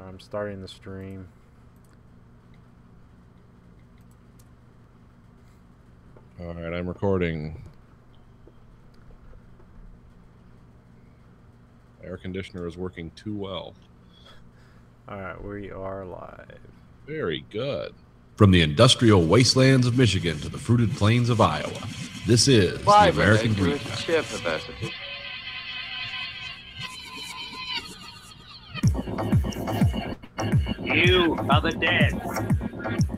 I'm starting the stream. All right, I'm recording. Air conditioner is working too well. All right, we are live. Very good. From the industrial wastelands of Michigan to the fruited plains of Iowa, this is the American Greenback. Sheer perversity. You are the dead.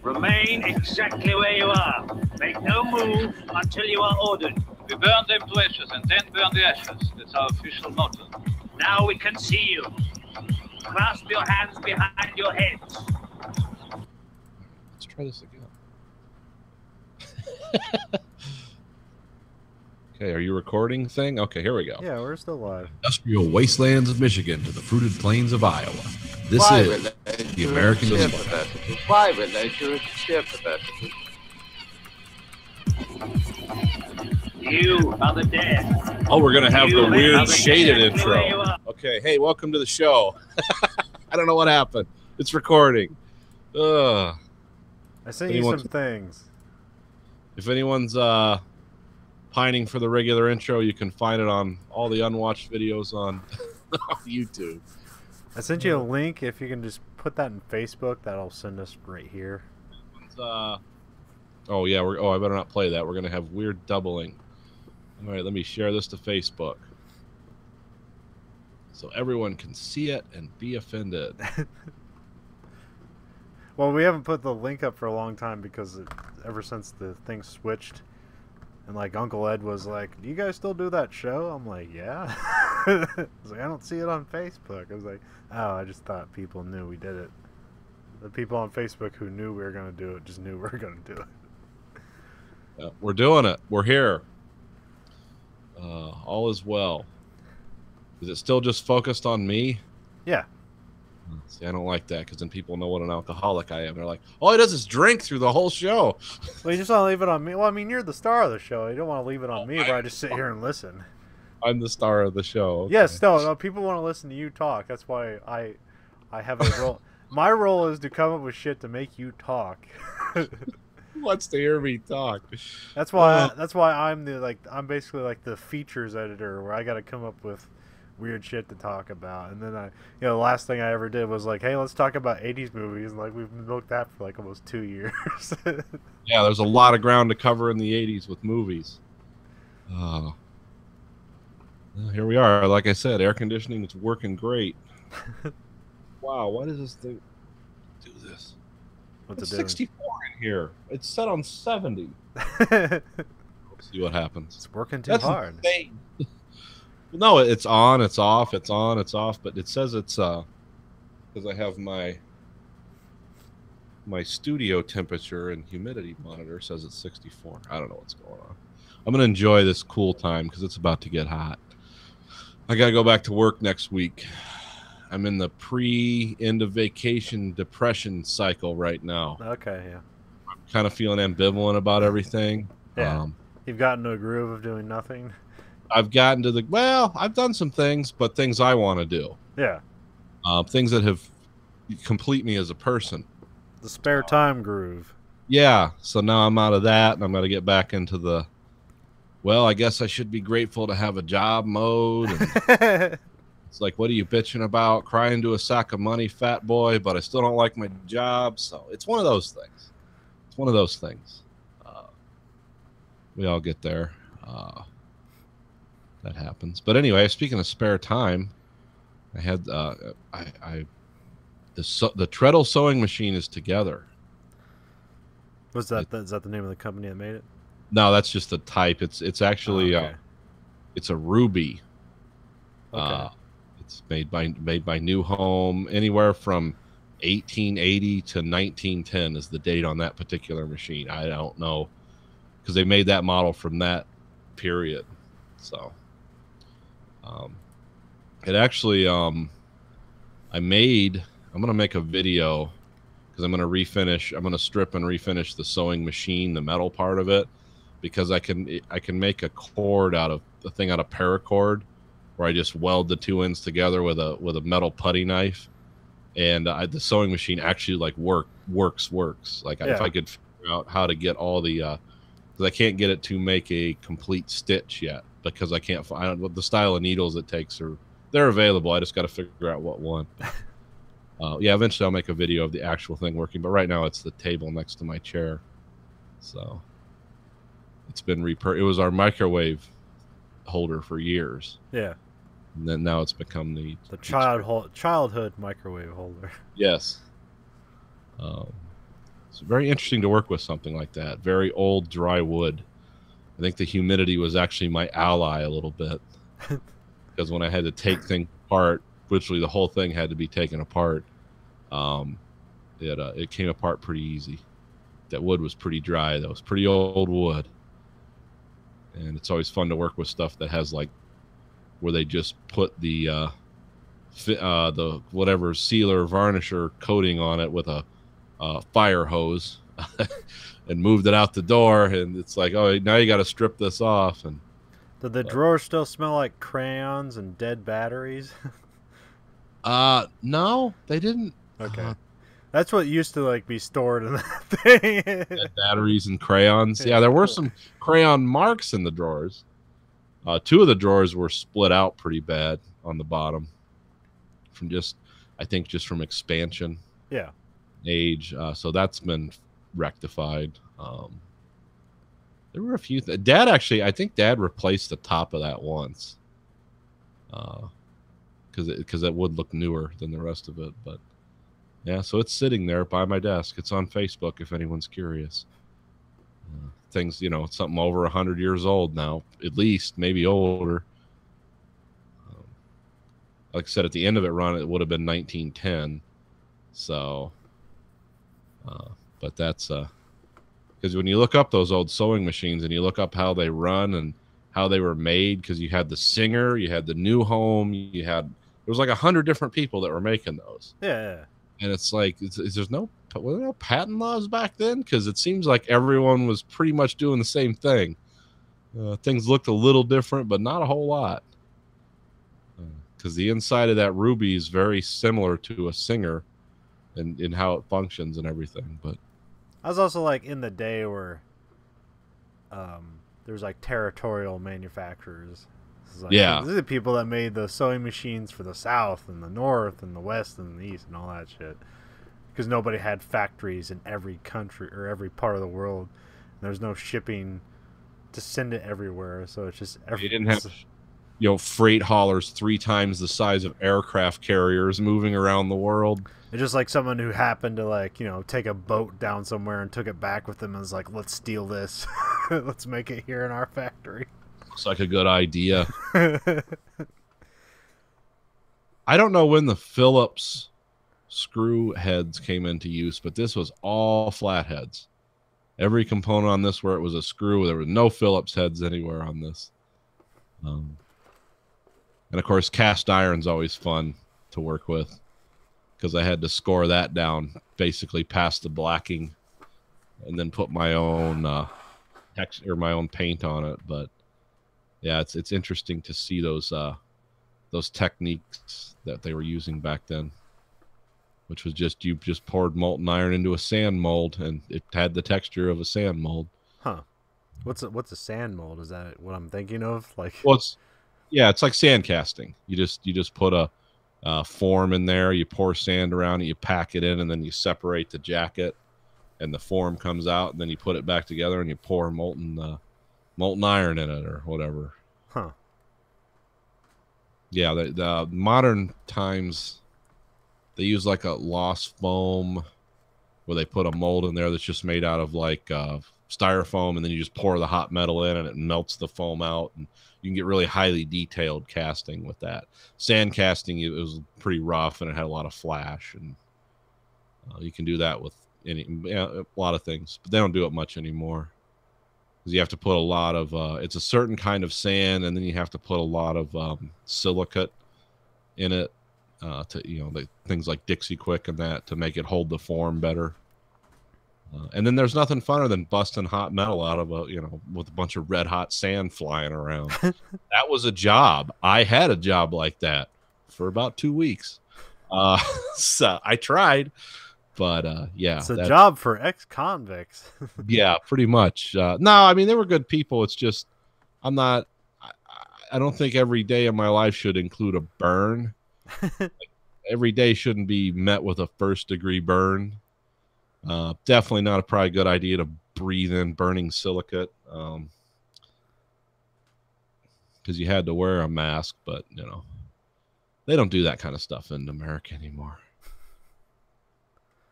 Remain exactly where you are. Make no move until you are ordered. We burn them to ashes and then burn the ashes. That's our official motto. Now we can see you. Clasp your hands behind your heads. Let's try this again. Okay, are you recording thing? Okay, here we go. Yeah, we're still live. Industrial wastelands of Michigan to the fruited plains of Iowa. This Why is relate the to American sheer Greenback. perversity? Why relate to sheer perversity? You are the dead. Oh, we're gonna have the You weird are shaded exactly where you intro. are. Okay, hey, welcome to the show. I don't know what happened. It's recording. Ugh. I sent you Anyone's- some things. If anyone's pining for the regular intro, you can find it on all the unwatched videos on YouTube. I sent you a link. If you can just put that in Facebook, that'll send us right here. Oh yeah, I better not play that. We're gonna have weird doubling. All right, let me share this to Facebook so everyone can see it and be offended. Well, we haven't put the link up for a long time because ever since the thing switched, and like Uncle Ed was like, "Do you guys still do that show?" I'm like, "Yeah." I was like, "I don't see it on Facebook." I was like, "Oh, I just thought people knew we did it." The people on Facebook who knew we were gonna do it just knew we were gonna do it. Yeah, we're doing it. We're here. All is well. Is it still just focused on me? Yeah. See, I don't like that because then people know what an alcoholic I am. They're like, all he does is drink through the whole show. Well, you just want to leave it on me. Well, I mean, you're the star of the show. You don't want to leave it on me, where I just sit here and listen. I'm the star of the show. Okay. Yes, no, people want to listen to you talk. That's why I have a role. My role is to come up with shit to make you talk. Who wants to hear me talk? That's why I'm basically like the features editor, where I got to come up with weird shit to talk about. And then the last thing I ever did was like, hey, let's talk about 80s movies. And like, we've milked that for like almost 2 years. Yeah, there's a lot of ground to cover in the 80s with movies. Well, here we are. Like I said, air conditioning is working great. Wow, why does this thing do this? What's It's it doing? 64 in here. It's set on 70. Let's see what happens. It's working too That's hard. insane. No, it's on, it's off, it's on, it's off, but it says it's because I have my studio temperature and humidity monitor says it's 64. I don't know what's going on. I'm gonna enjoy this cool time because it's about to get hot. I gotta go back to work next week. I'm in the end of vacation depression cycle right now. Okay, yeah. I'm kind of feeling ambivalent about everything. Yeah. You've gotten to a groove of doing nothing. I've gotten to I've done some things, but things I want to do. Yeah. Things that have complete me as a person. The spare time groove. Yeah. So now I'm out of that, and I'm going to get back into the, I guess I should be grateful to have a job mode. And it's like, what are you bitching about? Crying to a sack of money, fat boy, but I still don't like my job. So it's one of those things. It's one of those things. We all get there. That happens. But anyway, speaking of spare time, I had the treadle sewing machine is together. Was that is that the name of the company that made it? No, that's just the type. It's actually okay. It's a Ruby. Okay. It's made by New Home. Anywhere from 1880 to 1910 is the date on that particular machine. I don't know because they made that model from that period. So it actually I'm going to make a video because I'm going to strip and refinish the sewing machine, the metal part of it, because I can make a cord out of paracord where I just weld the two ends together with a metal putty knife, and the sewing machine actually like works. Like if I could figure out how to get all the, because I can't get it to make a complete stitch yet because I can't find what the style of needles it takes they're available. I just got to figure out what one. Yeah, eventually I'll make a video of the actual thing working, but right now it's the table next to my chair. So it's been it was our microwave holder for years. Yeah. And then now it's become the childhood microwave holder. Yes. It's very interesting to work with something like that. Very old dry wood. I think the humidity was actually my ally a little bit. Because when I had to take things apart, literally the whole thing had to be taken apart. It came apart pretty easy. That wood was pretty dry. That was pretty old wood. And it's always fun to work with stuff that has like where they just put the whatever sealer varnisher coating on it with a fire hose and moved it out the door, and it's like, oh, now you got to strip this off. And did the drawers still smell like crayons and dead batteries? No, they didn't. Okay. That's what used to like be stored in that thing. Batteries and crayons. Yeah, there were some crayon marks in the drawers. Two of the drawers were split out pretty bad on the bottom from just from expansion. Yeah. Age. So that's been rectified. There were a few. Dad actually, I think Dad replaced the top of that once. Because it would look newer than the rest of it, but. Yeah, so it's sitting there by my desk. It's on Facebook if anyone's curious. Things, it's something over 100 years old now, at least, maybe older. Like I said, at the end of it run, it would have been 1910. So, but that's because when you look up those old sewing machines and you look up how they run and how they were made, because you had the Singer, you had the New Home, there was like 100 different people that were making those. Yeah. And it's like, were there no patent laws back then? Because it seems like everyone was pretty much doing the same thing. Things looked a little different, but not a whole lot. Because the inside of that ruby is very similar to a Singer in how it functions and everything. But I was also like in the day where there's like territorial manufacturers. Like, yeah, these are the people that made the sewing machines for the South and the North and the West and the East and all that shit. Because nobody had factories in every country or every part of the world. And there's no shipping to send it everywhere, so it's just you didn't have freight haulers 3 times the size of aircraft carriers moving around the world. It's just like someone who happened to take a boat down somewhere and took it back with them and was like, let's steal this. Let's make it here in our factory. Looks like a good idea. I don't know when the Phillips screw heads came into use, but this was all flatheads. Every component on this where it was a screw, there were no Phillips heads anywhere on this. And of course, cast iron's always fun to work with because I had to score that down basically past the blacking and then put my own texture or my own paint on it. But yeah, it's interesting to see those techniques that they were using back then, which was you just poured molten iron into a sand mold and it had the texture of a sand mold. Huh? What's a sand mold? Is that what I'm thinking of? Like, well, it's like sand casting. You just put a form in there, you pour sand around it, you pack it in, and then you separate the jacket, and the form comes out, and then you put it back together and you pour molten iron in it or whatever. Huh. Yeah, the modern times they use like a loss foam where they put a mold in there that's just made out of like styrofoam, and then you just pour the hot metal in and it melts the foam out, and you can get really highly detailed casting with that. Sand casting, it was pretty rough and it had a lot of flash, and you can do that with a lot of things, but they don't do it much anymore. You have to put a lot of it's a certain kind of sand, and then you have to put a lot of silicate in it to things like Dixie Quick and that to make it hold the form better. And then there's nothing funner than busting hot metal out of with a bunch of red hot sand flying around. That was a job. I had a job like that for about 2 weeks. So I tried, but yeah, It's a job for ex-convicts. yeah, pretty much. No, I mean they were good people. It's just I'm not. I don't think every day of my life should include a burn. Every day shouldn't be met with a first-degree burn. Definitely not a probably good idea to breathe in burning silicate. Because you had to wear a mask, but you know they don't do that kind of stuff in America anymore,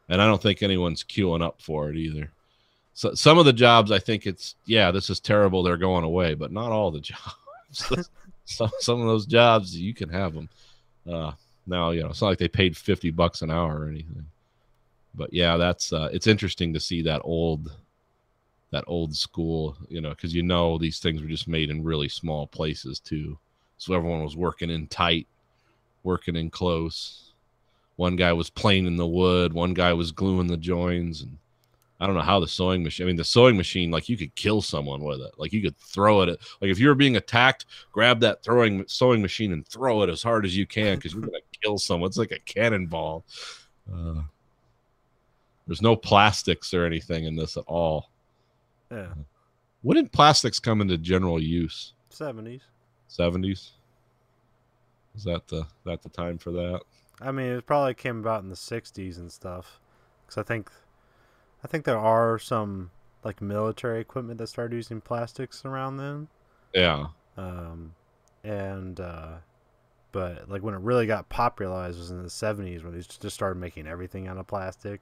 and I don't think anyone's queuing up for it either. So some of the jobs, I think it's this is terrible. They're going away, but not all the jobs. some of those jobs you can have them. Now it's not like they paid $50 an hour or anything, but yeah, that's it's interesting to see that old school, because these things were just made in really small places too. So everyone was working in tight, working in close. One guy was planing the wood, one guy was gluing the joins, and I don't know how the sewing machine, like you could kill someone with it. Like you could throw it at, like if you were being attacked, grab that sewing machine and throw it as hard as you can because you're going to kill someone. It's like a cannonball. There's no plastics or anything in this at all. Yeah. When did plastics come into general use? 70s. 70s? Is that the time for that? I mean, it probably came about in the 60s and stuff. Because I think there are some like military equipment that started using plastics around then. Yeah. But like when it really got popularized was in the 70s when they just started making everything out of plastic.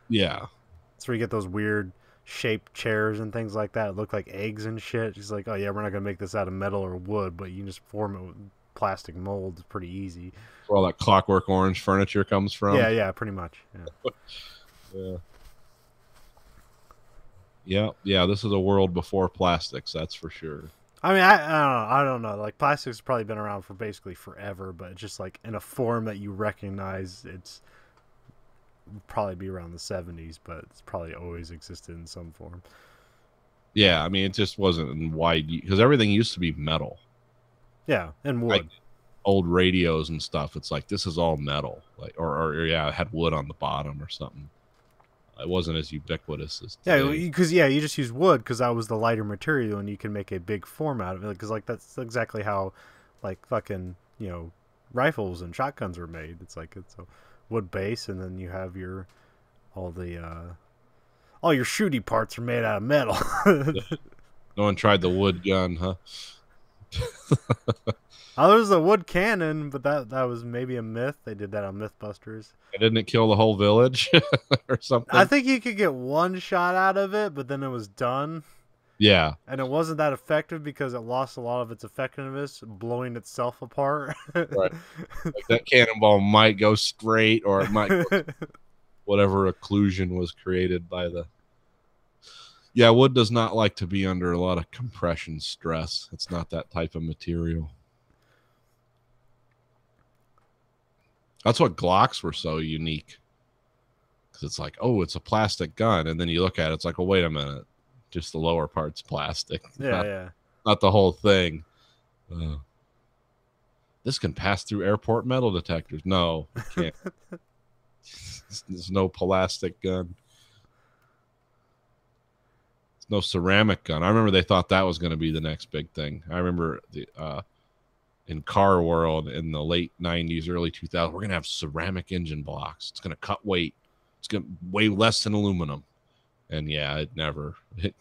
Yeah. That's where you get those weird shaped chairs and things like that. It look like eggs and shit. It's like, oh yeah, we're not gonna make this out of metal or wood, but you can just form it with plastic molds. It's pretty easy. Where all that Clockwork Orange furniture comes from. Yeah, pretty much. Yeah. This is a world before plastics, that's for sure. I mean, I don't know. Like plastics has probably been around for basically forever, but just like in a form that you recognize, it's probably be around the 70s, but it's probably always existed in some form. Yeah, I mean, it just wasn't in wide because everything used to be metal. Yeah, and wood. Like old radios and stuff. It's like this is all metal, like or it had wood on the bottom or something. It wasn't as ubiquitous as today. Yeah, because you just use wood because that was the lighter material, and you can make a big form out of it. Because like that's exactly how, like fucking rifles and shotguns were made. It's like it's a wood base, and then you have all your shooty parts are made out of metal. No one tried the wood gun, huh? Oh, there's a wood cannon, but that was maybe a myth. They did that on Mythbusters. Didn't it kill the whole village or something? I think you could get one shot out of it, but then it was done. Yeah. And it wasn't that effective because it lost a lot of its effectiveness, blowing itself apart. Right. Like that cannonball might go straight, or it might go whatever occlusion was created by the... Yeah, wood does not like to be under a lot of compression stress. It's not that type of material. That's what Glocks were so unique. Because it's like, oh, it's a plastic gun. And then you look at it, it's like, oh, wait a minute. Just the lower part's plastic. Yeah. Not the whole thing. This can pass through airport metal detectors. No, it can't. There's no plastic gun. There's no ceramic gun. I remember they thought that was going to be the next big thing. I remember in car world in the late 90s, early 2000s, we're going to have ceramic engine blocks. It's going to cut weight. It's going to weigh less than aluminum. And yeah, it never.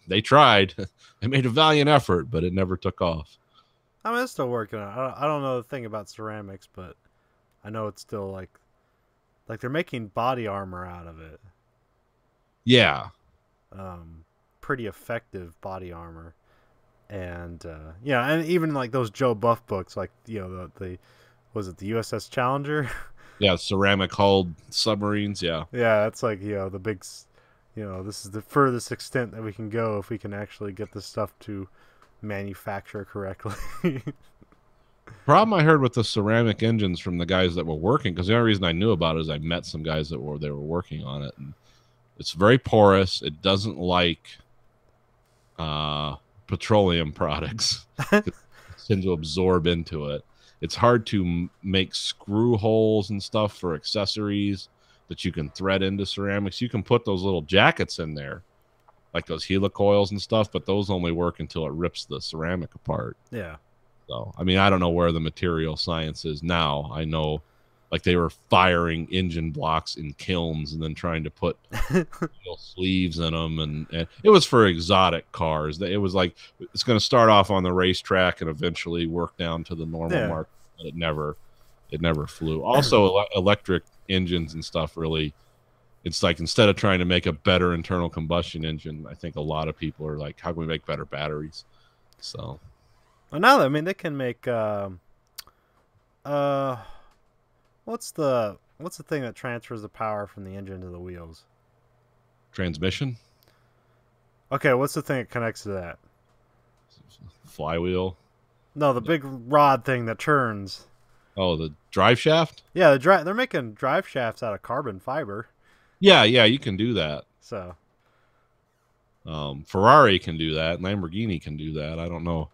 They tried. They made a valiant effort, but it never took off. I mean, it's still working on it. I don't know the thing about ceramics, but I know it's still like they're making body armor out of it. Yeah. Pretty effective body armor. And and even like those Joe Buff books, like the was it the USS Challenger? Yeah, ceramic hulled submarines. Yeah, that's like the big, this is the furthest extent that we can go if we can actually get this stuff to manufacture correctly. Problem I heard with the ceramic engines from the guys that were working, because the only reason I knew about it is I met some guys that were working on it, and it's very porous. It doesn't like petroleum products. It tends to absorb into it, it's hard to make screw holes and stuff for accessories that you can thread into ceramics. You can put those little jackets in there, like those helicoils and stuff, but those only work until it rips the ceramic apart. Yeah. So, I mean, I don't know where the material science is now. I know, like, they were firing engine blocks in kilns and then trying to put sleeves in them, and it was for exotic cars. It was like it's going to start off on the racetrack and eventually work down to the normal market. But it never flew. Also, electric engines and stuff really. It's like instead of trying to make a better internal combustion engine, I think a lot of people are like, how can we make better batteries? So. Well, now, I mean, they can make what's the thing that transfers the power from the engine to the wheels? Transmission? Okay, what's the thing that connects to that? Flywheel? No, the big rod thing that turns. Oh, the drive shaft? Yeah, they're making drive shafts out of carbon fiber. Yeah, you can do that. So, Ferrari can do that. Lamborghini can do that. I don't know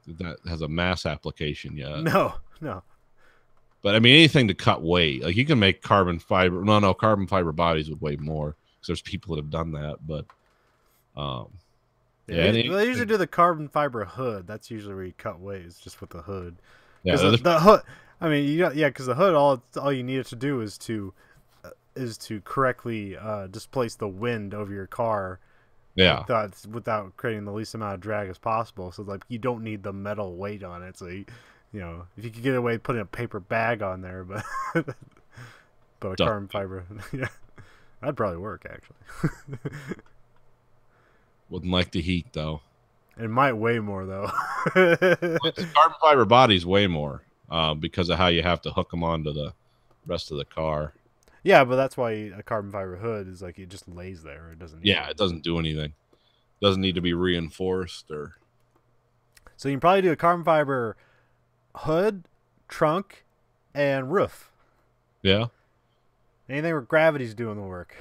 if that has a mass application yet. No. But I mean, anything to cut weight, like you can make carbon fiber. No, carbon fiber bodies would weigh more because there's people that have done that. But they usually do the carbon fiber hood. That's usually where you cut weight. Is just with the hood. Yeah, the hood. I mean, because the hood, all you need it to do is to correctly displace the wind over your car. Yeah. Without creating the least amount of drag as possible. So like you don't need the metal weight on it. So if you could get away putting a paper bag on there, but a carbon fiber, yeah, that'd probably work actually. Wouldn't like the heat though. It might weigh more though. Carbon fiber bodies weigh more because of how you have to hook them onto the rest of the car. Yeah, but that's why a carbon fiber hood is like it just lays there. It doesn't. It doesn't do anything. Doesn't need to be reinforced or. So you can probably do a carbon fiber hood, trunk, and roof. Yeah. Anything where gravity's doing the work.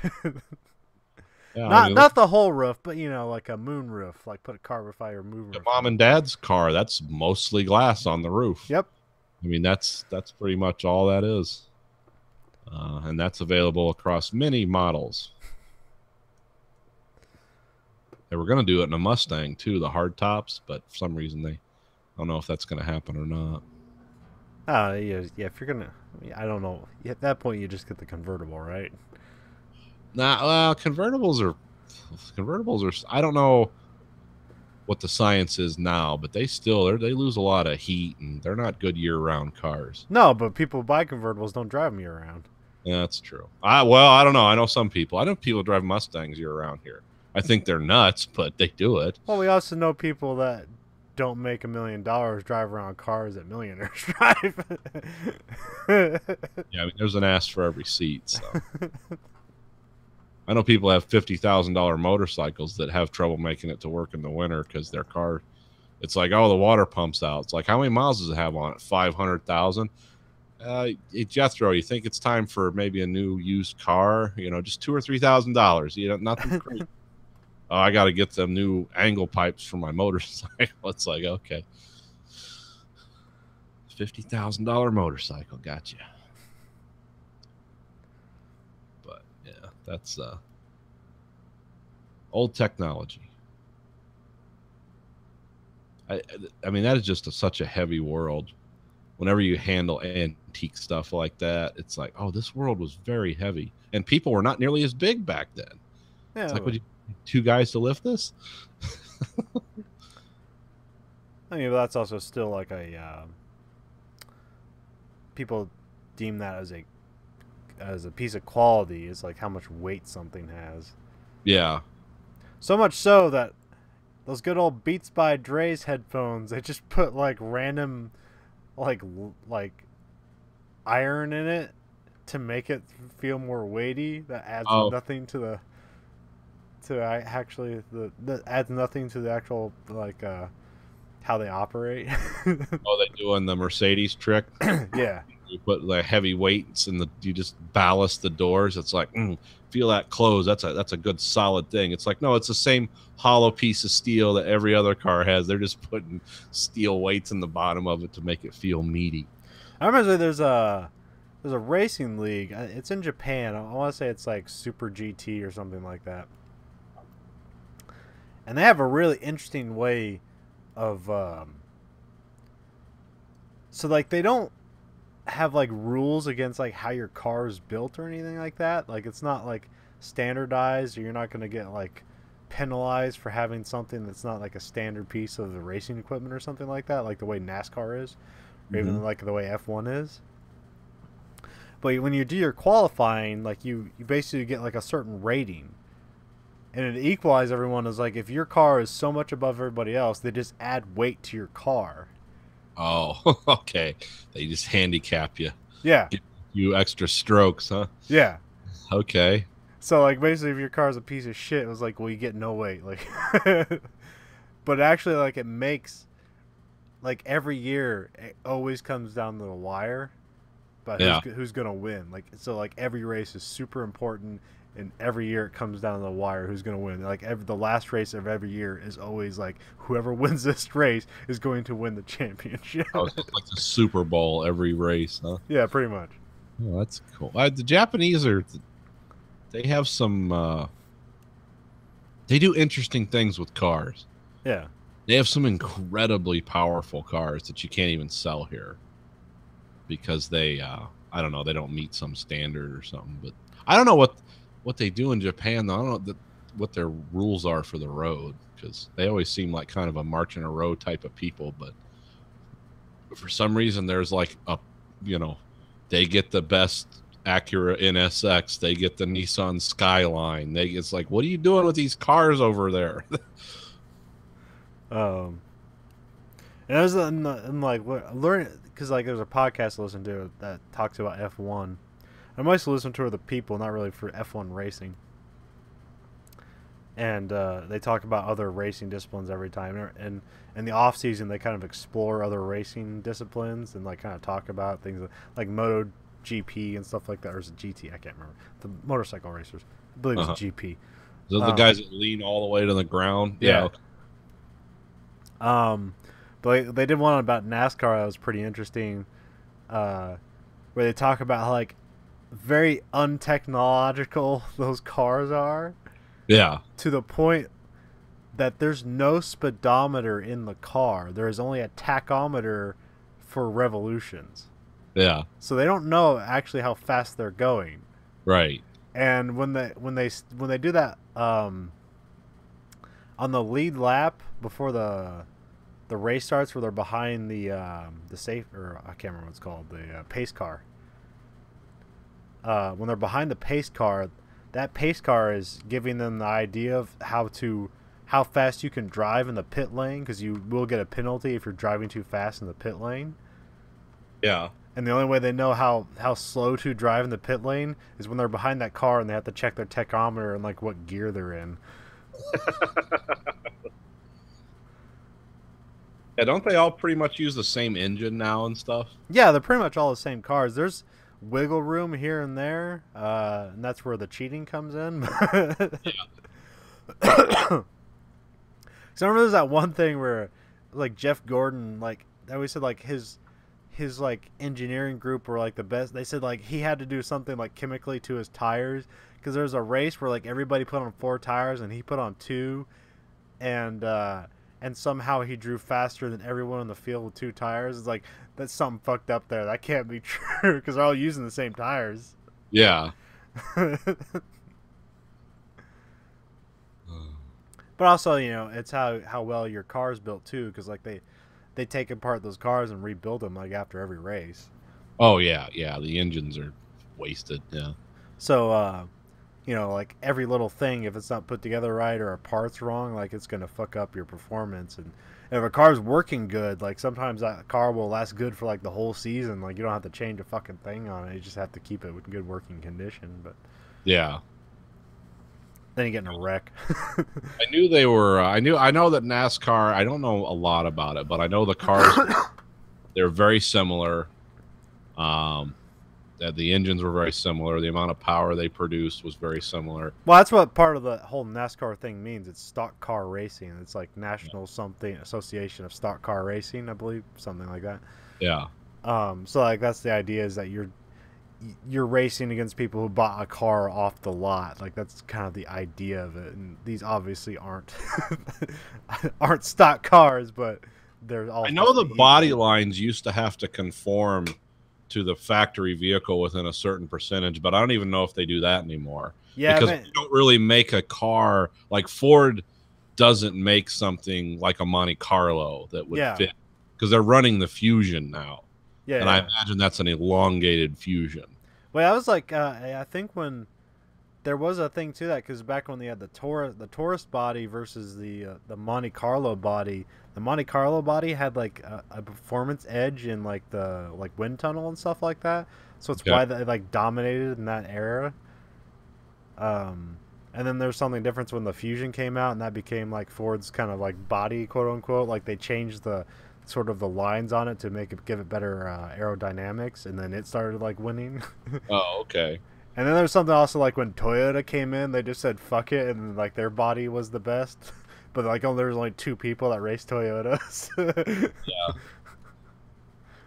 Yeah, not the whole roof, but like a moon roof, like put a carbon fiber moon roof. Mom and Dad's car, that's mostly glass on the roof. Yep. I mean that's pretty much all that is. And that's available across many models. They were going to do it in a Mustang too, the hard tops, but for some reason I don't know if that's going to happen or not. Yeah. If you're gonna, I don't know. At that point, you just get the convertible, right? Nah, well, convertibles are. I don't know what the science is now, but they lose a lot of heat and they're not good year-round cars. No, but people who buy convertibles don't drive them year-round. Yeah, that's true. I don't know. I know some people. I know people drive Mustangs year-round here. I think they're nuts, but they do it. Well, we also know people that don't make $1 million drive around cars that millionaires drive. Yeah, I mean, there's an ass for every seat. So. I know people have $50,000 motorcycles that have trouble making it to work in the winter because their car, it's like, oh, the water pumps out. It's like, how many miles does it have on it? 500,000. Jethro, you think it's time for maybe a new used car? Just $2,000 or $3,000. Nothing crazy. Oh, I got to get them new angle pipes for my motorcycle. It's like, okay, $50,000 motorcycle, gotcha. But yeah, that's old technology. I mean, that is just such a heavy world. Whenever you handle antique stuff like that, it's like, oh, this world was very heavy, and people were not nearly as big back then. Yeah, it's like, would you two guys to lift this? I mean, but that's also still like people deem that as a piece of quality. Is like how much weight something has. Yeah. So much so that those good old Beats by Dre's headphones, they just put like random like iron in it to make it feel more weighty. That adds nothing to the that adds nothing to the actual how they operate. Oh, they doing the Mercedes trick? Yeah. You put like heavy weights and you just ballast the doors. It's like, feel that close. That's a good solid thing. It's like, no, it's the same hollow piece of steel that every other car has. They're just putting steel weights in the bottom of it to make it feel meaty. I remember there's a racing league. It's in Japan. I want to say it's like Super GT or something like that. And they have a really interesting way of so like they don't have like rules against like how your car is built or anything like that. Like it's not like standardized, or you're not going to get like penalized for having something that's not like a standard piece of the racing equipment or something like that, like the way NASCAR is, or even like the way F1 is. But when you do your qualifying, like you basically get like a certain rating, and it equalizes everyone. Is like if your car is so much above everybody else, they just add weight to your car. Oh, okay. They just handicap you. Yeah. Give you extra strokes, huh? Yeah. Okay. So like basically, if your car is a piece of shit, it was like, well, you get no weight. Like, but actually, like it makes like every year it always comes down to the wire. But who's gonna win? Like so, like every race is super important, and every year it comes down to the wire. Who's gonna win? Like the last race of every year is always like whoever wins this race is going to win the championship. Oh, it's like the Super Bowl every race, huh? Yeah, pretty much. Oh, that's cool. The Japanese they have some. They do interesting things with cars. Yeah. They have some incredibly powerful cars that you can't even sell here. Because they, I don't know, they don't meet some standard or something. But I don't know what they do in Japan, though. I don't know what their rules are for the road, because they always seem like kind of a march in a row type of people. But for some reason, there's like they get the best Acura NSX, they get the Nissan Skyline. It's like, what are you doing with these cars over there? And I was like learning. Because like there's a podcast I listen to that talks about F1. I mostly listen to other people, not really for F1 racing. And they talk about other racing disciplines every time. And in the off season, they kind of explore other racing disciplines and like kind of talk about things like MotoGP and stuff like that. Or is it GT? I can't remember. The motorcycle racers. I believe it's GP. So the guys that lean all the way to the ground. Yeah. But they did one about NASCAR that was pretty interesting, where they talk about how, like, very untechnological those cars are. Yeah. To the point that there's no speedometer in the car. There is only a tachometer for revolutions. Yeah. So they don't know actually how fast they're going. Right. And when they do that on the lead lap before the race starts, where they're behind the safe, or I can't remember what it's called, the pace car. When they're behind the pace car, that pace car is giving them the idea of how fast you can drive in the pit lane, because you will get a penalty if you're driving too fast in the pit lane. Yeah. And the only way they know how slow to drive in the pit lane is when they're behind that car and they have to check their tachometer and like what gear they're in. Yeah, don't they all pretty much use the same engine now and stuff? Yeah, they're pretty much all the same cars. There's wiggle room here and there, and that's where the cheating comes in. Yeah. So I remember there's that one thing where, like, Jeff Gordon, like, they always said, like, his like engineering group were like the best. They said like he had to do something like chemically to his tires, because there was a race where like everybody put on 4 tires and he put on 2, and somehow he drew faster than everyone in the field with 2 tires. It's like, that's something fucked up there. That can't be true, because they're all using the same tires. Yeah. But also, you know, it's how well your car's built too, because like they take apart those cars and rebuild them like after every race. Oh yeah, the engines are wasted. Yeah. So, you know, like every little thing, if it's not put together right or a part's wrong, like it's gonna fuck up your performance. And if a car's working good, like sometimes that car will last good for like the whole season. Like you don't have to change a fucking thing on it. You just have to keep it with good working condition. But yeah. Then you get in a wreck. I knew they were. I know that NASCAR. I don't know a lot about it, but I know the cars. They're very similar. That the engines were very similar. The amount of power they produced was very similar. Well, that's what part of the whole NASCAR thing means. It's stock car racing. It's like National something Association of Stock Car Racing, I believe, something like that. Yeah. So like that's the idea, is that you're racing against people who bought a car off the lot. Like that's kind of the idea of it. And these obviously aren't aren't stock cars, but they're all. I know the body lines used to have to conform to the factory vehicle within a certain percentage, but I don't even know if they do that anymore. Yeah, because you don't really make a car like Ford doesn't make something like a Monte Carlo that would fit, because they're running the Fusion now. Yeah, and I imagine that's an elongated Fusion. Well, I was like, I think when there was a thing to that, because back when they had the Taurus body versus the Monte Carlo body. The Monte Carlo body had like a performance edge in like the wind tunnel and stuff like that, so it's why they like dominated in that era. And then there's something different when the Fusion came out, and that became like Ford's kind of like body, quote unquote. Like they changed the sort of the lines on it to give it better aerodynamics, and then it started like winning. Oh, okay. And then there's something also like when Toyota came in, they just said fuck it, and like their body was the best. But like, there was only 2 people that raced Toyotas. Yeah.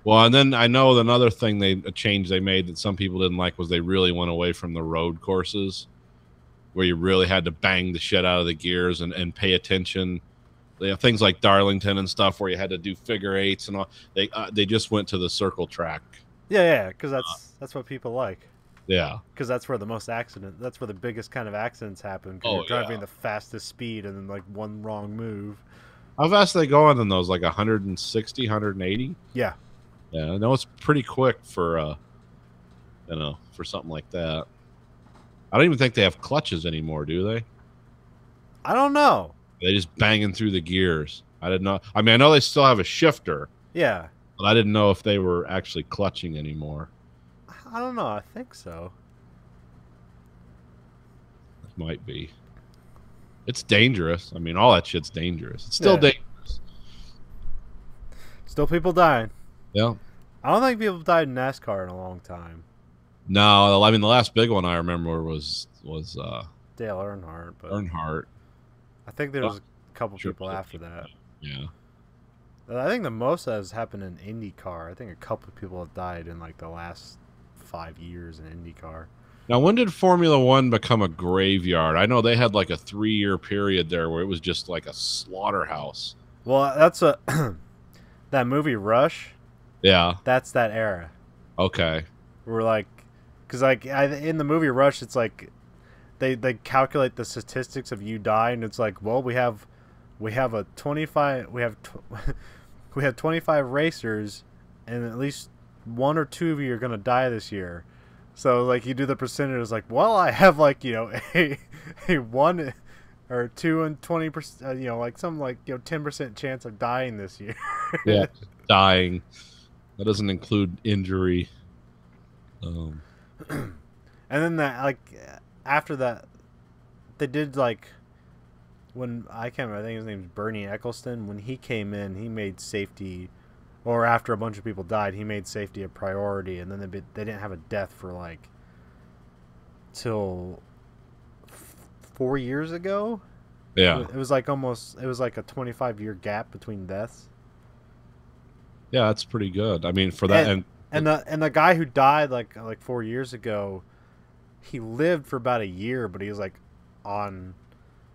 Well, and then I know another thing a change they made that some people didn't like was they really went away from the road courses, where you really had to bang the shit out of the gears and pay attention. They have things like Darlington and stuff where you had to do figure eights and all. They just went to the circle track. Yeah, because that's what people like. Yeah, because that's where the most that's where the biggest kind of accidents happen, because you're driving the fastest speed and then like one wrong move. How fast are they going in those? Like 160, 180? Yeah. Yeah, I know it's pretty quick for for something like that. I don't even think they have clutches anymore, do they? I don't know. They just banging through the gears. I didn't know. I mean, I know they still have a shifter. Yeah. But I didn't know if they were actually clutching anymore. I don't know. I think so. It might be. It's dangerous. I mean, all that shit's dangerous. It's still dangerous. Still people dying. Yeah. I don't think people have died in NASCAR in a long time. No, I mean the last big one I remember was Dale Earnhardt. But Earnhardt. I think there was a couple people after that. Yeah. I think the most that has happened in IndyCar. I think a couple of people have died in like the last 5 years in IndyCar. Now, when did Formula One become a graveyard? I know they had like a 3-year period there where it was just like a slaughterhouse. Well, that's that movie Rush. Yeah. That's that era. Okay. We're like, because like in the movie Rush, it's like they calculate the statistics of you die, and it's like, well, we have a 25 we have 25 racers, and at least 1 or 2 of you are gonna die this year. So like you do the percentage, like, well, I have like a 1 or 2 and 20%, like some like 10% chance of dying this year. Yeah, dying. That doesn't include injury. And then that like after that, they did like when I can't remember. I think his name's Bernie Eccleston. When he came in, he made safety. Or after a bunch of people died, he made safety a priority, and then they didn't have a death for like till 4 years ago. Yeah, it was like a 25-year gap between deaths. Yeah, that's pretty good. I mean, for that, and the guy who died like 4 years ago, he lived for about a year, but he was like on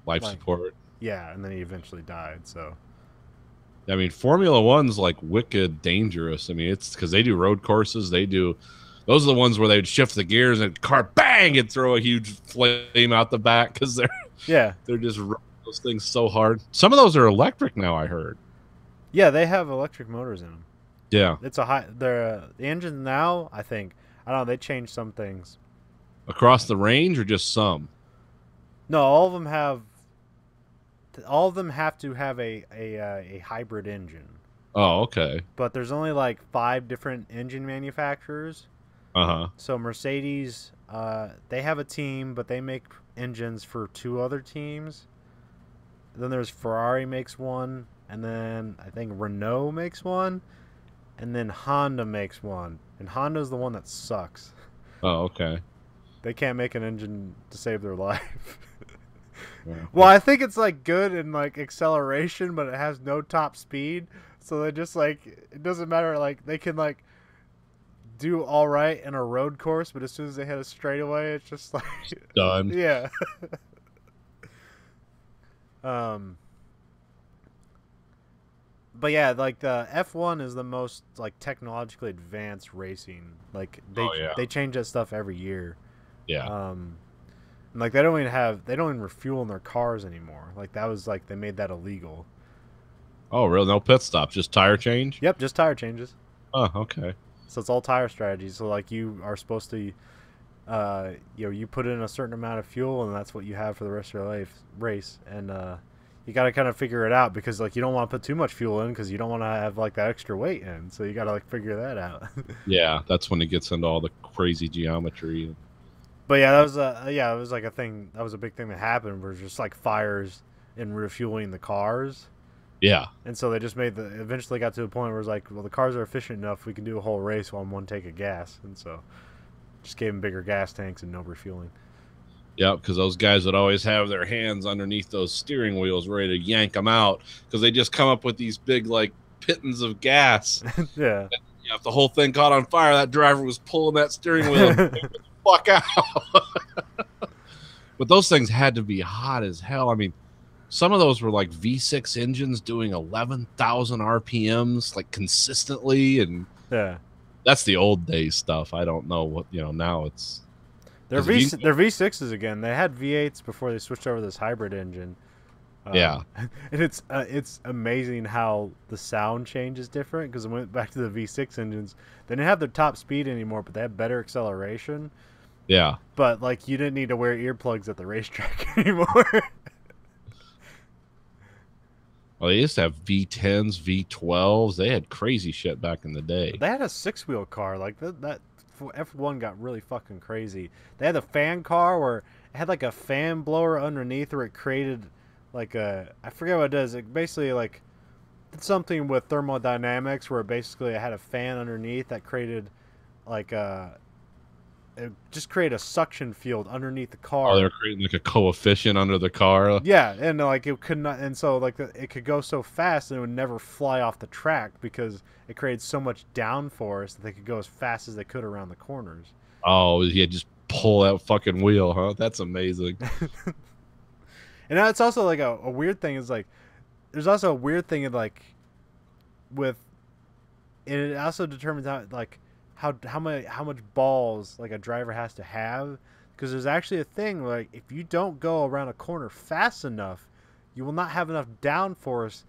life support. Yeah, and then he eventually died. So. I mean, Formula One's like wicked dangerous. I mean, it's because they do road courses. Those are the ones where they'd shift the gears and car bang and throw a huge flame out the back because they're just running those things so hard. Some of those are electric now, I heard. Yeah, they have electric motors in them. Yeah, it's the engines now. I don't know. They changed some things across the range, or just some. No, all of them have. All of them have to have a hybrid engine. Oh, okay. But there's only like 5 different engine manufacturers. Uh-huh. So Mercedes, they have a team, but they make engines for 2 other teams. Then there's Ferrari makes one, and then I think Renault makes one. and then Honda makes one, and Honda's the one that sucks. Oh, okay. They can't make an engine to save their life. Yeah. Well, I think it's like good in like acceleration, but it has no top speed. So they just like it doesn't matter. Like they can like do all right in a road course, but as soon as they hit a straightaway, it's just like Done. yeah. But yeah, like the F1 is the most like technologically advanced racing. Like they change that stuff every year. Yeah. And, like they don't even refuel in their cars anymore. Like that was like they made that illegal. Oh, really? No pit stops, just tire change? Yep, just tire changes. Oh, okay. So it's all tire strategies. So like you are supposed to, you put in a certain amount of fuel, and that's what you have for the rest of your race. And you got to kind of figure it out because like you don't want to put too much fuel in because you don't want to have like that extra weight in. So you got to like figure that out. Yeah, that's when it gets into all the crazy geometry. But yeah, that was it was like a thing. That was a big thing that happened. Was just like fires and refueling the cars. Yeah. And so they just eventually got to a point where it's like, well, the cars are efficient enough. We can do a whole race on one tank of gas. And so just gave them bigger gas tanks and no refueling. Yeah, because those guys would always have their hands underneath those steering wheels ready to yank them out because they just come up with these big, like, pittons of gas. Yeah. And, if the whole thing caught on fire, that driver was pulling that steering wheel the fuck out. But those things had to be hot as hell. I mean, some of those were like V6 engines doing 11,000 RPMs like consistently, and yeah, that's the old days stuff. I don't know what now it's they're V6s again. They had V8s before they switched over to this hybrid engine. Yeah, and it's amazing how the sound change is different because it went back to the V6 engines. They didn't have their top speed anymore, but they had better acceleration. Yeah, but like you didn't need to wear earplugs at the racetrack anymore. Well, they used to have V10s, V12s. They had crazy shit back in the day. They had a 6-wheel car. Like that F1 got really fucking crazy. They had a fan car where it had like a fan blower underneath where it created like I forget what it does. It basically like did something with thermodynamics where basically it had a fan underneath that created like it just created a suction field underneath the car. Oh, they're creating like a coefficient under the car. Yeah, and like it could not, and so like it could go so fast and it would never fly off the track because it created so much downforce that they could go as fast as they could around the corners. Oh, yeah, just pull that fucking wheel, huh? That's amazing. And it's also like a weird thing is like, there's also a weird thing in like, with, and it also determines how much balls like a driver has to have, because there's actually a thing like if you don't go around a corner fast enough, you will not have enough downforce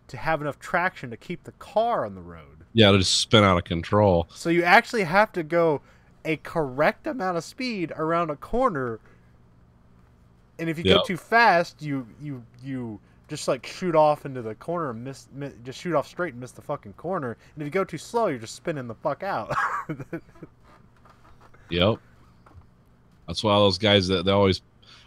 to have enough traction to keep the car on the road. Yeah, it'll just spin out of control. So you actually have to go a correct amount of speed around a corner, and if you go too fast, you just like shoot off into the corner and just shoot off straight and miss the fucking corner. And if you go too slow, you're just spinning the fuck out. Yep. That's why all those guys that they always,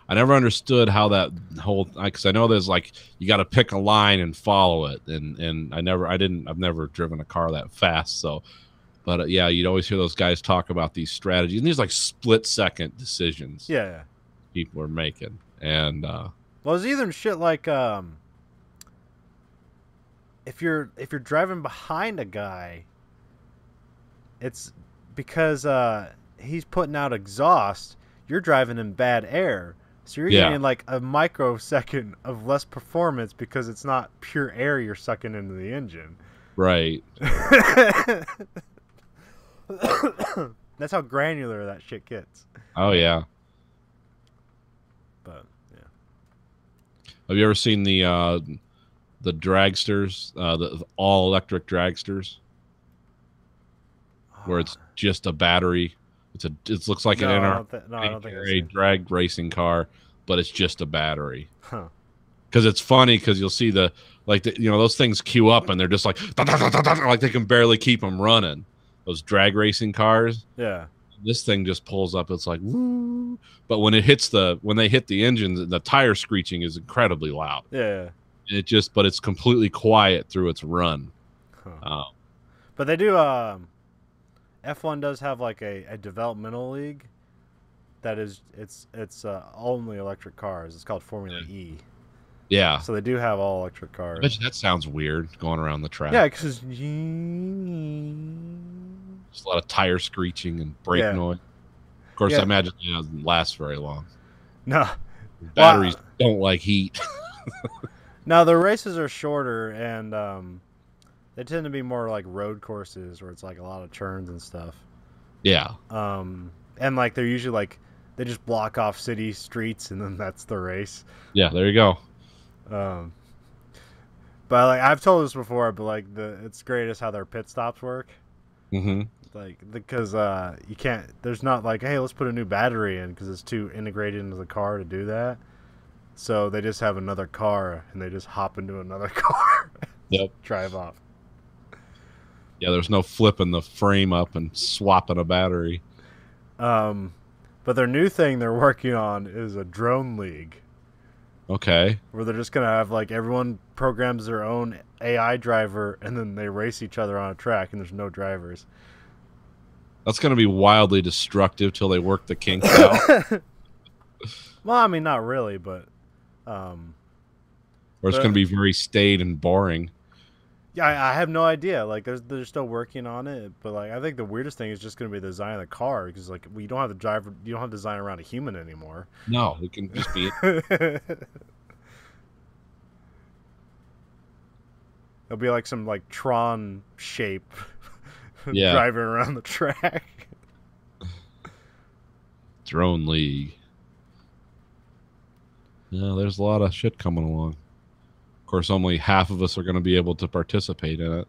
I never understood how that whole, because I know there's like, you got to pick a line and follow it. And I've never driven a car that fast. So, but yeah, you'd always hear those guys talk about these strategies and these like split second decisions. Yeah. People are making. And, well, it's even shit like if you're driving behind a guy, it's because he's putting out exhaust. You're driving in bad air, so you're getting like a microsecond of less performance because it's not pure air you're sucking into the engine. Right. That's how granular that shit gets. Oh yeah. But yeah. Have you ever seen the dragsters, the all electric dragsters, where it's just a battery? It looks like I don't think a drag racing car, but it's just a battery. Huh. Because it's funny because you'll see those things queue up and they're just like they can barely keep them running. Those drag racing cars. Yeah. This thing just pulls up. It's like woo, but when they hit the engine, the tire screeching is incredibly loud. Yeah. But it's completely quiet through its run. Huh. But they do. F1 does have like a developmental league. That is, it's only electric cars. It's called Formula E. Yeah. So they do have all electric cars. I bet you that sounds weird going around the track. Yeah, because Just a lot of tire screeching and brake noise. Of course, I imagine it doesn't last very long. No. Batteries don't like heat. Now, the races are shorter, and they tend to be more like road courses where it's like a lot of turns and stuff. Yeah. And like they're usually like they just block off city streets, and then that's the race. Yeah, there you go. But like I've told this before, but like it's great is how their pit stops work. Mm-hmm. Like because you can't. There's not like, hey, let's put a new battery in because it's too integrated into the car to do that. So they just have another car and they just hop into another car. Yep. Drive off. Yeah, there's no flipping the frame up and swapping a battery. But their new thing they're working on is a drone league. Okay. Where they're just gonna have like everyone programs their own AI driver and then they race each other on a track and there's no drivers. That's going to be wildly destructive till they work the kinks out. Well, I mean, not really, but or it's going to be very staid and boring. Yeah, I have no idea. Like, they're still working on it, but like, I think the weirdest thing is just going to be the design of the car because like, you don't have the driver, you don't have to design around a human anymore. No, it can just be. It'll be like some like Tron shape, yeah, driving around the track. Drone League. Yeah, there's a lot of shit coming along. Of course, only half of us are going to be able to participate in it.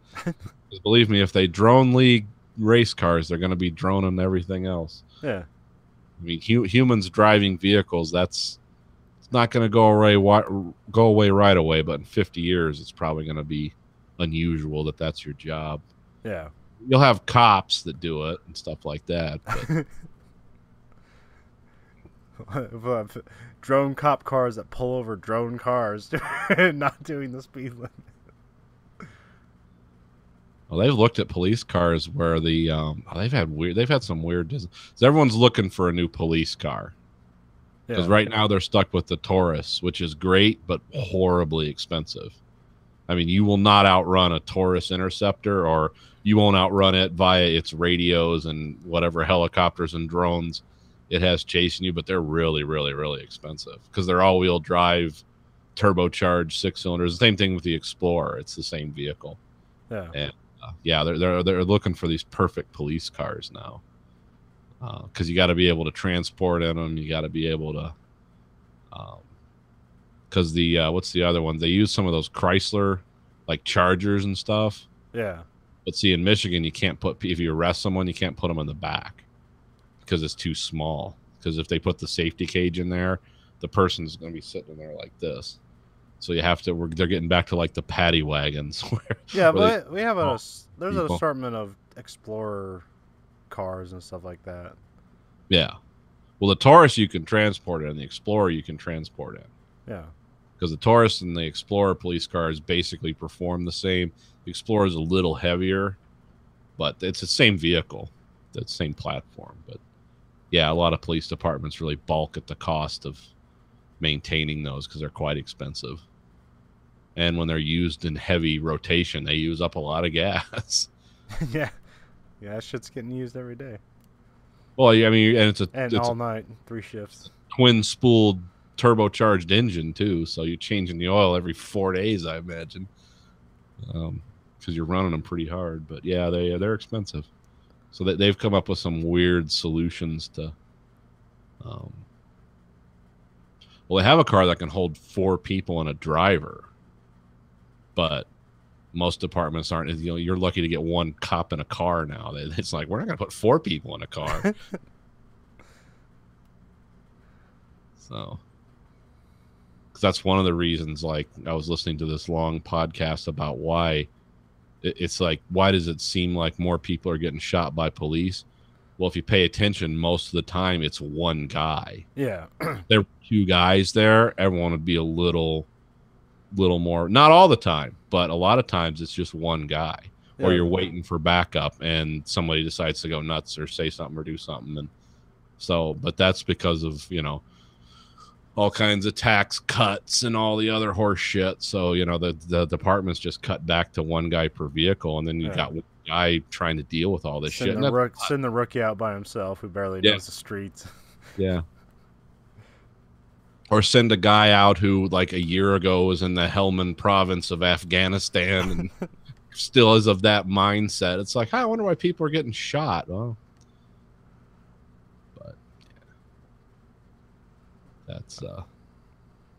Believe me, if they drone league race cars, they're going to be droning everything else. Yeah. I mean, humans driving vehicles, it's not going to go away right away, but in 50 years, it's probably going to be unusual that's your job. Yeah. You'll have cops that do it and stuff like that. But drone cop cars that pull over drone cars, not doing the speed limit. Well, they've looked at police cars where they've had some weird. So everyone's looking for a new police car because right now they're stuck with the Taurus, which is great but horribly expensive. I mean, you will not outrun a Taurus Interceptor, or you won't outrun it via its radios and whatever helicopters and drones it has chasing you. But they're really, really, really expensive because they're all-wheel drive, turbocharged 6-cylinders. The same thing with the Explorer; it's the same vehicle. Yeah. And, they're looking for these perfect police cars now, because you got to be able to transport in them. You got to be able to, because what's the other one? They use some of those Chrysler like Chargers and stuff. Yeah. But see, in Michigan, you can't if you arrest someone, you can't put them in the back because it's too small. Because if they put the safety cage in there, the person's going to be sitting in there like this. So you have to. They're getting back to like the paddy wagons. But we have there's an assortment of Explorer cars and stuff like that. Yeah, well, the Taurus you can transport in, the Explorer you can transport in. Yeah, because the Taurus and the Explorer police cars basically perform the same. The Explorer is a little heavier, but it's the same vehicle, the same platform. But yeah, a lot of police departments really balk at the cost of maintaining those because they're quite expensive, and when they're used in heavy rotation, they use up a lot of gas. yeah, that shit's getting used every day. Well, I mean, and it's all night, 3 shifts. Twin spooled turbocharged engine too, so you're changing the oil every 4 days, I imagine, because you're running them pretty hard. But yeah, they're expensive, so they've come up with some weird solutions to. Well, they have a car that can hold 4 people and a driver, but most departments aren't. You know, you're lucky to get 1 cop in a car now. It's like, we're not going to put 4 people in a car. So, because that's one of the reasons. Like, I was listening to this long podcast about why it's like, why does it seem like more people are getting shot by police? Well, if you pay attention, most of the time it's 1 guy. Yeah. There were 2 guys there. Everyone would be a little more, not all the time, but a lot of times it's just 1 guy. or Yeah. you're waiting for backup and somebody decides to go nuts or say something or do something. And so, but that's because of, you know, all kinds of tax cuts and all the other horse shit. So, you know, the department's just cut back to one guy per vehicle. And then you Yeah. got one guy trying to deal with all this shit. And Send the rookie out by himself who barely Yeah. knows the streets. yeah. Or send a guy out who, like, a year ago was in the Helmand province of Afghanistan and still is of that mindset. It's like, I wonder why people are getting shot. Well, but yeah. That's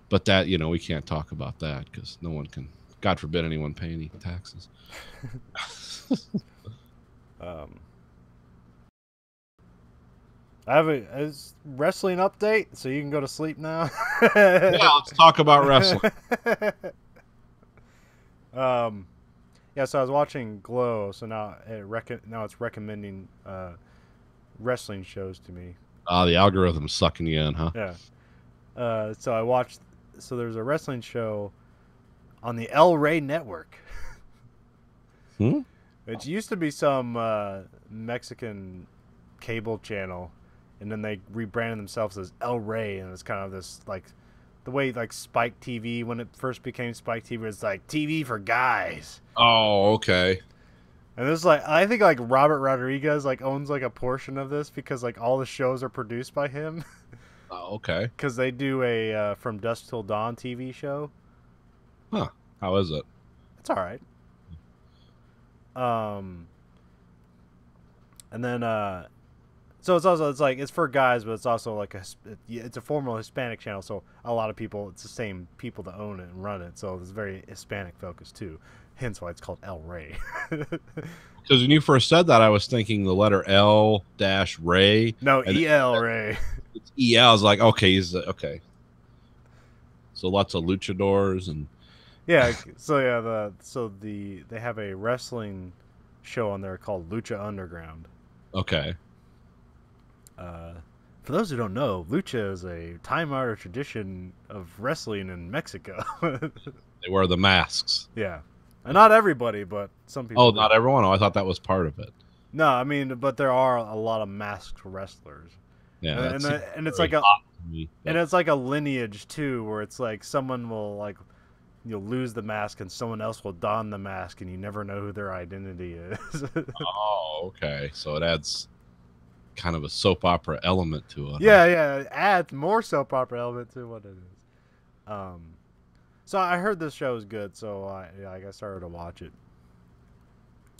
but that, you know, we can't talk about that because no one can, God forbid anyone pay any taxes. I have a wrestling update, so you can go to sleep now. Yeah, let's talk about wrestling. Yeah, so I was watching Glow, so now it's recommending wrestling shows to me. The algorithm's sucking you in, huh? Yeah. So I watched. So there's a wrestling show on the El Rey Network. Hmm? It used to be some Mexican cable channel, and then they rebranded themselves as El Rey, and it's kind of this like the way like Spike TV when it first became Spike TV, it's like TV for guys. Oh, okay. And this is like I think like Robert Rodriguez like owns like a portion of this because like all the shows are produced by him. Oh, okay. Because they do a From Dusk Till Dawn TV show. Huh. How is it? It's all right. And then so it's for guys, but it's also like it's a formal Hispanic channel, so a lot of people, it's the same people that own it and run it, so it's very Hispanic focused too. Hence why it's called El Rey. Because when you first said that, I was thinking the letter L dash Ray. No, And El Rey. It's EL. I was like, okay, he's okay. So lots of luchadors and Yeah, so yeah, they have a wrestling show on there called Lucha Underground. okay. For those who don't know, lucha is a time-honored tradition of wrestling in Mexico. They wear the masks. Yeah, and not everybody, but some people. Oh, do. not everyone. Oh, I thought that was part of it. No, I mean, but there are a lot of masked wrestlers. Yeah, and, that and it's seems like a very hot to me, but- and it's like a lineage too, where it's like someone will like you'll lose the mask and someone else will don the mask, and you never know who their identity is. Oh, okay. So it adds kind of a soap opera element to it. Yeah, it adds more soap opera element to what it is. So I heard this show is good, so I started to watch it,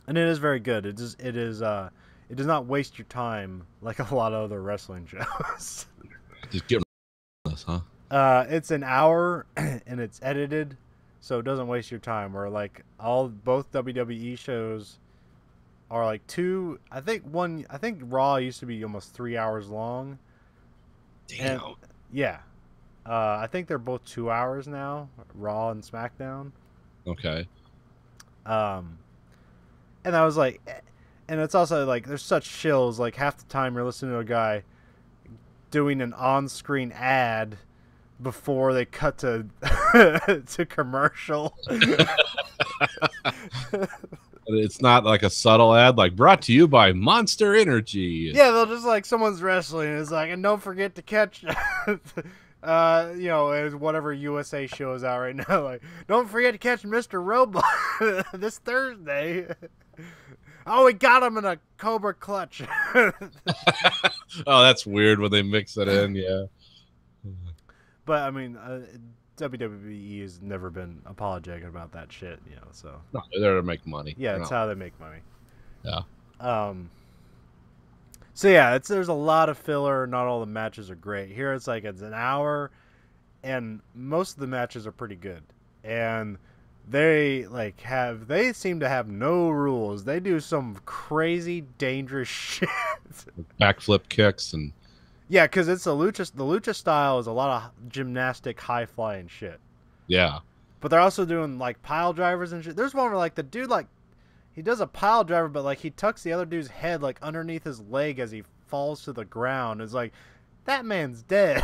and it is very good. It does not waste your time like a lot of other wrestling shows. Just get this, huh? It's an hour and it's edited, so it doesn't waste your time. Where like both WWE shows are like two. I think Raw used to be almost 3 hours long. Damn. And, yeah. I think they're both 2 hours now, Raw and SmackDown. Okay. And I was like, and it's also like there's such chills. Like half the time you're listening to a guy doing an on-screen ad before they cut to to commercial. It's not like a subtle ad, like brought to you by Monster Energy. Yeah, they'll just like someone's wrestling. And it's like, and don't forget to catch, as whatever USA show is out right now. Like, don't forget to catch Mr. Robot this Thursday. Oh, we got him in a Cobra Clutch. Oh, that's weird when they mix it in. Yeah. But I mean, WWE has never been apologetic about that shit, So No, they're there to make money. yeah, They're it's not- how they make money. Yeah. So yeah, there's a lot of filler. Not all the matches are great. Here it's an hour, and most of the matches are pretty good. And they seem to have no rules. They do some crazy dangerous shit. Backflip kicks and Yeah, because it's the lucha style is a lot of gymnastic, high flying shit. yeah. But they're also doing like pile drivers and shit. There's one where like the dude he does a pile driver, but like he tucks the other dude's head like underneath his leg as he falls to the ground. It's like that man's dead.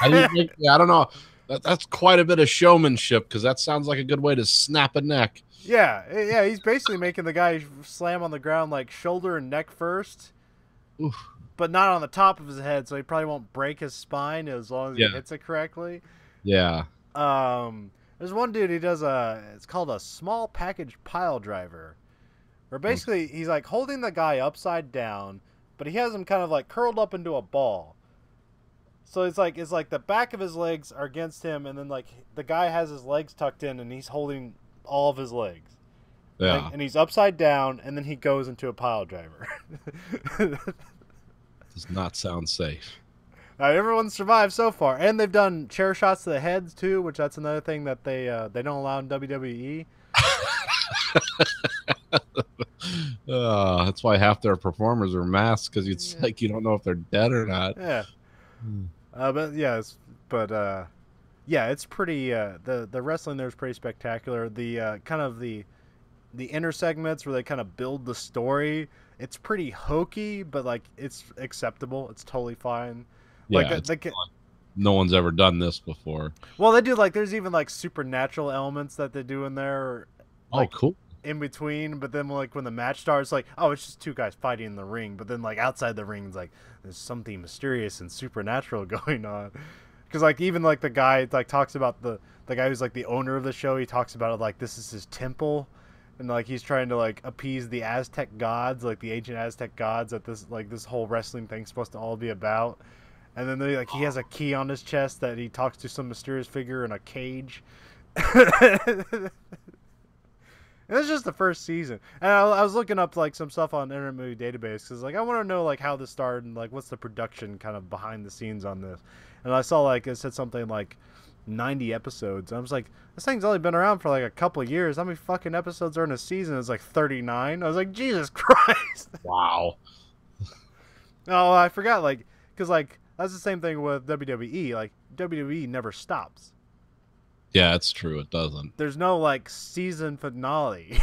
I don't know. That's quite a bit of showmanship, because that sounds like a good way to snap a neck. Yeah, he's basically making the guy slam on the ground like shoulder and neck first, Oof. but not on the top of his head, so he probably won't break his spine as long as he hits it correctly. Yeah. There's one dude, he does it's called a small package pile driver, where basically he's like holding the guy upside down, but he has him kind of like curled up into a ball. So it's like the back of his legs are against him, and then like the guy has his legs tucked in, and he's holding all of his legs. Yeah. And he's upside down, and then he goes into a pile driver. Does not sound safe. Everyone survived so far, and they've done chair shots to the heads too, which that's another thing that they don't allow in WWE. That's why half their performers are masked, because it's like you don't know if they're dead or not. Yeah. It's pretty. The wrestling there is pretty spectacular. The kind of the inner segments where they kind of build the story, it's pretty hokey, but like it's acceptable. It's totally fine. Yeah, no one's ever done this before. Well, they do like there's even like supernatural elements that they do in there. Like, cool. In between, but then like when the match starts, like, oh, it's just two guys fighting in the ring, but then like outside the ring, it's like there's something mysterious and supernatural going on. Because like even like the guy like talks about the guy who's like the owner of the show, he talks about it like this is his temple, and like he's trying to like appease the Aztec gods, like the ancient Aztec gods that this whole wrestling thing's supposed to all be about. And then he has a key on his chest that he talks to some mysterious figure in a cage. And it's just the first season. And I was looking up like some stuff on Internet Movie Database because like I want to know like how this started and like what's the production kind of behind the scenes on this. And I saw like it said something like 90 episodes. And I was like, this thing's only been around for like a couple of years. How many fucking episodes are in a season? It's like 39. I was like, Jesus Christ. Wow. Oh, I forgot like because like that's the same thing with WWE. Like WWE never stops. Yeah, it's true. It doesn't. There's no like season finale.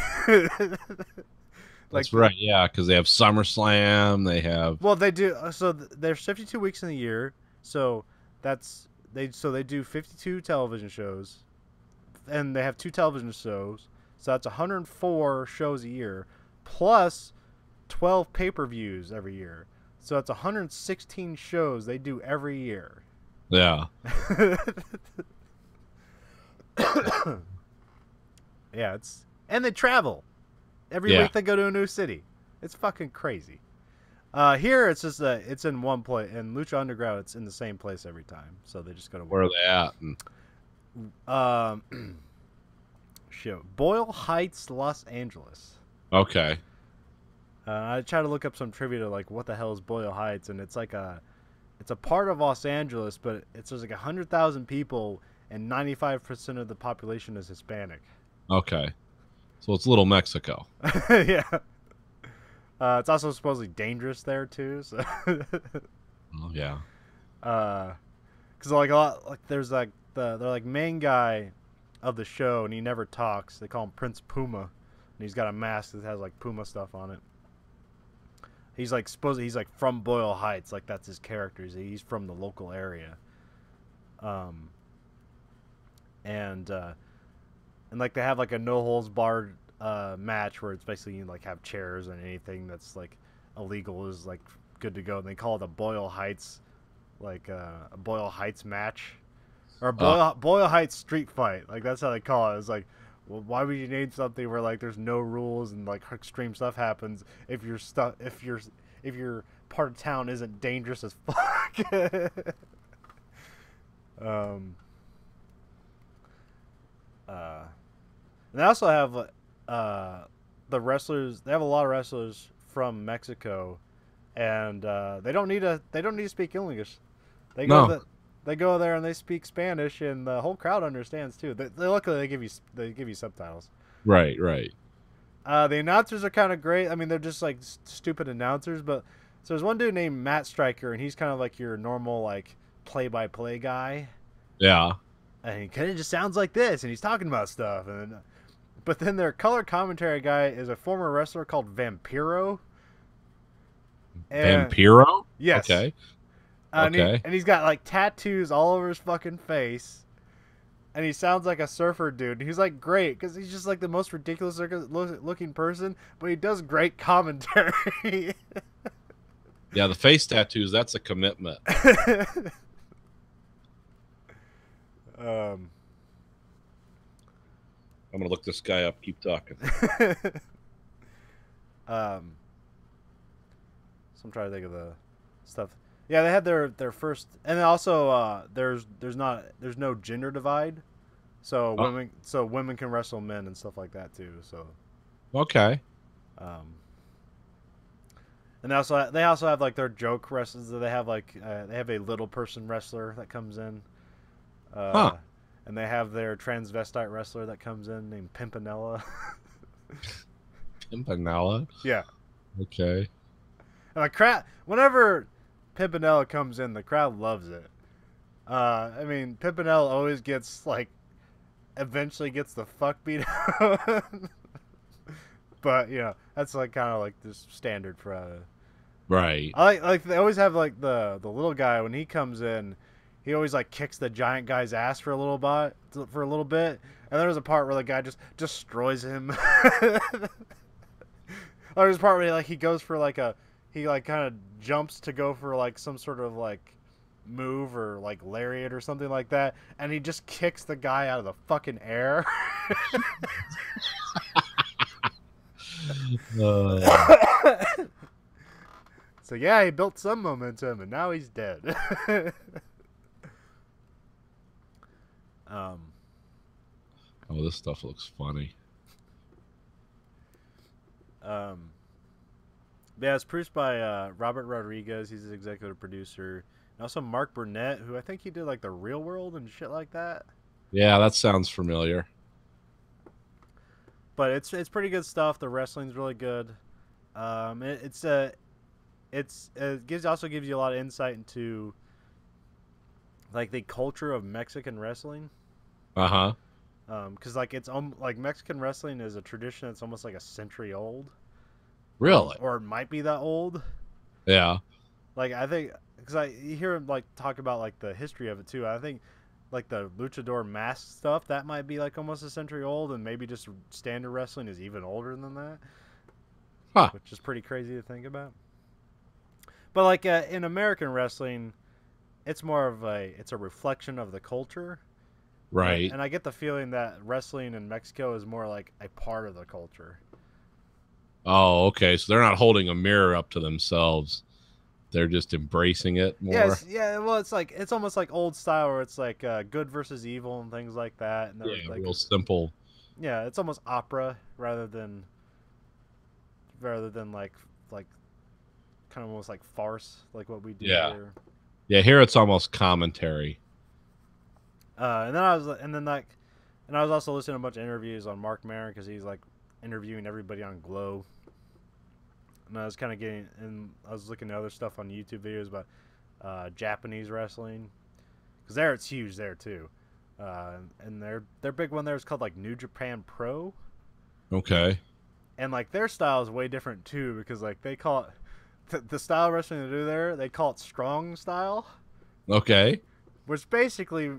That's right. Yeah, because they have SummerSlam. They have. Well, they do. So there's 52 weeks in the year. So that's they. So they do 52 television shows, and they have 2 television shows. So that's 104 shows a year, plus 12 pay-per-views every year. So that's 116 shows they do every year. Yeah. Yeah, and they travel every week. They go to a new city. It's fucking crazy. Here it's just it's in one place. In Lucha Underground, it's in the same place every time. So they just go to where are they at? Boyle Heights, Los Angeles. Okay. I tried to look up some trivia to like what the hell is Boyle Heights, and it's like it's a part of Los Angeles, but there's like 100,000 people. And 95% of the population is Hispanic. Okay. So it's Little Mexico. Yeah. It's also supposedly dangerous there, too. So. Oh, yeah. Because like a lot, like there's like they're like main guy of the show, and he never talks. They call him Prince Puma, and he's got a mask that has like Puma stuff on it. He's like he's like from Boyle Heights, like that's his character. He's from the local area. And like they have like a no holds barred match where it's basically you like have chairs and anything that's like illegal is like good to go. And they call it a Boyle Heights, like a Boyle Heights match, or a Boyle Heights street fight. Like that's how they call it. It's like, well, why would you name something where like there's no rules and like extreme stuff happens if your part of town isn't dangerous as fuck? And they also have the wrestlers. They have a lot of wrestlers from Mexico, and they don't need to speak English. They go there and they speak Spanish, and the whole crowd understands too. Luckily they give you subtitles. Right. The announcers are kind of great. I mean, they're just like stupid announcers, but so there's one dude named Matt Stryker, and he's kind of like your normal like play-by-play guy. Yeah. And he kind of just sounds like this, and he's talking about stuff. But then their color commentary guy is a former wrestler called Vampiro. Vampiro? Yes. Okay. And he's got like tattoos all over his fucking face. and he sounds like a surfer dude. He's like great because he's just like the most ridiculous looking person, but he does great commentary. Yeah, the face tattoos, that's a commitment. I'm gonna look this guy up. Keep talking. So I'm trying to think of the stuff. Yeah, they had their first, and also there's no gender divide, so women can wrestle men and stuff like that too. So Okay. And they also have like their joke wrestlers. They have like they have a little person wrestler that comes in. And they have their transvestite wrestler that comes in named Pimpinella. Pimpinella? Yeah. Okay. And the crowd, whenever Pimpinella comes in, the crowd loves it. I mean, Pimpinella always eventually gets the fuck beat out. But, that's like kind of like this standard for... Right. I like they always have like the little guy when he comes in, he always like kicks the giant guy's ass for a little bit, and there's a part where the guy just destroys him. Or there's a part where he goes for he kind of jumps to go for like some sort of like move or like lariat or something like that, and he just kicks the guy out of the fucking air. So yeah, he built some momentum, and now he's dead. Oh, this stuff looks funny. Yeah, it's produced by Robert Rodriguez. He's the executive producer, and also Mark Burnett, who I think he did like The Real World and shit like that. Yeah, that sounds familiar. But it's pretty good stuff. The wrestling's really good. It also gives you a lot of insight into like the culture of Mexican wrestling. Uh-huh. Because like like Mexican wrestling is a tradition that's almost like a century old. Really? Or it might be that old. Yeah. Like I think because you hear him like talk about like the history of it too. I think like the luchador mask stuff that might be like almost a century old, and maybe just standard wrestling is even older than that. Huh. Which is pretty crazy to think about. But like in American wrestling, it's more of it's a reflection of the culture. Right. And I get the feeling that wrestling in Mexico is more like a part of the culture. Oh, okay. So they're not holding a mirror up to themselves. They're just embracing it more. Yes, yeah. Well, it's almost like old style where it's like good versus evil and things like that. And Yeah, like, real simple. Yeah, it's almost opera rather than like kind of almost like farce, like what we do here. Yeah, here it's almost commentary. And then I was also listening to a bunch of interviews on Mark Maron because he's like interviewing everybody on Glow. And I was kind of I was looking at other stuff on YouTube videos about Japanese wrestling, because there it's huge there too. And their big one there is called like New Japan Pro. Okay. And like their style is way different too, because like they call it the style of wrestling they do there, they call it strong style. Okay. Which basically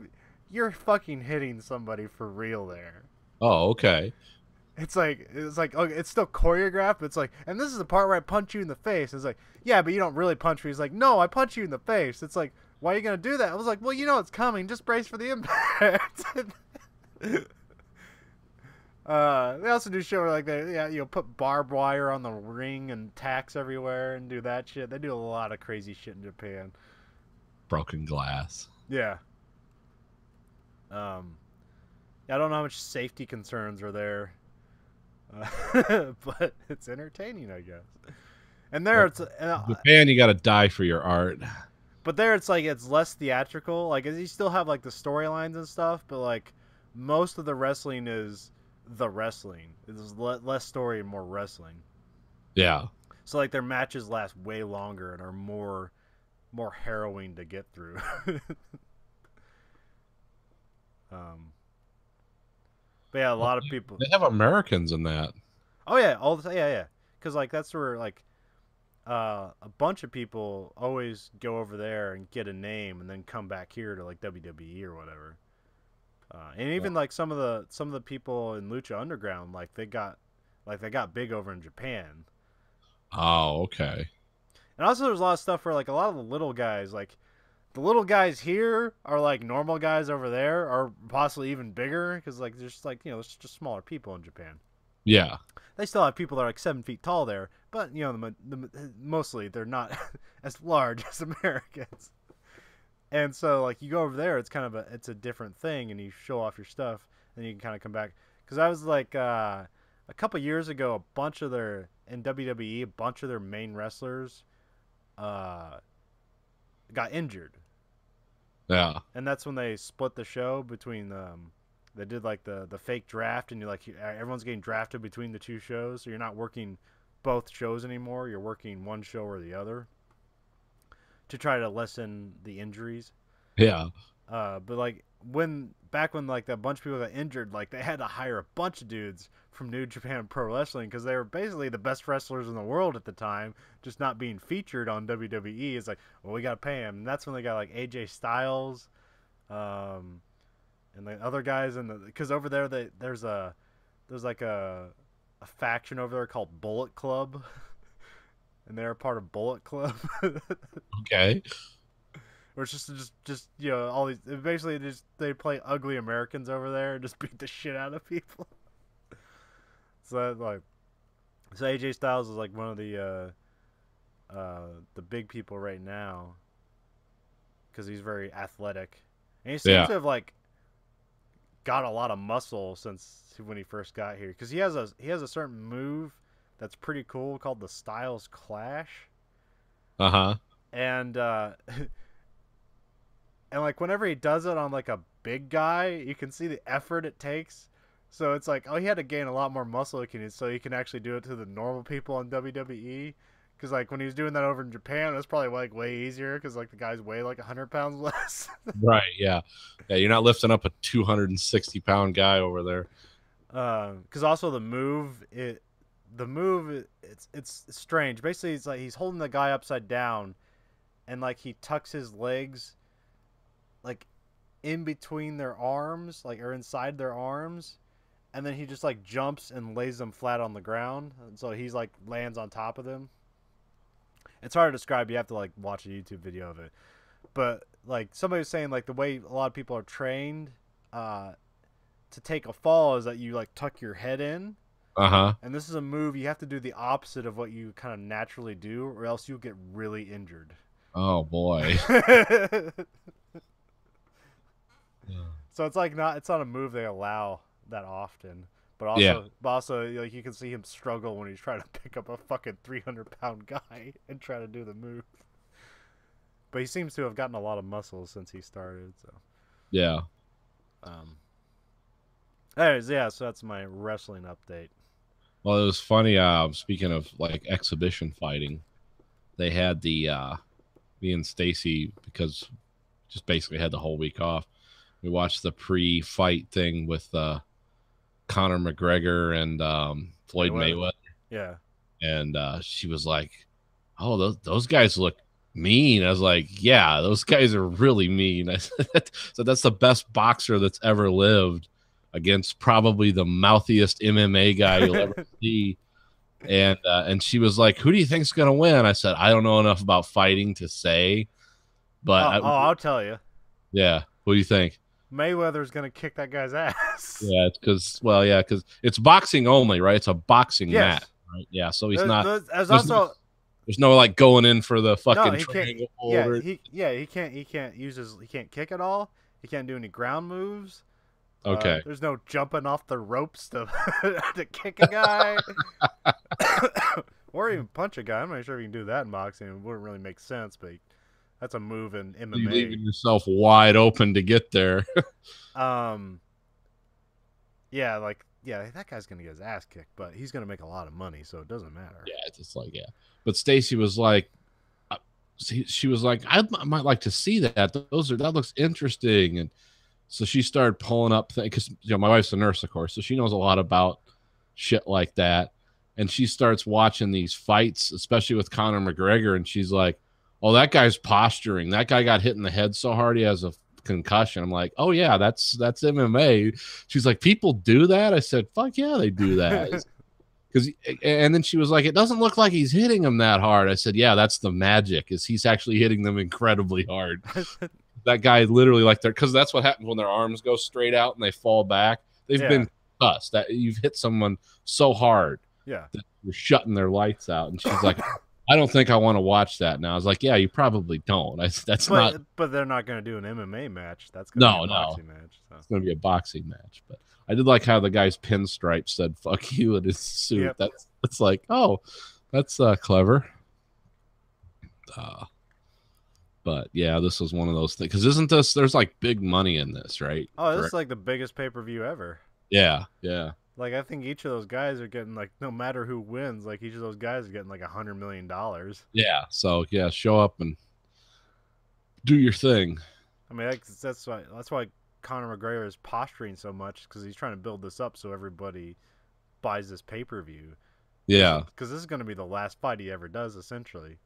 you're fucking hitting somebody for real there. Oh, okay. It's like okay, it's still choreographed, but it's like, and this is the part where I punch you in the face. It's like, yeah, but you don't really punch me. He's like, no, I punch you in the face. It's like, why are you gonna do that? I was like, well, you know it's coming. Just brace for the impact. They also do shit where like put barbed wire on the ring and tacks everywhere and do that shit. They do a lot of crazy shit in Japan. Broken glass. Yeah. I don't know how much safety concerns are there, but it's entertaining, I guess. And there it's Japan, you got to die for your art. But there it's like it's less theatrical. Like you still have like the storylines and stuff, but like most of the wrestling is the wrestling. It's less story and more wrestling. Yeah. So like their matches last way longer and are more harrowing to get through. But yeah, a lot of people. They have Americans in that. Oh yeah, all the time. Yeah. Because like that's where like a bunch of people always go over there and get a name and then come back here to like WWE or whatever. And even like some of the people in Lucha Underground, like they got big over in Japan. Oh, okay. And also there's a lot of stuff where like a lot of the little guys, like the little guys here are like normal guys over there, or possibly even bigger, because like there's like, you know, it's just smaller people in Japan. Yeah. They still have people that are like 7 feet tall there, but you know, mostly they're not as large as Americans. And so like you go over there, it's kind of it's a different thing, and you show off your stuff, and you can kind of come back. Because I was like a couple years ago, in WWE, a bunch of their main wrestlers got injured. Yeah. And that's when they split the show between they did like the fake draft, and everyone's getting drafted between the two shows, so you're not working both shows anymore. You're working one show or the other to try to lessen the injuries. Yeah. But like back when like a bunch of people got injured, like they had to hire a bunch of dudes from New Japan Pro Wrestling, because they were basically the best wrestlers in the world at the time, just not being featured on WWE. It's like, well, we got to pay them. And that's when they got like AJ Styles, and the other guys because over there there's like a faction over there called Bullet Club, and they're part of Bullet Club. Okay. Or it's just you know, all these basically just they play ugly Americans over there and just beat the shit out of people. So AJ Styles is like one of the big people right now, because he's very athletic, and he seems to have like got a lot of muscle since when he first got here, because he has a certain move that's pretty cool called the Styles Clash. And and like whenever he does it on like a big guy, you can see the effort it takes. So it's like, oh, he had to gain a lot more muscle so he can actually do it to the normal people in WWE. Because like when he was doing that over in Japan, it was probably like way easier, because like the guys weigh like 100 pounds less. Right. Yeah. Yeah. You're not lifting up a 260-pound guy over there. Because also the move, it's strange. Basically, it's like he's holding the guy upside down, and like he tucks his legs like in between their arms, like, or inside their arms, and then he just like jumps and lays them flat on the ground, and so he's like lands on top of them. It's hard to describe. You have to like watch a YouTube video of it. But like somebody was saying, like the way a lot of people are trained to take a fall is that you like tuck your head in. And this is a move you have to do the opposite of what you kind of naturally do, or else you'll get really injured. Oh boy. So it's like it's not a move they allow that often. But also, like you can see him struggle when he's trying to pick up a fucking 300-pound guy and try to do the move. But he seems to have gotten a lot of muscle since he started. So yeah. Anyways, yeah. So that's my wrestling update. Well, it was funny. Speaking of like exhibition fighting, they had me and Stacy, because just basically had the whole week off. We watched the pre-fight thing with Conor McGregor and Floyd Mayweather. Yeah. And she was like, "Oh, those guys look mean." I was like, "Yeah, those guys are really mean." I said, so that's the best boxer that's ever lived against probably the mouthiest MMA guy you'll ever see. And she was like, "Who do you think's gonna win?" I said, "I don't know enough about fighting to say, but I'll tell you." Yeah. What do you think? Mayweather's gonna kick that guy's ass. Yeah, it's because it's boxing only, right? It's a boxing match, right? Yeah, so he's there's no like going in for the fucking triangle hold. He can't kick at all. He can't do any ground moves. Okay. There's no jumping off the ropes to to kick a guy, or even punch a guy. I'm not sure if you can do that in boxing. It wouldn't really make sense, but that's a move in MMA. You're leaving yourself wide open to get there. That guy's gonna get his ass kicked, but he's gonna make a lot of money, so it doesn't matter. Yeah, it's just like But Stacy was like, she was like, I might like to see that. That looks interesting, and so she started pulling up things, because my wife's a nurse, of course, so she knows a lot about shit like that, and she starts watching these fights, especially with Conor McGregor, and she's like, "Oh, that guy's posturing. That guy got hit in the head so hard he has a concussion. I'm like, oh yeah, that's MMA. She's like, people do that? I said, fuck yeah, they do that. And then she was like, it doesn't look like he's hitting him that hard. I said, yeah, that's the magic, is he's actually hitting them incredibly hard. That guy literally, like, because that's what happens when their arms go straight out and they fall back. They've been cussed. That you've hit someone so hard that you're shutting their lights out. And she's like, I don't think I want to watch that now. I was like, yeah, you probably don't. But they're not going to do an MMA match. That's going to be a boxing match. So. It's going to be a boxing match. But I did like how the guy's pinstripe said "fuck you" in his suit. Yep. That's like, oh, that's clever. But yeah, this was one of those things. Because isn't this? There's like big money in this, right? Oh, this is like the biggest pay-per-view ever. Yeah. Like, I think each of those guys are getting, like, no matter who wins, like, each of those guys are getting, like, $100 million. Yeah, so, yeah, show up and do your thing. I mean, that's why Conor McGregor is posturing so much, because he's trying to build this up so everybody buys this pay-per-view. Yeah. Because this is going to be the last fight he ever does, essentially.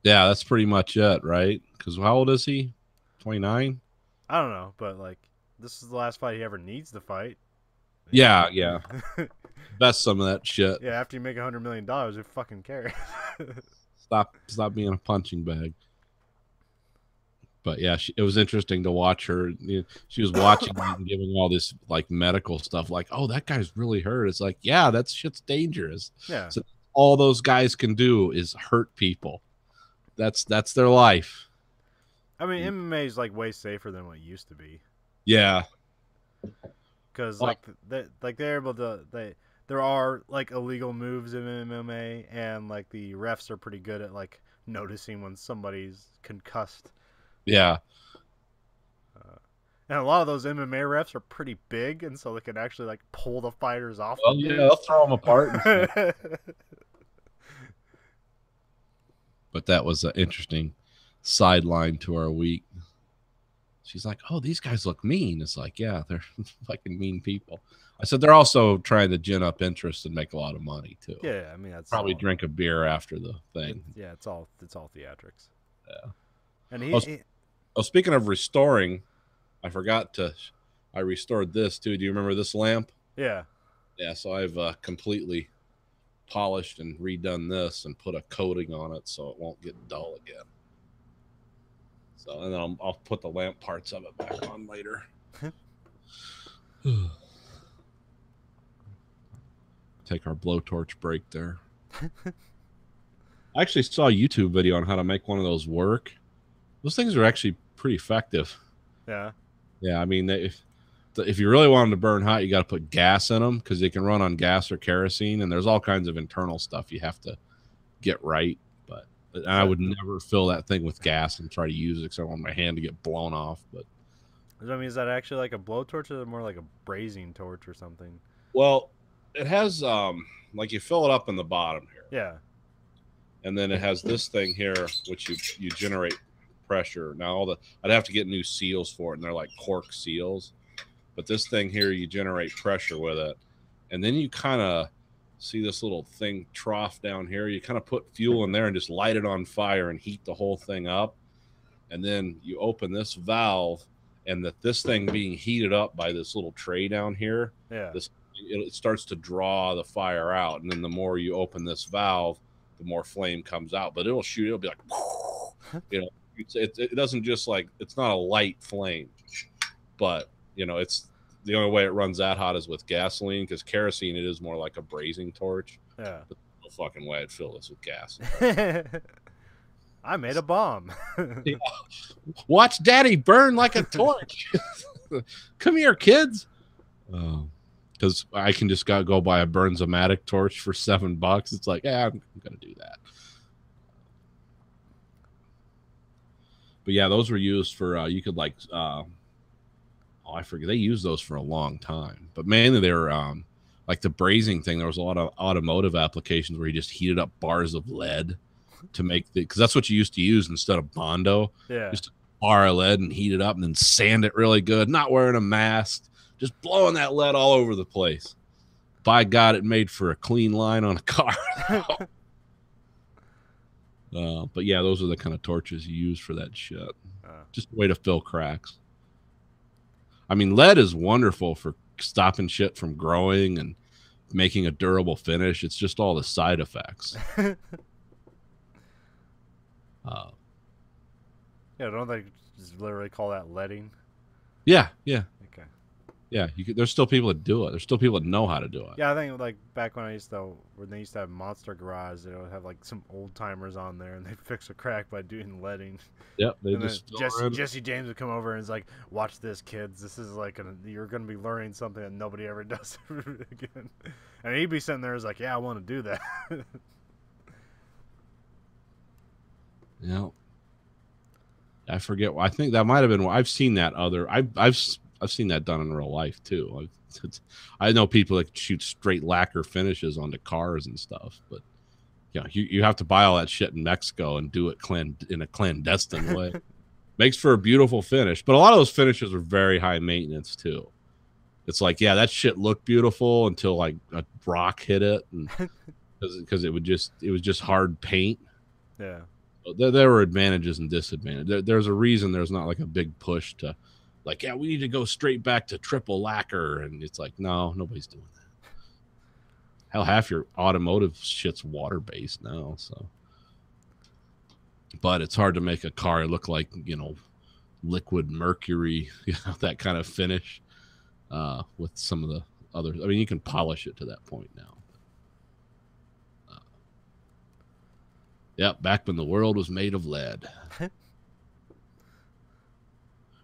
Yeah, that's pretty much it, right? Because how old is he? 29? I don't know, but, like, this is the last fight he ever needs to fight. Yeah. Best some of that shit. Yeah, after you make $100 million, who fucking cares? Stop being a punching bag. But yeah, it was interesting to watch her. She was watching and giving all this like medical stuff, like, "Oh, that guy's really hurt." It's like, yeah, that shit's dangerous. Yeah. So all those guys can do is hurt people. That's their life. I mean, MMA is like way safer than what it used to be. Yeah. Because they're able to there are like illegal moves in MMA, and like the refs are pretty good at like noticing when somebody's concussed. Yeah. And a lot of those MMA refs are pretty big, and so they can actually like pull the fighters off. Well, yeah, they'll throw them apart. But that was an interesting sideline to our week. She's like, "Oh, these guys look mean." It's like, yeah, they're fucking mean people. I said they're also trying to gin up interest and make a lot of money too. Yeah, I mean that's probably drink a beer after the thing. It's all theatrics. Yeah. And speaking of restoring, I restored this too. Do you remember this lamp? Yeah. Yeah. So I've completely polished and redone this and put a coating on it so it won't get dull again. So, and then I'll put the lamp parts of it back on later. Take our blowtorch break there. I actually saw a YouTube video on how to make one of those work. Those things are actually pretty effective. Yeah. Yeah, I mean, if you really want them to burn hot, you got to put gas in them because they can run on gas or kerosene, and there's all kinds of internal stuff you have to get right. But I would never fill that thing with gas and try to use it because I want my hand to get blown off. But I mean, is that actually like a blowtorch, or is it more like a brazing torch or something? Well, it has like you fill it up in the bottom here. Yeah. And then it has this thing here, which you generate pressure. Now I'd have to get new seals for it, and they're like cork seals. But this thing here, you generate pressure with it, and then you kind of see this little thing trough down here. You kind of put fuel in there and just light it on fire and heat the whole thing up, and then you open this valve, and this thing being heated up by this little tray down here. Yeah. It starts to draw the fire out, and then the more you open this valve, the more flame comes out. But it'll shoot. It'll be like, you know, it doesn't just like, it's not a light flame, but you know, it's the only way it runs that hot is with gasoline, because kerosene, it is more like a brazing torch. Yeah. There's no fucking way I'd fill this with gas. I made a bomb. Yeah. Watch Daddy burn like a torch. Come here, kids. Because I can just go buy a Burns-O-Matic torch for $7. It's like, yeah, I'm gonna do that. But yeah, those were used for you could like I forget, they used those for a long time, but mainly they were like the brazing thing. There was a lot of automotive applications where you just heated up bars of lead to make because that's what you used to use instead of Bondo. Yeah. Just a bar of lead and heat it up and then sand it really good, not wearing a mask, just blowing that lead all over the place. By God, it made for a clean line on a car. But yeah, those are the kind of torches you use for that shit. Just a way to fill cracks. I mean, lead is wonderful for stopping shit from growing and making a durable finish. It's just all the side effects. Yeah, don't they just literally call that leading? Yeah. Okay. Yeah, there's still people that do it. There's still people that know how to do it. Yeah, I think like back when they used to have Monster Garage, they would have like some old timers on there, and they'd fix a crack by doing leading. Yep, they And just then Jesse James would come over and is like, "Watch this, kids. This is like you're gonna be learning something that nobody ever does again." And he'd be sitting there, is like, "Yeah, I want to do that." Yeah. I forget. I think that might have been. I've seen that other. I've seen that done in real life too. I know people that shoot straight lacquer finishes onto cars and stuff, but you have to buy all that shit in Mexico and do it in a clandestine way. Makes for a beautiful finish, but a lot of those finishes are very high maintenance too. It's like, yeah, that shit looked beautiful until like a rock hit it, and because it was just hard paint. Yeah. There were advantages and disadvantages. There's a reason there's not like a big push to, like, yeah, we need to go straight back to triple lacquer, and it's like, no, nobody's doing that. Hell, half your automotive shit's water based now, so. But it's hard to make a car look like liquid mercury, that kind of finish, with some of the others. I mean, you can polish it to that point now. Yep, back when the world was made of lead. Well,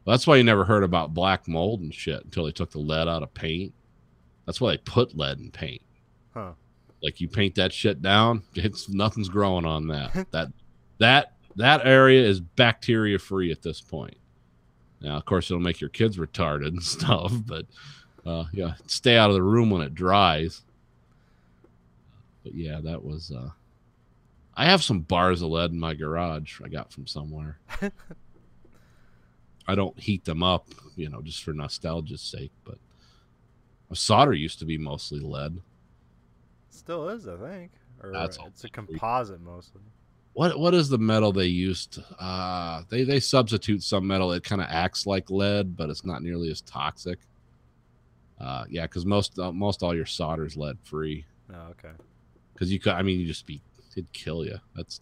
that's why you never heard about black mold and shit until they took the lead out of paint. That's why they put lead in paint. Huh. Like, you paint that shit down, nothing's growing on that. That area is bacteria free at this point. Now, of course, it'll make your kids retarded and stuff, but stay out of the room when it dries. But yeah, that was. I have some bars of lead in my garage I got from somewhere. I don't heat them up, just for nostalgia's sake, but solder used to be mostly lead. Still is, I think. Or That's it's a composite mostly. What is the metal they used? They substitute some metal that kind of acts like lead, but it's not nearly as toxic. Yeah, because most all your solder is lead free. Oh, okay. Because it'd kill you. That's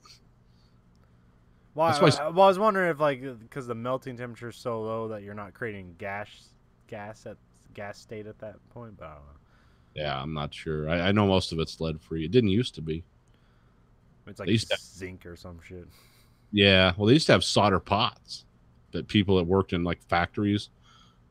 why. That's I was wondering if, like, because the melting temperature is so low that you're not creating gas state at that point. But I don't know. Yeah, I'm not sure. I know most of it's lead free. It didn't used to be. It's like zinc or some shit. Yeah, well, they used to have solder pots that people that worked in like factories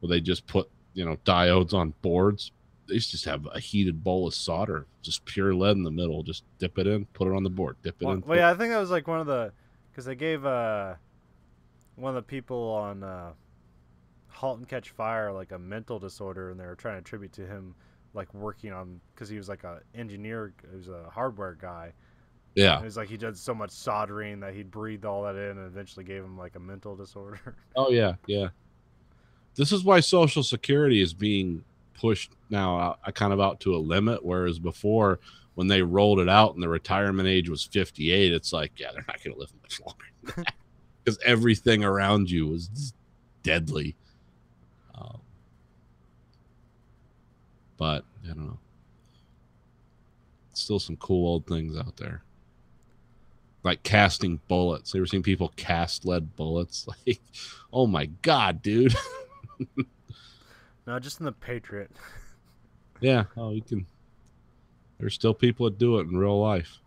where they just put diodes on boards. They used to just have a heated bowl of solder, just pure lead in the middle. Just dip it in, put it on the board, dip it in. Well, yeah, I think that was like because they gave one of the people on Halt and Catch Fire like a mental disorder, and they were trying to attribute to him like working on, because he was like a engineer, he was a hardware guy. Yeah, it was like he did so much soldering that he breathed all that in, and eventually gave him like a mental disorder. Oh yeah. This is why Social Security is being pushed now kind of out to a limit, whereas before, when they rolled it out and the retirement age was 58, it's like, yeah, they're not going to live much longer than that, because everything around you was deadly. But I don't know. Still some cool old things out there, like casting bullets. You ever seen people cast lead bullets? Like, oh my god, dude. No, just in the Patriot. Yeah. Oh, you can. There's still people that do it in real life.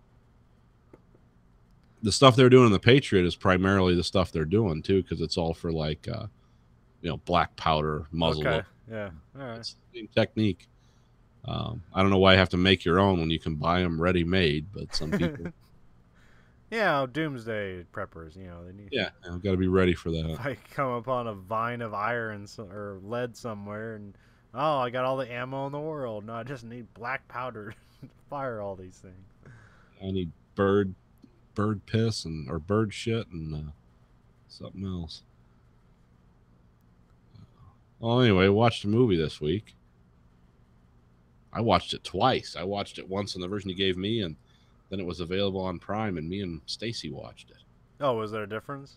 The stuff they're doing in the Patriot is primarily the stuff they're doing too, because it's all for like, black powder muzzle. Okay. Yeah. All right. It's the same technique. I don't know why you have to make your own when you can buy them ready made, but some people. Yeah, doomsday preppers, they need. Yeah, got to be ready for that. Like, come upon a vine of iron or lead somewhere, and I got all the ammo in the world. No, I just need black powder to fire all these things. I need bird piss or bird shit and something else. Well, anyway, watched a movie this week. I watched it twice. I watched it once in the version you gave me, and then it was available on Prime, and me and Stacy watched it. Oh, was there a difference?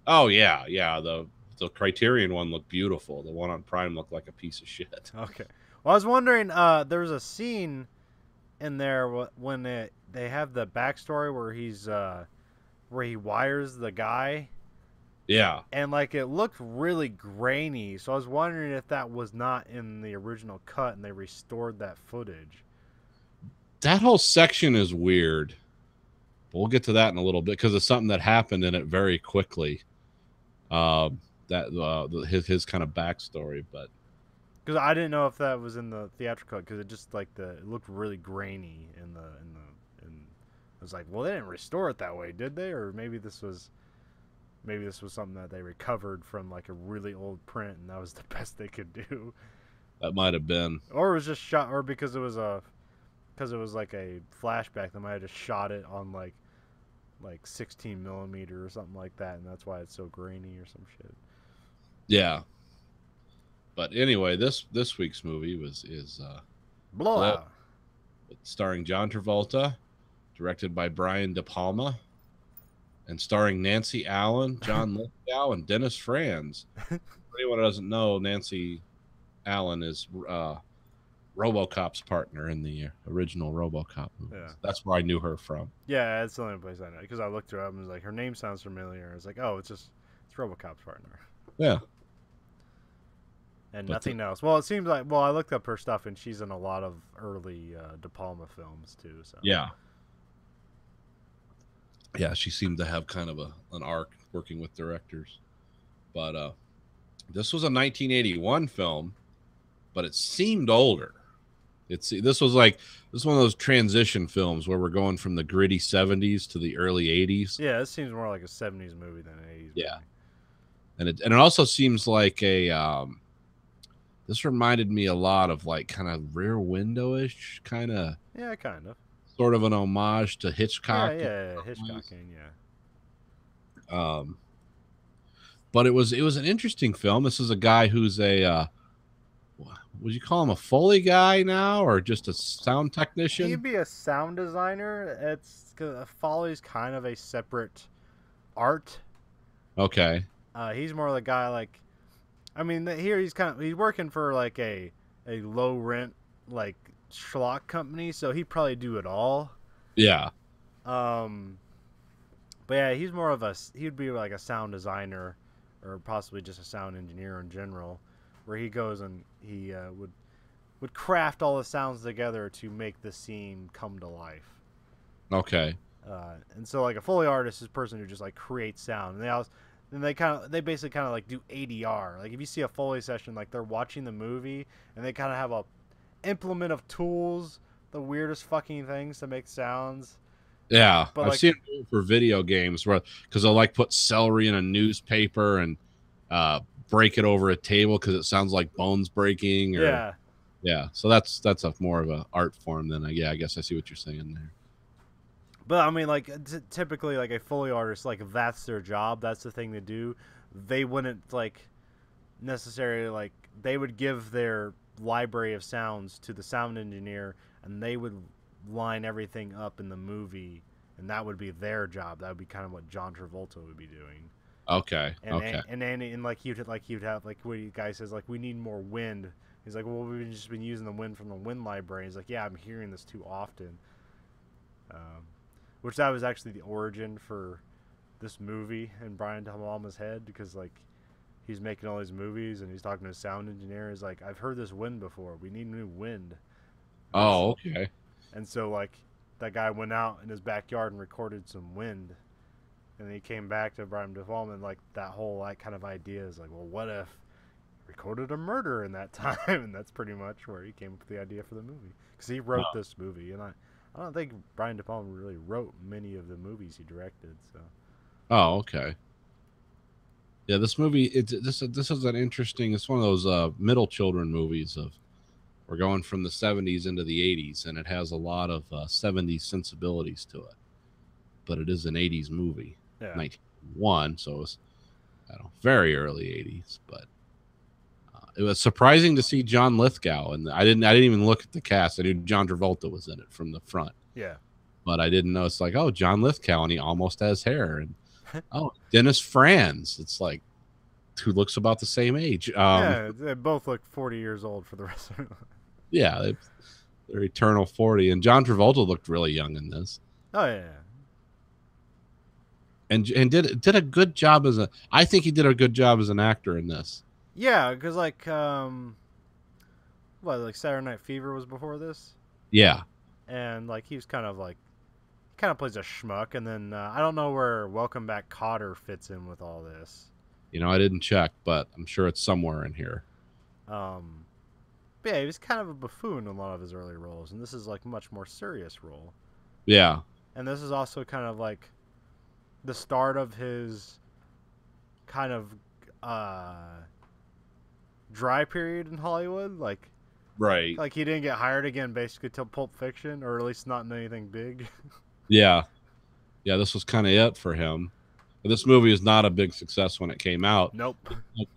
Oh yeah, yeah. The Criterion one looked beautiful. The one on Prime looked like a piece of shit. Okay. Well, I was wondering. There's a scene in there when they have the backstory where he wires the guy, Yeah, and like it looked really grainy. So I was wondering if that was not in the original cut and they restored that footage. that whole section is weird. But we'll get to that in a little bit because it's something that happened in it very quickly. His kind of backstory, but Because I didn't know if that was in the theatrical cut because it just like it looked really grainy in I was like, well, they didn't restore it that way, did they? Or maybe this was something that they recovered from like a really old print and that was the best they could do. that might have been. Or it was just shot, or because it was like a flashback, they might have just shot it on like 16 millimeter or something like that, and that's why it's so grainy or some shit. Yeah. But anyway, this week's movie is Blowout. starring John Travolta, directed by Brian De Palma, and starring Nancy Allen, John Lithgow, and Dennis Franz. For anyone who doesn't know, Nancy Allen is RoboCop's partner in the original RoboCop movies. Yeah. That's where I knew her from. Yeah, that's the only place I know because I looked her up and was like, her name sounds familiar. I was like, oh, it's RoboCop's partner. Yeah. And But nothing else. Well, it seems like I looked up her stuff and she's in a lot of early De Palma films too. So Yeah. Yeah, she seemed to have kind of an arc working with directors. But this was a 1981 film, but it seemed older. This was one of those transition films where we're going from the gritty 70s to the early 80s. yeah, this seems more like a 70s movie than an 80s Yeah. movie. And it also seems like this reminded me a lot of like kind of Rear Window-ish kind of Yeah, kind of. sort of an homage to Hitchcock. Yeah, Hitchcocking, yeah. But it was an interesting film. This is a guy who's would you call him a Foley guy now or just a sound technician? He'd be a sound designer. It's Foley's kind of a separate art. Okay. He's more the guy like, I mean, here he's working for like a low rent like schlock company, so he'd probably do it all. Yeah. But yeah, he'd be like a sound designer or possibly just a sound engineer in general, where he goes and he would craft all the sounds together to make the scene come to life. Okay. And so like a Foley artist is a person who just like creates sound, and they basically kind of like do ADR. Like if you see a Foley session, like they're watching the movie and they kind of have a implement of tools, the weirdest fucking things to make sounds. Yeah, But I've like- seen it for video games because they'll like put celery in a newspaper and break it over a table because it sounds like bones breaking. Or, Yeah. yeah. So that's a more of an art form than I guess I see what you're saying there. But I mean, like typically, like a Foley artist, like if that's their job, that's the thing to do. They wouldn't like necessarily like they would give their library of sounds to the sound engineer, and they would line everything up in the movie, and that would be their job. That would be kind of what John Travolta would be doing. Okay. And okay. and like he'd have like what you guys says like we need more wind. He's like, well, we've just been using the wind from the wind library. He's like, yeah, I'm hearing this too often. Which that was actually the origin for this movie in Brian De Palma's head, because like he's making all these movies and he's talking to a sound engineer. He's like, I've heard this wind before. We need new wind. Oh, okay. And so like that guy went out in his backyard and recorded some wind, and then he came back to Brian De Palma, and like that whole like kind of idea is like, well, what if he recorded a murder in that time? And that's pretty much where he came up with the idea for the movie, because he wrote this movie, and I don't think Brian De Palma really wrote many of the movies he directed. So. Oh, okay. Yeah, this movie this is an interesting. It's one of those middle children movies of we're going from the 70s into the 80s, and it has a lot of 70s sensibilities to it. But it is an 80s movie, Yeah. 1991, so it was very early 80s. But it was surprising to see John Lithgow, and I didn't even look at the cast. I knew John Travolta was in it from the front. Yeah. But I didn't know it's like, oh, John Lithgow, and he almost has hair. And Oh, Dennis Franz. It's like who looks about the same age. Yeah, they both look 40 years old for the rest of them. Yeah, they're eternal 40. And John Travolta looked really young in this. Oh yeah. And did a good job I think he did a good job as an actor in this. Yeah, because like like Saturday Night Fever was before this, Yeah. and like he was kind of plays a schmuck, and then I don't know where Welcome Back Kotter fits in with all this. You know, I didn't check, but I'm sure it's somewhere in here. But yeah, he was kind of a buffoon in a lot of his early roles, and this is like a much more serious role. Yeah. And this is also kind of like the start of his kind of dry period in Hollywood. Right. Like he didn't get hired again basically till Pulp Fiction, or at least not in anything big. Yeah. Yeah, this was kind of it for him. But this movie is not a big success when it came out. Nope.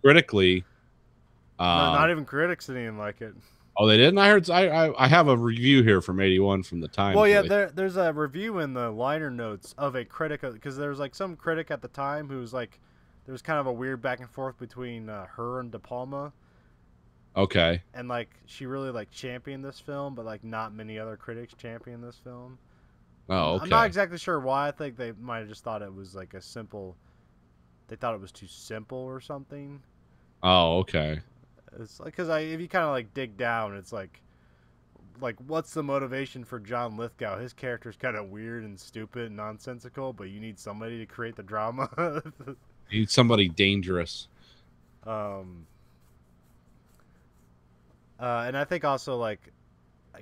Critically, Not even critics didn't even like it. Oh, they didn't? I have a review here from 81 from the Times. Well, yeah, there's a review in the liner notes of a critic, because there's like some critic at the time who's like, there's kind of a weird back and forth between her and De Palma. Okay. And like she really like championed this film, but like not many other critics championed this film. Oh, okay. I'm not exactly sure why. I think they might have just thought it was like they thought it was too simple or something. Oh, okay. It's like, because if you kind of like dig down, it's like what's the motivation for John Lithgow? His character's kind of weird and stupid and nonsensical, but you need somebody to create the drama. You need somebody dangerous. And I think also I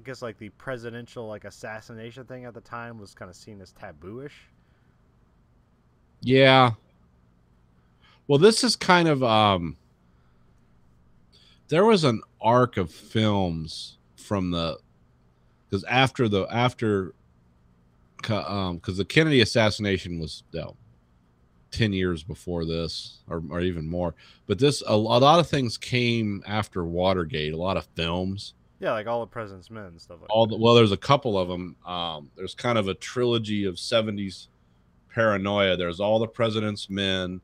guess the presidential assassination thing at the time was kind of seen as tabooish. Yeah. Well, this is kind of there was an arc of films from because the Kennedy assassination was 10 years before this, or even more. But a lot of things came after Watergate. A lot of films. Yeah, like All the President's Men and stuff like that. Well, there's a couple of them. There's kind of a trilogy of 70s paranoia. There's All the President's Men.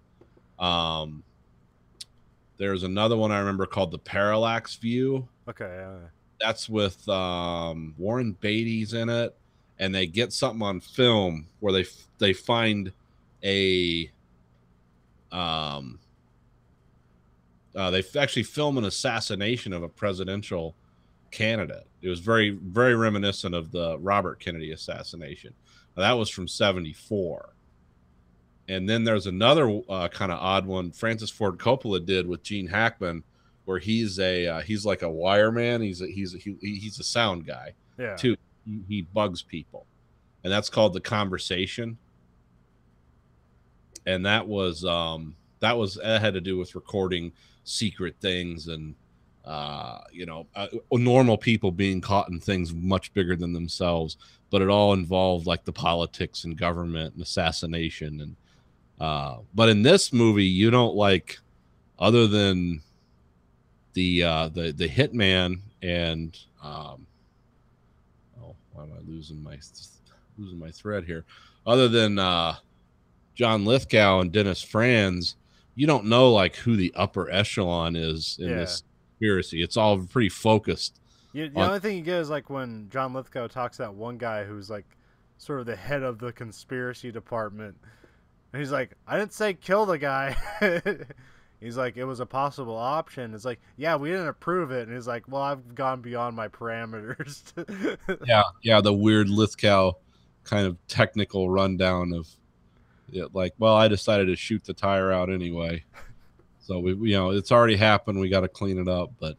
There's another one I remember called The Parallax View. Okay. That's with Warren Beatty's in it, and they get something on film where they find they actually film an assassination of a presidential candidate. It was very, very reminiscent of the Robert Kennedy assassination. Now, that was from 74. And then there's another kind of odd one Francis Ford Coppola did with Gene Hackman, where he's like a wireman. He's a sound guy. Yeah. Too. He bugs people, and that's called The Conversation. And that had to do with recording secret things and normal people being caught in things much bigger than themselves, but it all involved like the politics and government and assassination. And but in this movie, you don't other than the hitman and why am I losing my thread here? Other than John Lithgow and Dennis Franz, you don't know who the upper echelon is in this conspiracy. It's all pretty focused. The only thing you get is when John Lithgow talks to that one guy who's sort of the head of the conspiracy department. And he's like, I didn't say kill the guy. He's like, it was a possible option. It's like, yeah, we didn't approve it. And he's like, well, I've gone beyond my parameters. Yeah, the weird Lithgow kind of technical rundown of well, I decided to shoot the tire out anyway. So it's already happened. We got to clean it up. But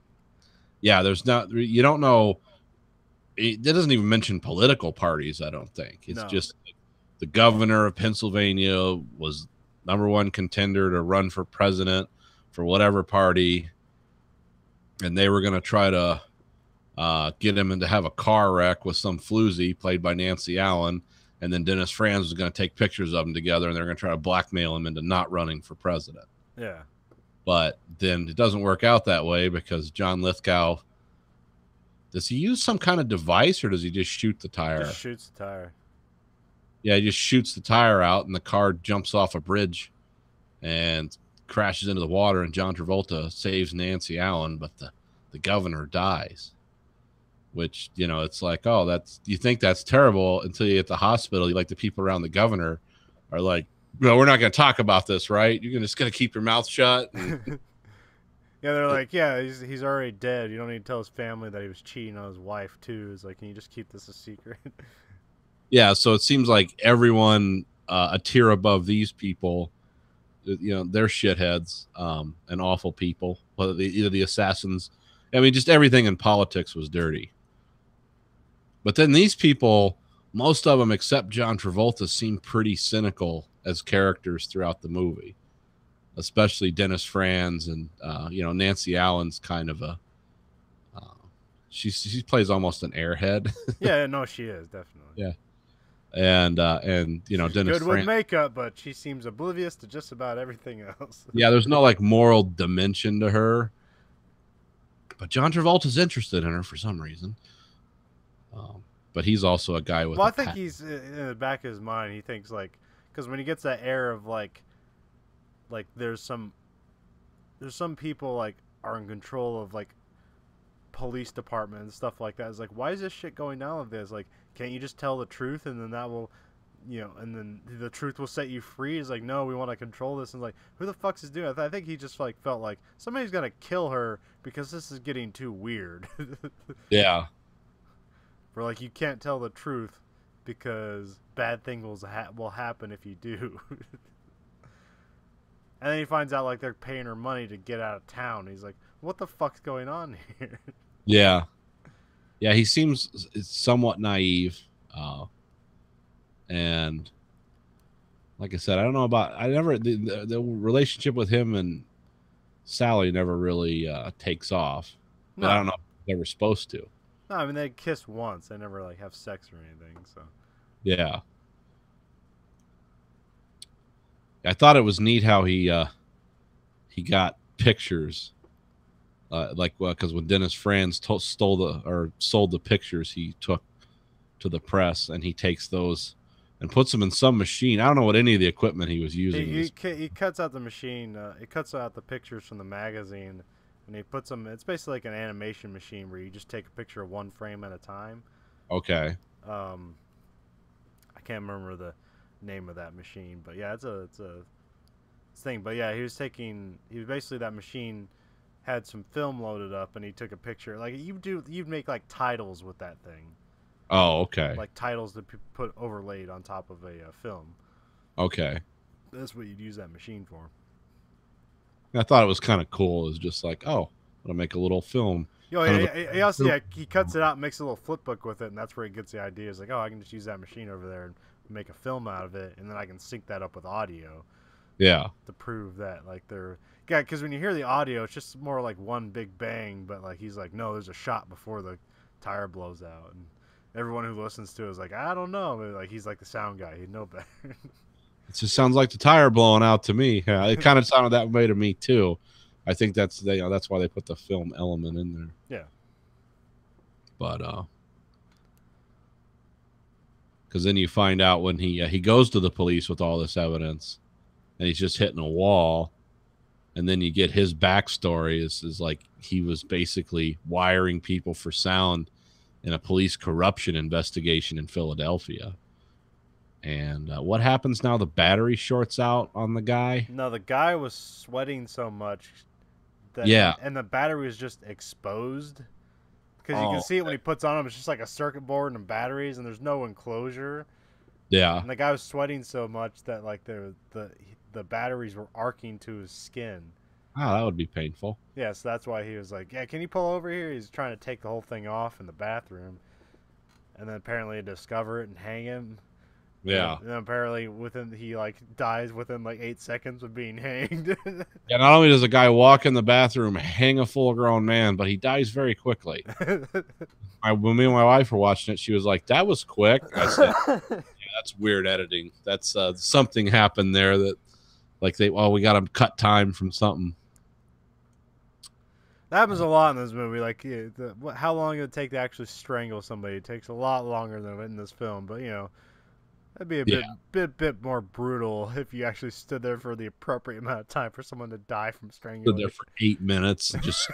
yeah, you don't know. It doesn't even mention political parties, I don't think. It's just the governor of Pennsylvania was #1 contender to run for president for whatever party. And they were going to try to get him to have a car wreck with some floozy played by Nancy Allen. And then Dennis Franz was going to take pictures of them together, and they're going to try to blackmail him into not running for president. Yeah. But then it doesn't work out that way because John Lithgow, does he use some kind of device or does he just shoot the tire? Just shoots the tire. Yeah, he just shoots the tire out, and the car jumps off a bridge and crashes into the water. And John Travolta saves Nancy Allen, but the governor dies. Which, you know, it's like, oh, you think that's terrible until you get to the hospital. Like the people around the governor are like, no, we're not going to talk about this, right? You're just going to keep your mouth shut. And, Yeah, they're like, yeah, he's already dead. You don't need to tell his family that he was cheating on his wife too. It's like, can you just keep this a secret? yeah, so it seems like everyone a tier above these people, you know, they're shitheads and awful people. Whether either the assassins, I mean, just everything in politics was dirty. But then these people, most of them except John Travolta, seem pretty cynical as characters throughout the movie. Especially Dennis Franz and you know, Nancy Allen's kind of a she plays almost an airhead. Yeah, no, she is definitely. Yeah, and you know, She's Dennis good with Franz, makeup, but she seems oblivious to just about everything else. yeah, there's no like moral dimension to her, but John Travolta's interested in her for some reason. But he's also a guy with. Well, I think he's in the back of his mind. He thinks like, because when he gets that air of like there's some people like are in control of like police department and stuff like that. It's like, why is this shit going down like this? Like, can't you just tell the truth and then that will, you know, and then the truth will set you free? It's like, no, we want to control this. And like, who the fuck's is doing it? I think he just like felt like somebody's gonna kill her because this is getting too weird. Yeah. For like, you can't tell the truth because bad things will happen if you do. And then he finds out like they're paying her money to get out of town. He's like, what the fuck's going on here? Yeah. Yeah, he seems somewhat naive. And like I said, I don't know about the relationship with him and Sally never really takes off. But No. I don't know if they were supposed to. No, I mean, they kiss once. They never like have sex or anything, so. Yeah. I thought it was neat how he got pictures, because when Dennis Franz sold the pictures he took to the press, and he takes those and puts them in some machine. I don't know what any of the equipment he was using. He cuts out the machine. He cuts out the pictures from the magazine, and he puts them. It's basically like an animation machine where you just take a picture of one frame at a time. Okay. I can't remember the name of that machine, but yeah, it's a thing. But yeah, he was basically, that machine had some film loaded up, and he took a picture. Like you'd make like titles with that thing. Oh, okay. Like titles that put overlaid on top of a film. Okay. That's what you'd use that machine for. I thought it was kind of cool. It was just like, oh, I'm gonna make a little film. He also he cuts it out and makes a little flip book with it, and that's where he gets the idea. It's like, oh, I can just use that machine over there and make a film out of it, and then I can sync that up with audio. Yeah. To prove that, like, because when you hear the audio, it's just more like one big bang, but like he's like, no, there's a shot before the tire blows out, and everyone who listens to it is like, I don't know, but like he's like the sound guy, he'd know better. It just sounds like the tire blowing out to me. Yeah, it kind of sounded that way to me too. I think that's why they put the film element in there. Yeah. But because then you find out when he goes to the police with all this evidence, and he's just hitting a wall, and then you get his backstory is like he was basically wiring people for sound in a police corruption investigation in Philadelphia. And what happens now? The battery shorts out on the guy. No, the guy was sweating so much that, yeah, and the battery was just exposed, because you can see it when he puts on them. It's just like a circuit board and batteries, and there's no enclosure. Yeah, and the guy was sweating so much that like the batteries were arcing to his skin. Oh, that would be painful. Yeah, so that's why he was like, yeah, can you pull over here? He's trying to take the whole thing off in the bathroom, and then apparently discover it and hang him. Yeah. And then apparently he like dies within like 8 seconds of being hanged. Yeah, not only does a guy walk in the bathroom, hang a full-grown man, but he dies very quickly. When me and my wife were watching it, she was like, that was quick. I said, yeah, that's weird editing. That's something happened there that like we got to cut time from something. That happens a lot in this movie. Like, how long it would take to actually strangle somebody? It takes a lot longer than in this film. But, you know, That'd be a bit more brutal if you actually stood there for the appropriate amount of time for someone to die from strangulation. Stood there for 8 minutes, just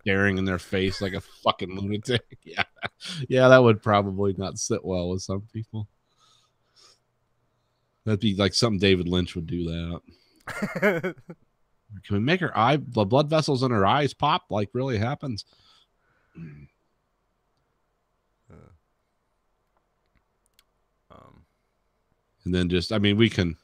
staring in their face like a fucking lunatic. Yeah, that would probably not sit well with some people. That'd be like something David Lynch would do that. Can we make the blood vessels in her eyes pop like really happens? And then just, I mean, we can.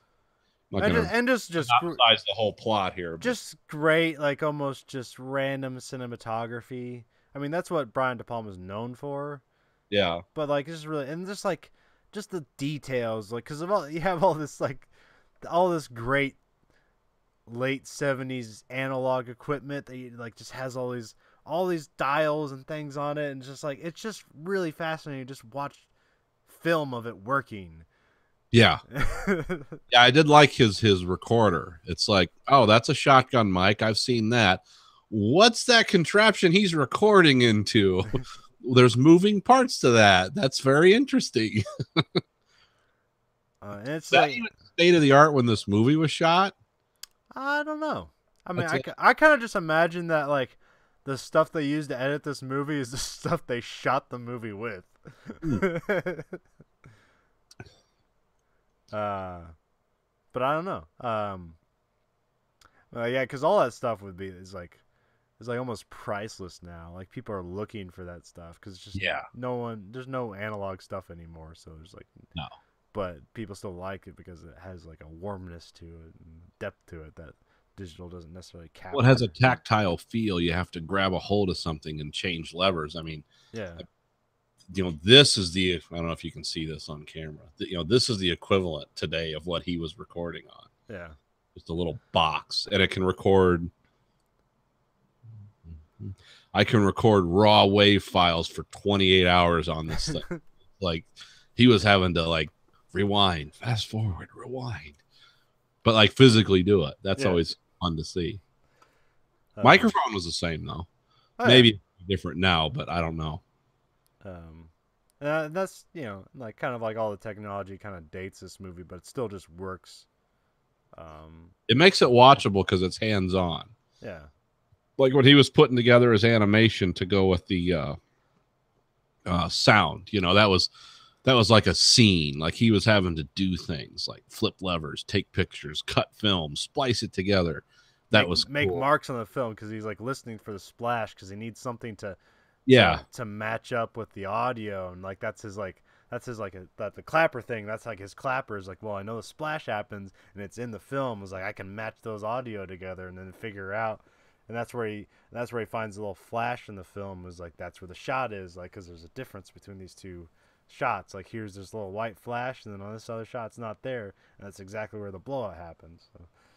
Just emphasize the whole plot here. Just great, like almost just random cinematography. I mean, that's what Brian De Palma's known for. Yeah. But like, it's really, and just like, just the details, like, because of all you have all this like, all this great late 70s analog equipment that like just has all these dials and things on it, and just like it's just really fascinating to just watch film of it working. Yeah. I did like his recorder. It's like, oh, that's a shotgun mic. I've seen that. What's that contraption he's recording into? There's moving parts to that. That's very interesting. And it's that like even state of the art when this movie was shot? I don't know. I mean, I kind of just imagine that like the stuff they used to edit this movie is the stuff they shot the movie with. But I don't know. Yeah, because all that stuff is like almost priceless now. Like people are looking for that stuff because just there's no analog stuff anymore. So there's like no, but people still like it because it has like a warmness to it and depth to it that digital doesn't necessarily capture. Well, it has a tactile feel. You have to grab a hold of something and change levers. I mean, yeah. This is I don't know if you can see this on camera. This is the equivalent today of what he was recording on. Yeah. Just a little box, and it can record. I can record raw wave files for 28 hours on this thing. Like he was having to like rewind, fast forward, rewind, but like physically do it. That's always fun to see. Microphone was the same though. Maybe different now, but I don't know. That's like kind of like all the technology kind of dates this movie, but it still just works. It makes it watchable because it's hands-on. Yeah, like when he was putting together his animation to go with the sound. That was like a scene. Like he was having to do things like flip levers, take pictures, cut film, splice it together. That was make cool. marks on the film because he's like listening for the splash because he needs something to match up with the audio, and like that's his the clapper thing. That's like his clapper is like, well, I know the splash happens and it's in the film. It's like I can match those audio together and then figure out. And that's where he finds a little flash in the film. Was like that's where the shot is, like because there's a difference between these two shots. Like here's this little white flash, and then on this other shot it's not there, and that's exactly where the blowout happens.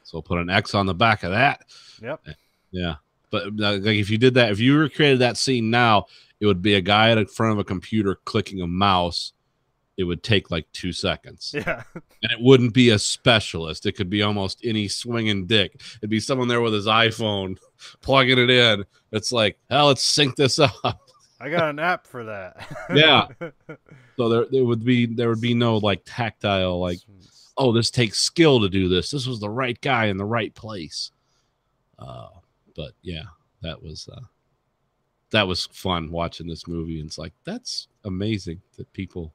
So put an X on the back of that. Yep. Yeah. But like if you did that, if you recreated that scene now, it would be a guy in front of a computer clicking a mouse. It would take like 2 seconds. Yeah. And it wouldn't be a specialist. It could be almost any swinging dick. It'd be someone there with his iPhone plugging it in. It's like, hell, let's sync this up. I got an app for that. Yeah. So there would be no like tactile, like, oh, this takes skill to do this. This was the right guy in the right place. But yeah, that was fun watching this movie. And it's like, that's amazing that people.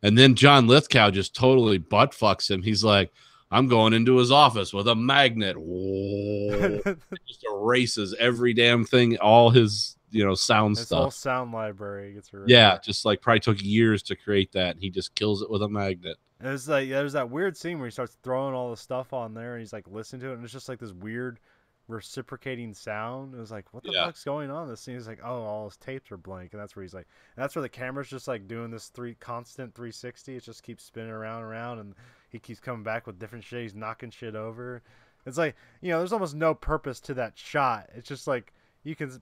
And then John Lithgow just totally butt fucks him. He's like, I'm going into his office with a magnet. It just erases every damn thing, all his sound His stuff. whole sound library gets rid. Yeah, just like probably took years to create that, and he just kills it with a magnet. And it's like there's that weird scene where he starts throwing all the stuff on there, and he's like listening to it, and it's just like this weird reciprocating sound. It was like, what the fuck's going on? This scene is like, oh, all his tapes are blank, and that's where he's like, and that's where the camera's just like doing this constant 360. It just keeps spinning around, and he keeps coming back with different shit. He's knocking shit over. It's like there's almost no purpose to that shot. It's just like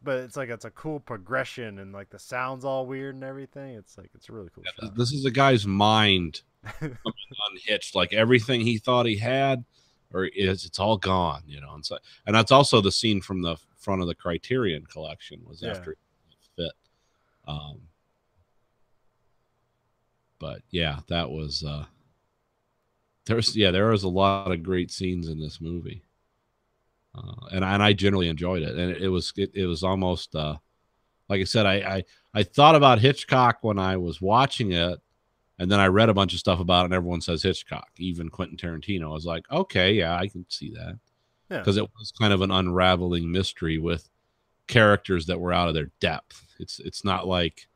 but it's like it's a cool progression, and like the sound's all weird and everything. It's like it's a really cool shot. This is a guy's mind unhitched. Like everything he thought he had, it's all gone, and that's also the scene from the front of the Criterion collection was after it fit. But yeah, that was there was a lot of great scenes in this movie, and I generally enjoyed it. And it was almost like I said, I thought about Hitchcock when I was watching it, and then I read a bunch of stuff about it, and everyone says Hitchcock, even Quentin Tarantino. I was like, okay, yeah, I can see that. Yeah. Because it was kind of an unraveling mystery with characters that were out of their depth. It's not like,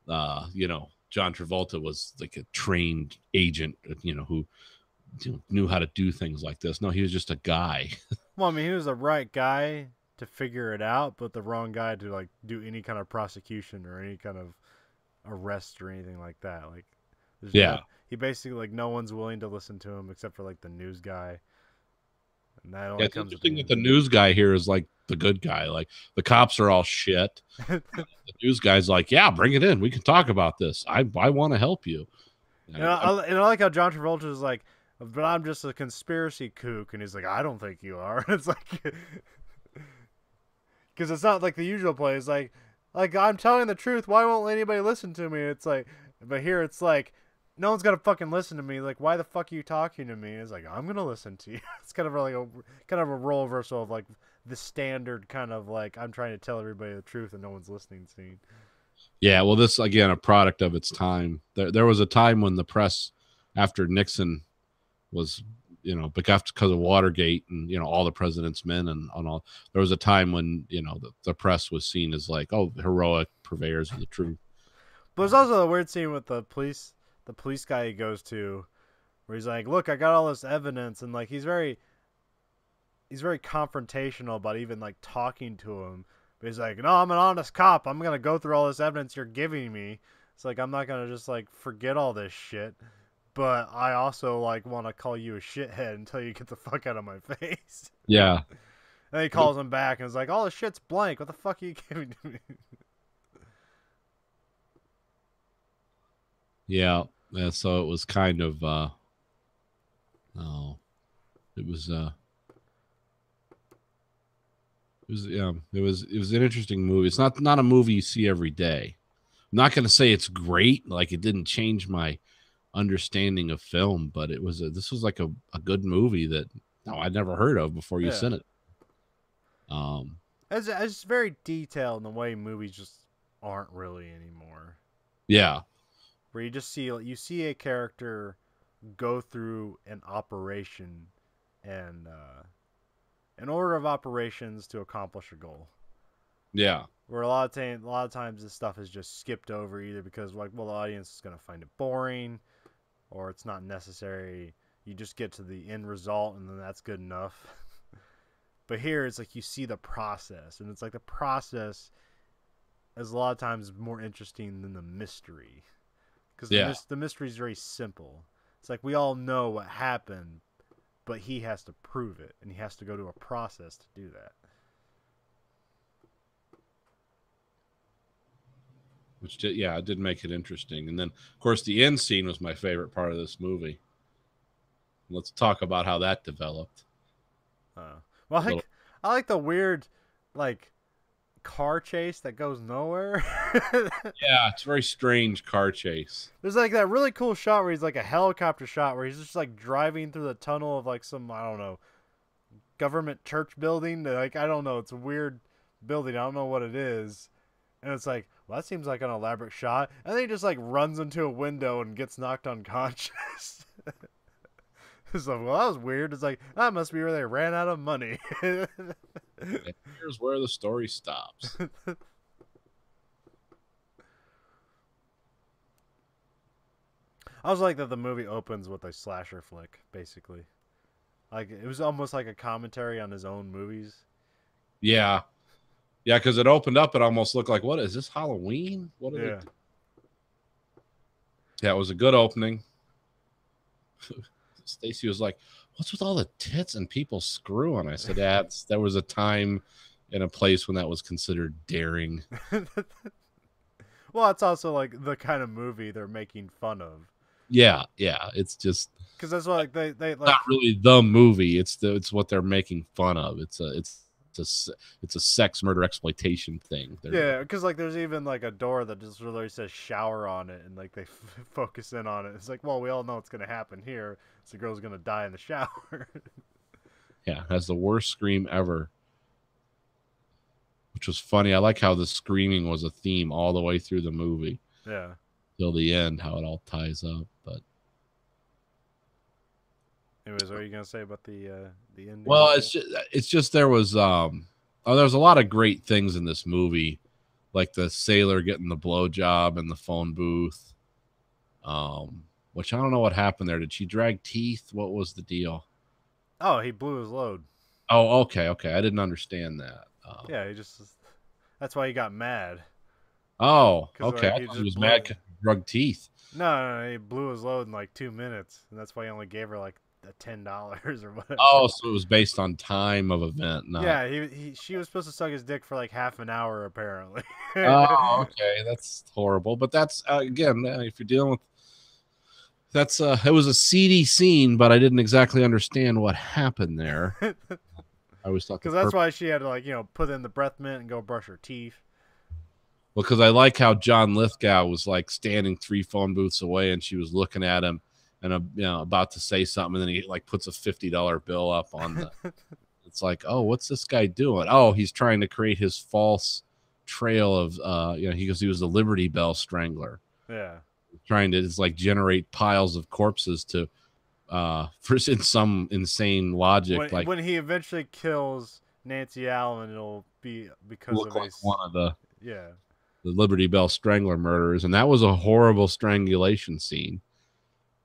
you know, John Travolta was like a trained agent, you know, who knew how to do things like this. No, he was just a guy. Well, I mean, he was the right guy to figure it out, but the wrong guy to like do any kind of prosecution or any kind of arrest or anything like that. Like, he basically, like, no one's willing to listen to him except for like the news guy. And that only It's comes interesting that the news guy here is like the good guy. Like the cops are all shit. The news guy's like, yeah, bring it in. We can talk about this. I want to help you. And I like how John Travolta is like, but I'm just a conspiracy kook, and he's like, I don't think you are. It's like, because it's not like the usual play. It's like I'm telling the truth. Why won't anybody listen to me? It's like, but here it's like, no one's gonna fucking listen to me. Like, why the fuck are you talking to me? It's like, I'm gonna listen to you. It's kind of like a role reversal of like the standard kind of like, I'm trying to tell everybody the truth and no one's listening scene. Yeah, well, this again a product of its time. There was a time when the press, after Nixon was, you know, because of Watergate and, you know, all the president's men and all, there was a time when, you know, the press was seen as like, oh, heroic purveyors of the truth. But there's also a weird scene with the police guy he goes to, where he's like, look, I got all this evidence, and like he's very confrontational about even like talking to him. But he's like, no, I'm an honest cop. I'm gonna go through all this evidence you're giving me. It's like, I'm not gonna just like forget all this shit. But I also like want to call you a shithead until you get the fuck out of my face. Yeah. And he calls him back and is like, all this shit's blank. What the fuck are you giving to me? Yeah. So it was kind of it was an interesting movie. It's not a movie you see every day. I'm not going to say it's great, like it didn't change my understanding of film, but this was like a good movie that I'd never heard of before you sent it. It's very detailed in the way movies just aren't really anymore. Yeah. Where you see a character go through an operation and an order of operations to accomplish a goal. Yeah. Where a lot of times this stuff is just skipped over, either because like, well, the audience is going to find it boring, or it's not necessary. You just get to the end result and then that's good enough. But here it's like you see the process, and it's like the process is a lot of times more interesting than the mystery. Because the mystery is very simple. It's like we all know what happened, but he has to prove it, and he has to go to a process to do that. Which it did make it interesting. And then, of course, the end scene was my favorite part of this movie. Let's talk about how that developed. I like the weird, like, car chase that goes nowhere. Yeah, it's a very strange car chase. There's like that really cool shot where he's like a helicopter shot where he's just like driving through the tunnel of like some, I don't know, government church building. Like, I don't know, it's a weird building. I don't know what it is. And it's like, well, that seems like an elaborate shot. And then he just like runs into a window and gets knocked unconscious. It's like, well, that was weird. It's like, that must be where they ran out of money. And here's where the story stops. I was like that the movie opens with a slasher flick, basically. Like, it was almost like a commentary on his own movies. Yeah. Yeah, because it opened up, it almost looked like, what is this, Halloween? What are they? Yeah, it was a good opening. Stacy was like, what's with all the tits and people screwing? I said, there was a time and a place when that was considered daring. Well, it's also like the kind of movie they're making fun of. Yeah, it's just because that's what like they like, not really the movie. It's what they're making fun of. It's it's a sex murder exploitation thing. Yeah, because like there's even like a door that just literally says shower on it, and like they focus in on it. It's like, well, we all know what's gonna happen here. So the girl's gonna die in the shower. Yeah, has the worst scream ever. Which was funny. I like how the screaming was a theme all the way through the movie. Yeah. Till the end, how it all ties up. But anyways, what are you gonna say about the ending? well, it's just there was there was a lot of great things in this movie, like the sailor getting the blowjob in the phone booth. Which I don't know what happened there. Did she drag teeth? What was the deal? Oh, he blew his load. Oh, okay. I didn't understand that. Yeah, that's why he got mad. Oh, 'Cause, okay. like, I thought he was mad because he drug teeth. No, he blew his load in like 2 minutes, and that's why he only gave her like $10 or whatever. Oh, so it was based on time of event. Not... Yeah, she was supposed to suck his dick for like half an hour apparently. Oh, okay, that's horrible. But that's again, if you're dealing with that's it was a seedy scene, but I didn't exactly understand what happened there. I always thought because that's why she had to like put in the breath mint and go brush her teeth. Well, because I like how John Lithgow was like standing 3 phone booths away, and she was looking at him and about to say something, and then he like puts a $50 bill up on the. It's like, oh, what's this guy doing? Oh, he's trying to create his false trail of he was the Liberty Bell strangler. Yeah. Trying to like generate piles of corpses to first in some insane logic when he eventually kills Nancy Allen, it'll be because look of like one of the the Liberty Bell strangler murders, and that was a horrible strangulation scene.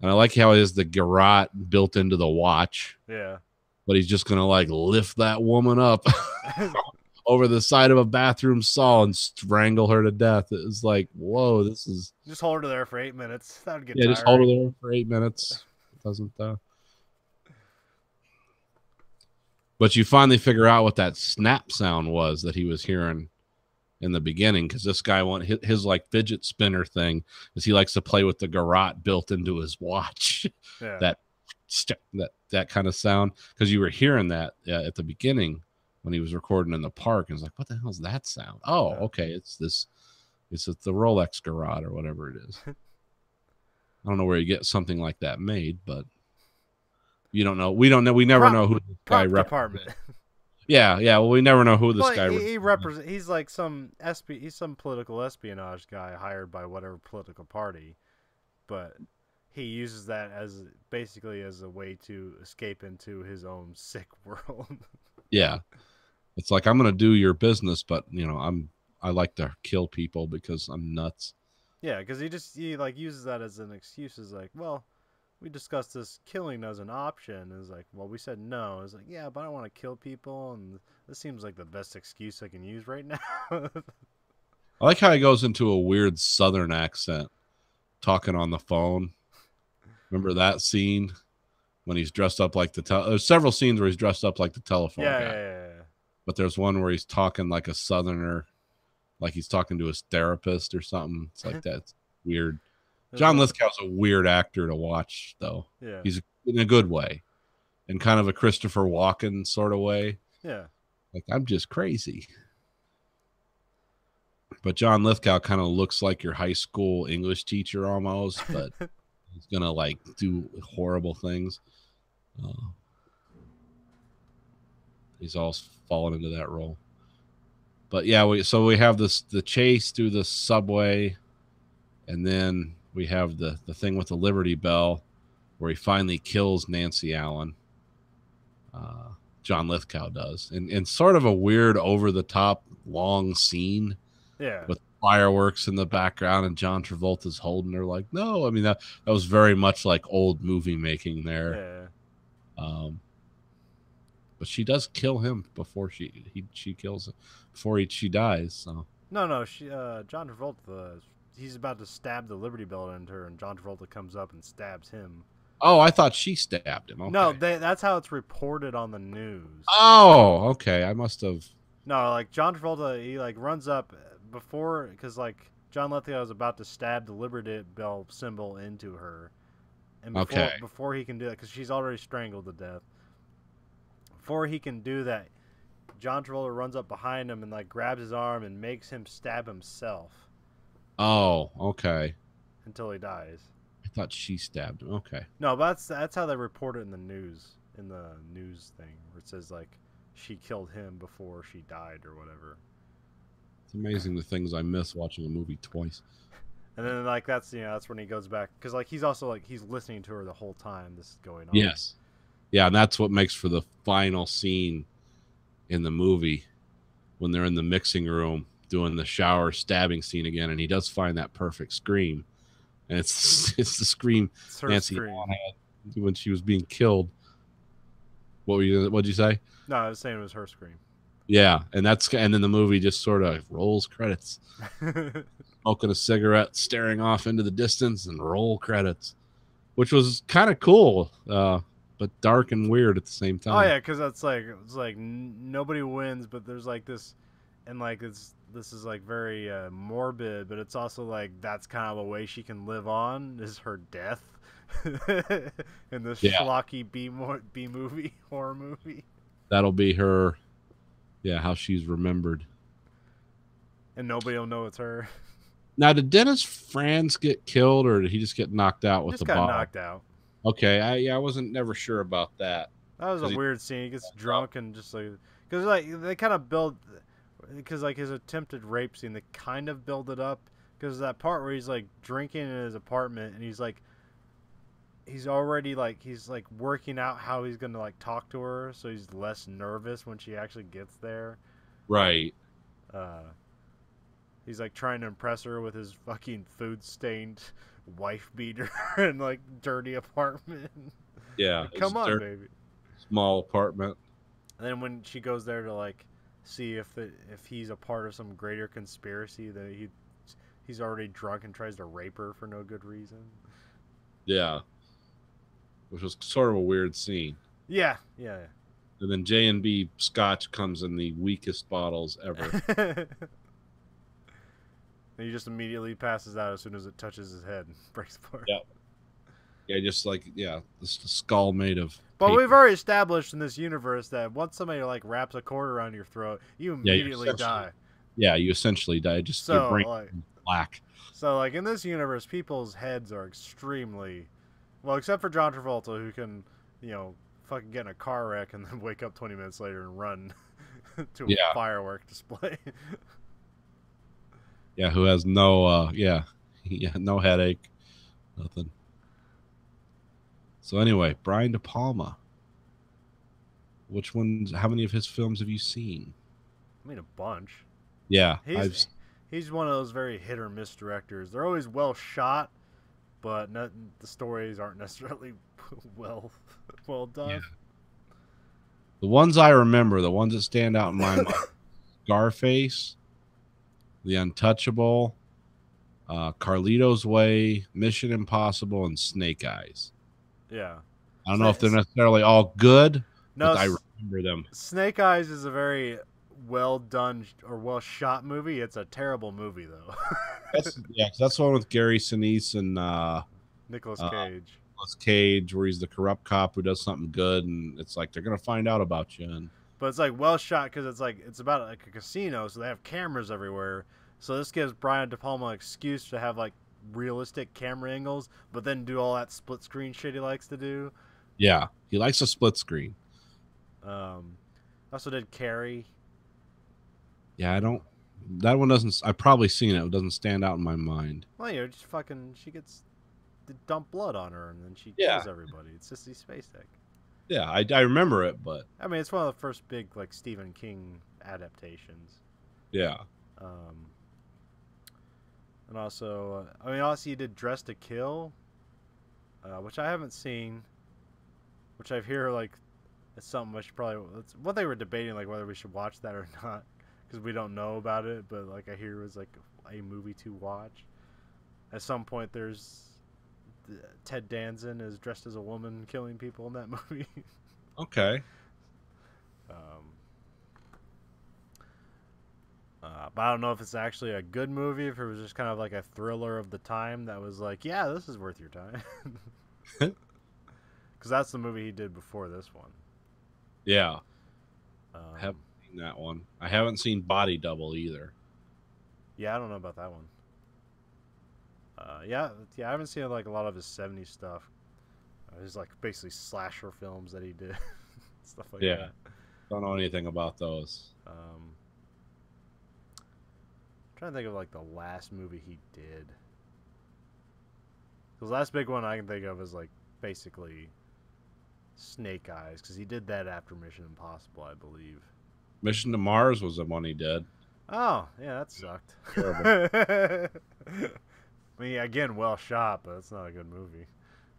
And I like how he has the garrote built into the watch. Yeah. But he's just gonna like lift that woman up over the side of a bathroom stall and strangle her to death. It was like, whoa, this is just hold her there for 8 minutes. That would get just hold her there for 8 minutes. It doesn't But you finally figure out what that snap sound was that he was hearing in the beginning, because this guy his like fidget spinner thing is he likes to play with the garrote built into his watch. Yeah. that kind of sound, because you were hearing that at the beginning when he was recording in the park, and it's like, what the hell is that sound? Oh, okay, it's the Rolex garrote or whatever it is. I don't know where you get something like that made, but you don't know. We don't know. We never know who the guy represents. Yeah. Well, we never know who this guy represents. He's like he's some political espionage guy hired by whatever political party, but he uses that as basically as a way to escape into his own sick world. Yeah, it's like, I'm gonna do your business, but I like to kill people because I'm nuts. Yeah, because he like uses that as an excuse. Is like, well, we discussed this killing as an option. It's like, well, we said no. It's like, yeah, but I don't want to kill people, and this seems like the best excuse I can use right now. I like how he goes into a weird Southern accent, talking on the phone. Remember that scene when he's dressed up like there's several scenes where he's dressed up like the telephone guy. Yeah. But there's one where he's talking like a Southerner, like he's talking to his therapist or something. It's like that's weird. John Lithgow's a weird actor to watch, though. Yeah. He's in a good way, in kind of a Christopher Walken sort of way. Yeah. Like, I'm just crazy. But John Lithgow kind of looks like your high school English teacher almost, but he's going to like do horrible things. He's all fallen into that role. But yeah, we have the chase through the subway, and then we have the thing with the Liberty Bell where he finally kills Nancy Allen. John Lithgow does. And sort of a weird over-the-top long scene. Yeah. With fireworks in the background, and John Travolta's holding her like, no. I mean, that was very much like old movie making there. Yeah. But she does kill him before she kills him, before she dies. So No, John Travolta, he's about to stab the Liberty Bell into her, and John Travolta comes up and stabs him. Oh, I thought she stabbed him. Okay. No, that's how it's reported on the news. Oh, okay. I must have. No, like John Travolta, he like runs up before, because like John Lithgow is about to stab the Liberty Bell symbol into her, and before he can do that, because she's already strangled to death. Before he can do that, John Travolta runs up behind him and like grabs his arm and makes him stab himself Oh, okay. until he dies. I thought she stabbed him. Okay. No, but that's how they report it in the news thing, where it says like she killed him before she died or whatever. It's amazing the things I miss watching a movie twice. And then like that's when he goes back because like he's also like he's listening to her the whole time this is going on. Yes. Yeah, and that's what makes for the final scene in the movie when they're in the mixing room doing the shower stabbing scene again, and he does find that perfect scream, and it's the scream It's her Nancy scream. Allen had when she was being killed. What'd you say? No, I was saying it was her scream. Yeah, and then the movie just sort of rolls credits, smoking a cigarette, staring off into the distance, and roll credits, which was kind of cool, but dark and weird at the same time. Oh yeah, because it's like nobody wins, but there's like this, and like this is like very morbid, but it's also like that's kind of a way she can live on is her death in this schlocky B movie horror movie. That'll be her, how she's remembered. And nobody will know it's her. Now, did Dennis Franz get killed, or did he just get knocked out with Just the got ball? knocked out. Okay, I wasn't never sure about that. That was a weird scene. He gets drunk and just like because like they kind of build because like his attempted rape scene they kind of build it up because that part where he's like drinking in his apartment and he's already like he's like working out how he's gonna like talk to her so he's less nervous when she actually gets there. Right. He's like trying to impress her with his fucking food stained wife beater and like dirty apartment. Yeah. Like, come on, baby. Small apartment. And then when she goes there to like see if he's a part of some greater conspiracy, that he's already drunk and tries to rape her for no good reason. Yeah. Which was sort of a weird scene. Yeah. And then J&B Scotch comes in the weakest bottles ever. And he just immediately passes out as soon as it touches his head and breaks apart. Yep. Yeah, just like the skull made of. But paper. we've already established in this universe that once somebody like wraps a cord around your throat, you immediately die. Yeah, you essentially die. Just your brain is black. So like in this universe, people's heads are extremely well, except for John Travolta, who can, fucking get in a car wreck and then wake up 20 minutes later and run to a firework display. Yeah, who has no no headache, nothing. So anyway, Brian De Palma. How many of his films have you seen? I mean, a bunch. Yeah. He's one of those very hit or miss directors. They're always well shot, but the stories aren't necessarily well done. Yeah. The ones I remember, the ones that stand out in my mind, Scarface, The Untouchable, Carlito's Way, Mission Impossible, and Snake Eyes. Yeah. I don't know if they're necessarily all good, no, but I remember them. Snake Eyes is a very well done or well shot movie. It's a terrible movie though. That's the one with Gary Sinise and Nicolas Cage. Nicolas Cage, where he's the corrupt cop who does something good, and it's like they're gonna find out about you. But it's like well shot because it's about like a casino, so they have cameras everywhere. So this gives Brian De Palma an excuse to have like realistic camera angles, but then do all that split screen shit he likes to do. Yeah, he likes a split screen. Also did Carrie. Yeah, that one doesn't. I've probably seen it. It doesn't stand out in my mind. Well, just fucking. She gets dump blood on her, and then she kills everybody. It's just these space tech. Yeah, I remember it, but I mean, it's one of the first big like Stephen King adaptations. Yeah. And also, also you did Dress to Kill, which I haven't seen, which I hear like it's something I should probably. It's what they were debating, like whether we should watch that or not, because we don't know about it. But like I hear it was like a movie to watch. At some point, there's Ted Danson is dressed as a woman killing people in that movie. Okay. But I don't know if it's actually a good movie, if it was just kind of like a thriller of the time that was like, yeah, this is worth your time. Because that's the movie he did before this one. Yeah. Haven't seen seen that one. I haven't seen Body Double either. Yeah, I don't know about that one. Yeah, I haven't seen like a lot of his '70s stuff. His like basically slasher films that he did, stuff like Yeah. that. Don't know anything about those. Trying to think of like the last movie he did. The last big one I can think of is like basically Snake Eyes, because he did that after Mission Impossible, I believe. Mission to Mars was the one he did. Oh, yeah, that sucked. I mean, again, well shot, but it's not a good movie.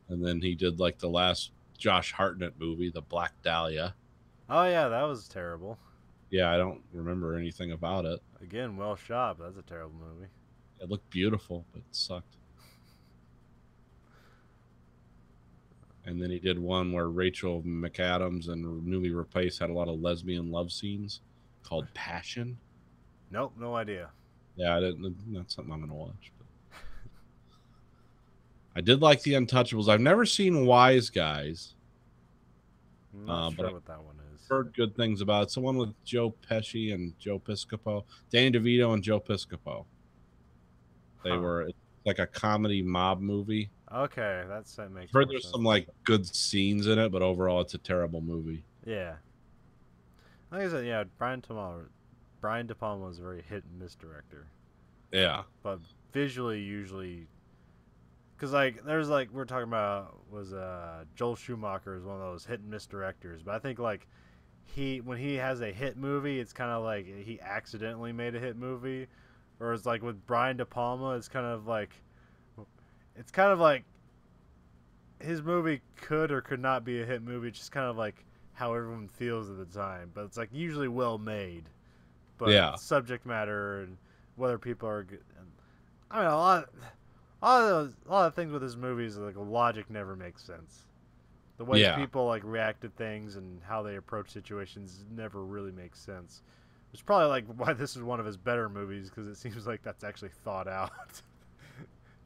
And then he did like the last Josh Hartnett movie, The Black Dahlia. Oh, yeah, that was terrible. Yeah, I don't remember anything about it. Again, well shot, but that's a terrible movie. It looked beautiful, but it sucked. And then he did one where Rachel McAdams and Newly Replaced had a lot of lesbian love scenes called Passion. Nope, no idea. Yeah, that's something I'm going to watch. But I did like The Untouchables. I've never seen Wise Guys. I'm not but sure what that one is. Heard good things about it. It's the one with Joe Pesci and Joe Piscopo. Danny DeVito and Joe Piscopo. They were it's like a comedy mob movie. Okay, that makes Heard more there's sense. some like good scenes in it, but overall it's a terrible movie. Yeah. Like I said, yeah, Brian De Palma was a very hit and miss director. Yeah. But visually, usually, because like there's like we're talking about was Joel Schumacher is one of those hit and miss directors. But I think like when he has a hit movie, it's kind of like he accidentally made a hit movie, or it's like with Brian De Palma, it's kind of like his movie could or could not be a hit movie. It's just kind of like how everyone feels at the time. But it's like usually well made. But Yeah. subject matter and whether people are good. I mean, a lot of things with his movies, like logic never makes sense. The way Yeah. people like react to things and how they approach situations never really makes sense. It's probably like why this is one of his better movies, because it seems like that's actually thought out.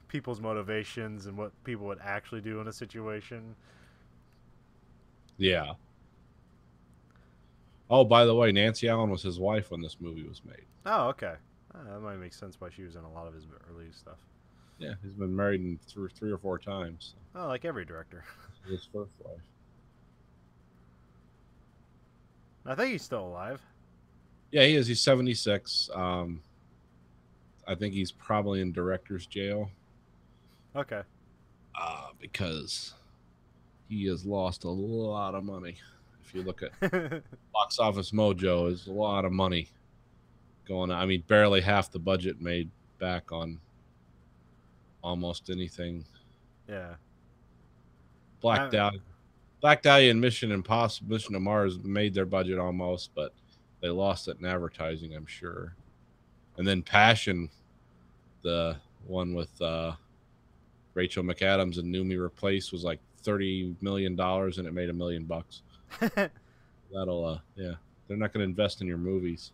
People's motivations and what people would actually do in a situation. Yeah. Oh, by the way, Nancy Allen was his wife when this movie was made. Oh, okay. That might make sense why she was in a lot of his early stuff. Yeah, he's been married through 3 or 4 times. Oh, like every director. His first wife. I think he's still alive. Yeah, he is. He's 76. I think he's probably in director's jail. Okay. Because he has lost a lot of money. If you look at Box Office Mojo, there's a lot of money going on. I mean, barely half the budget made back on almost anything. Yeah. Black Dahlia and Mission Impossible, Mission to Mars made their budget almost, but they lost it in advertising, I'm sure. And then Passion, the one with Rachel McAdams and Newly Replaced, was like $30 million, and it made $1 million. That'll, yeah, they're not going to invest in your movies.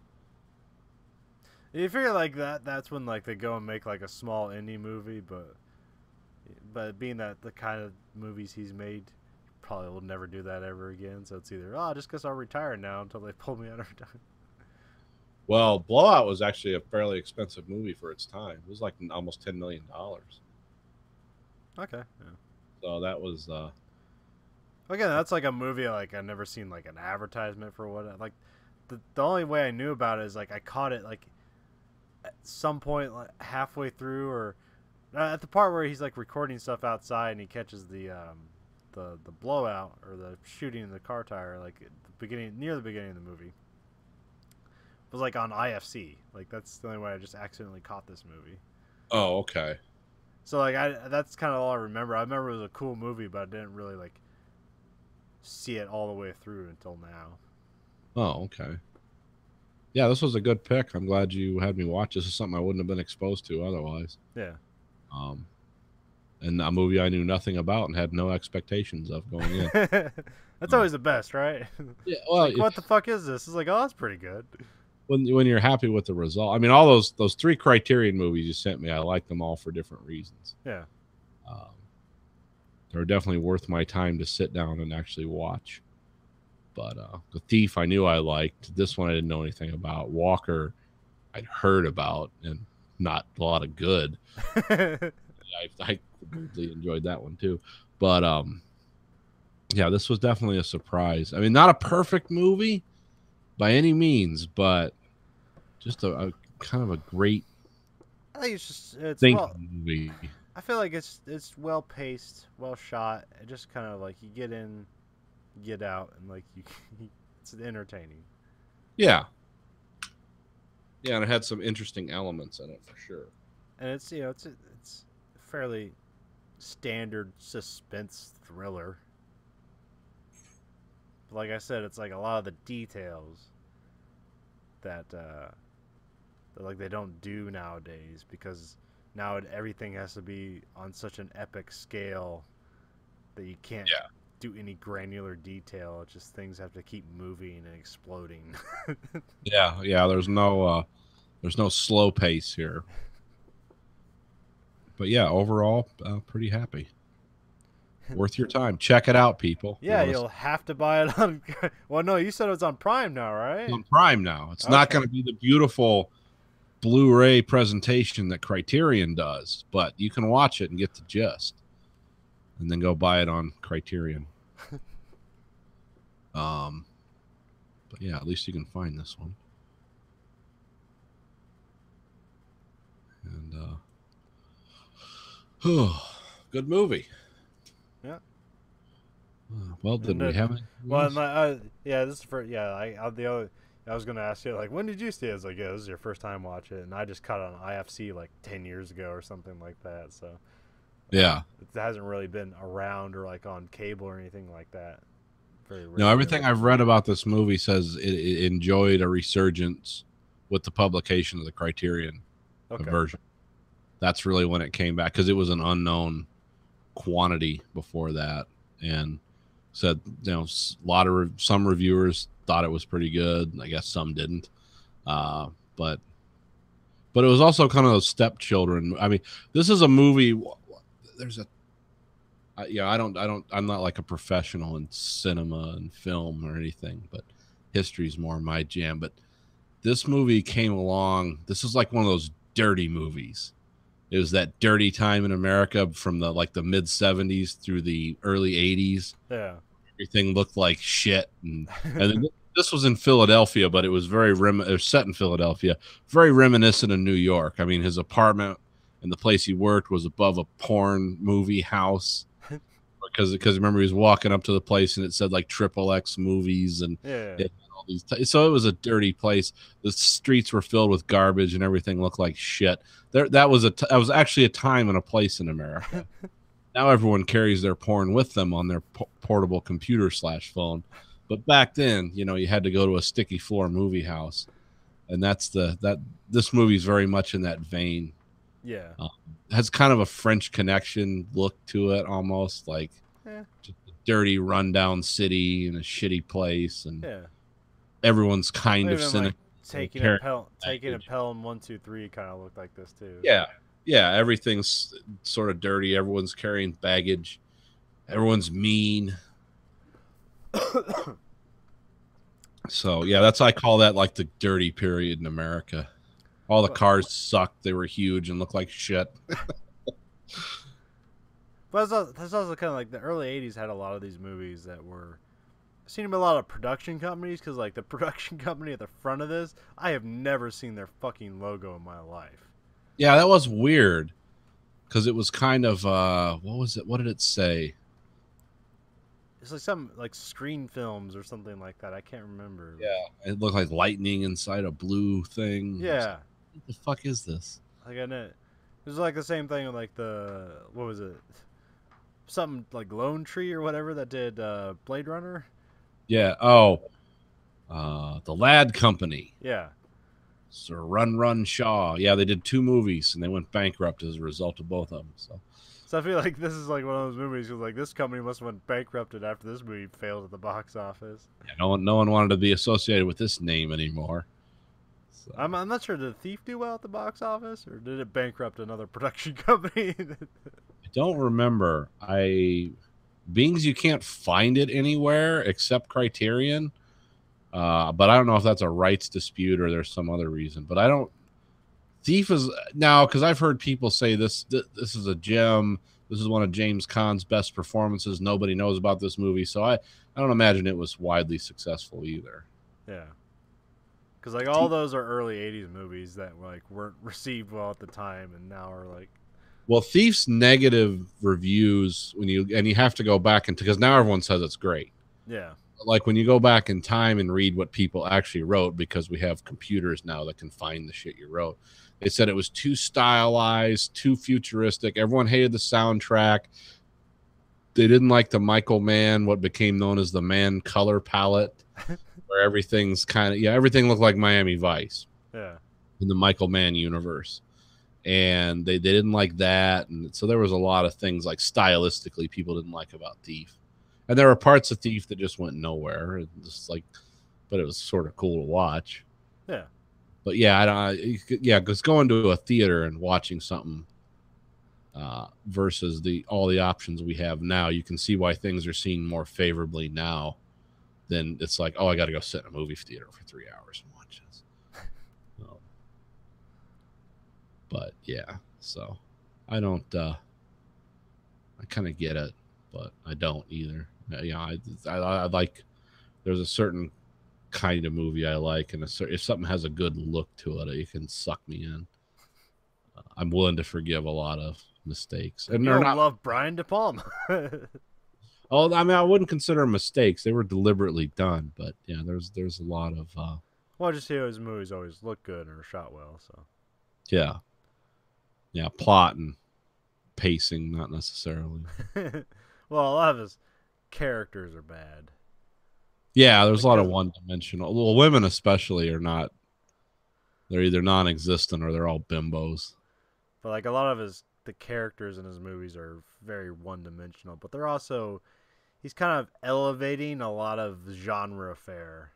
You figure like that's when like they go and make like a small indie movie, but being that the kind of movies he's made, probably will never do that ever again. So it's either just because I'll retire now until they pull me out of retirement. Well, Blowout was actually a fairly expensive movie for its time. It was like almost $10 million. Okay. Yeah. So that was Again, that's like a movie like I've never seen like an advertisement for what like the only way I knew about it is like I caught it like at some point like halfway through or at the part where he's like recording stuff outside and he catches the blowout or the shooting in the car tire like at the beginning near the beginning of the movie. It was like on IFC. Like that's the only way I just accidentally caught this movie. oh, okay. So like that's kind of all I remember. I remember it was a cool movie, but I didn't really like see it all the way through until now. Oh, okay. Yeah, this was a good pick. I'm glad you had me watch. This is something I wouldn't have been exposed to otherwise. Yeah. And a movie I knew nothing about and had no expectations of going in. That's always the best, right? Yeah, well, Like, what the fuck is this? It's like, oh, that's pretty good. when you're happy with the result. I mean, all those 3 Criterion movies you sent me, I like them all for different reasons. Yeah. They're definitely worth my time to sit down and actually watch. But The Thief I knew I liked. This one I didn't know anything about. Walker I'd heard about and not a lot of good. I really enjoyed that one too. But yeah, this was definitely a surprise. I mean, not a perfect movie by any means, but just a kind of a great I think it's movie. I feel like it's well paced, well shot. It just kind of like you get in, get out, and like it's entertaining. Yeah. Yeah, and it had some interesting elements in it for sure. And it's it's fairly standard suspense thriller. But like I said, it's like a lot of the details that like they don't do nowadays, because now everything has to be on such an epic scale that you can't do any granular detail. It's just things have to keep moving and exploding. Yeah. There's no slow pace here. But yeah, overall, pretty happy. Worth your time. Check it out, people. Yeah, you'll have to buy it on. Well, no, you said it's on Prime now, right? It's on Prime now. It's not going to be the beautiful Blu-ray presentation that Criterion does, but you can watch it and get the gist, and then go buy it on Criterion. But yeah, at least you can find this one. And good movie. Yeah. Well, did we have it? Well, yeah, this is for I was gonna ask you, like, when did you see it? I was like, yeah, this is your first time watch it, and I just caught it on IFC like 10 years ago or something like that. So yeah, it hasn't really been around or like on cable or anything like that. No, everything I've read about this movie says it enjoyed a resurgence with the publication of the Criterion version. That's really when it came back, because it was an unknown quantity before that, and said, some reviewers thought it was pretty good. I guess some didn't, but it was also kind of those stepchildren. I mean, this is a movie. There's I'm not like a professional in cinema and film or anything, but history's more my jam. But this movie came along. This is like one of those dirty movies. It was that dirty time in America from the mid 70s through the early 80s. Yeah. Everything looked like shit. And this was in Philadelphia, but it was it was set in Philadelphia, very reminiscent of New York. I mean, his apartment and the place he worked was above a porn movie house. Because remember, he was walking up to the place and it said like XXX movies and all these. So it was a dirty place. The streets were filled with garbage and everything looked like shit. That was actually a time and a place in America. Now everyone carries their porn with them on their portable computer /phone. But back then, you had to go to a sticky floor movie house, and this movie's very much in that vein. Yeah. Has kind of a French Connection look to it, almost like just a dirty, rundown city in a shitty place, and everyone's kind of cynical. Like taking a Pelham 1, 2, 3 kind of looked like this too. Yeah. Everything's sort of dirty. Everyone's carrying baggage. Everyone's mean. So yeah, I call that like the dirty period in America. All the cars sucked. They were huge and looked like shit. But that's also kind of like the early 80s had a lot of these movies that were... I've seen a lot of production companies, because like the production company at the front of this, I have never seen their fucking logo in my life. Yeah, that was weird. Because it was kind of... what was it? What did it say? It's like some like Screen Films or something like that. I can't remember. Yeah, it looked like lightning inside a blue thing. Yeah. What the fuck is this? Like, it was like the same thing with like what was it? Something like Lone Tree or whatever that did Blade Runner. Yeah. Oh, the Ladd Company. Yeah. Sir Run Shaw. Yeah, they did 2 movies and they went bankrupt as a result of both of them. So I feel like this is like one of those movies because like this company must have went bankrupted after this movie failed at the box office. Yeah, no one wanted to be associated with this name anymore. So. I'm not sure. Did Thief do well at the box office, or did it bankrupt another production company? I don't remember. I being you can't find it anywhere except Criterion. But I don't know if that's a rights dispute or there's some other reason. But I don't. Thief is now, because I've heard people say this is a gem. This is one of James Caan's best performances. Nobody knows about this movie, so I don't imagine it was widely successful either. Yeah, because like all those are early '80s movies that like weren't received well at the time, and now are like. Well, Thief's negative reviews you have to go back and because now everyone says it's great. Yeah. Like when you go back in time and read what people actually wrote, because we have computers now that can find the shit you wrote. They said it was too stylized, too futuristic. Everyone hated the soundtrack. They didn't like the Michael Mann, what became known as the Mann color palette, where everything's everything looked like Miami Vice. Yeah. In the Michael Mann universe. And they didn't like that. And so there was a lot of things like stylistically people didn't like about Thief. And there were parts of Thief that just went nowhere. Just like, but it was sort of cool to watch. Yeah. But because going to a theater and watching something versus all the options we have now, you can see why things are seen more favorably now than it's like, oh, I got to go sit in a movie theater for 3 hours and watch this. But yeah, so I don't. I kind of get it, but I don't either. I like. There's a certain kind of movie I like, and if something has a good look to it, it can suck me in. I'm willing to forgive a lot of mistakes, and you don't love Brian De Palma. Oh, I mean, I wouldn't consider them mistakes. They were deliberately done, but yeah, there's a lot of. Well, I just hear his movies always look good and are shot well, so. Yeah, plot and pacing, not necessarily. Well, a lot of his characters are bad. Yeah, there's a lot of one-dimensional. Well, women especially are not. They're either non-existent or they're all bimbos. But like a lot of the characters in his movies are very one-dimensional. But they're also, he's kind of elevating a lot of genre fare.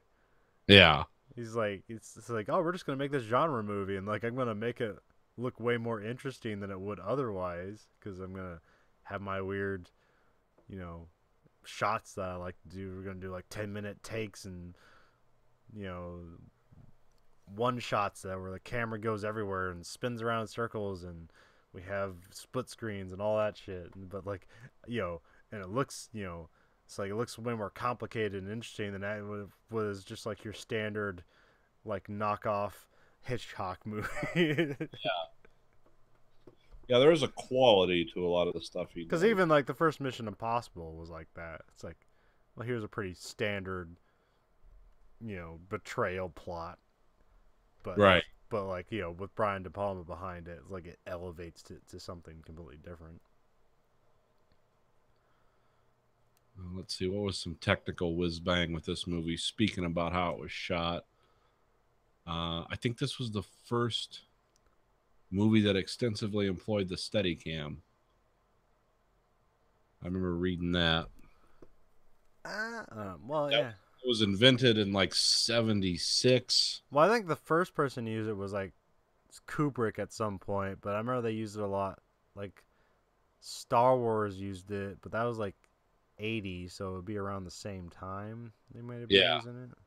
Yeah. He's like, it's like, oh, we're just gonna make this genre movie, and like I'm gonna make it look way more interesting than it would otherwise, because I'm gonna have my weird, shots that I like to do. We're gonna do like 10-minute takes and one shots where the camera goes everywhere and spins around in circles, and we have split screens and all that shit. But like, and it looks, it's like it looks way more complicated and interesting than that was just like your standard, like knockoff Hitchcock movie. Yeah, there is a quality to a lot of the stuff he does. Because even like the first Mission Impossible was like that. It's like, well, here's a pretty standard, betrayal plot. But right. But like, with Brian De Palma behind it, it's like it elevates it to something completely different. Let's see, what was some technical whiz-bang with this movie? Speaking about how it was shot, I think this was the first movie that extensively employed the Steadicam. I remember reading that. Yeah. It was invented in like 76. Well, I think the first person to use it was like Kubrick at some point, but I remember they used it a lot. Like Star Wars used it, but that was like 80, so it would be around the same time they might have been using it.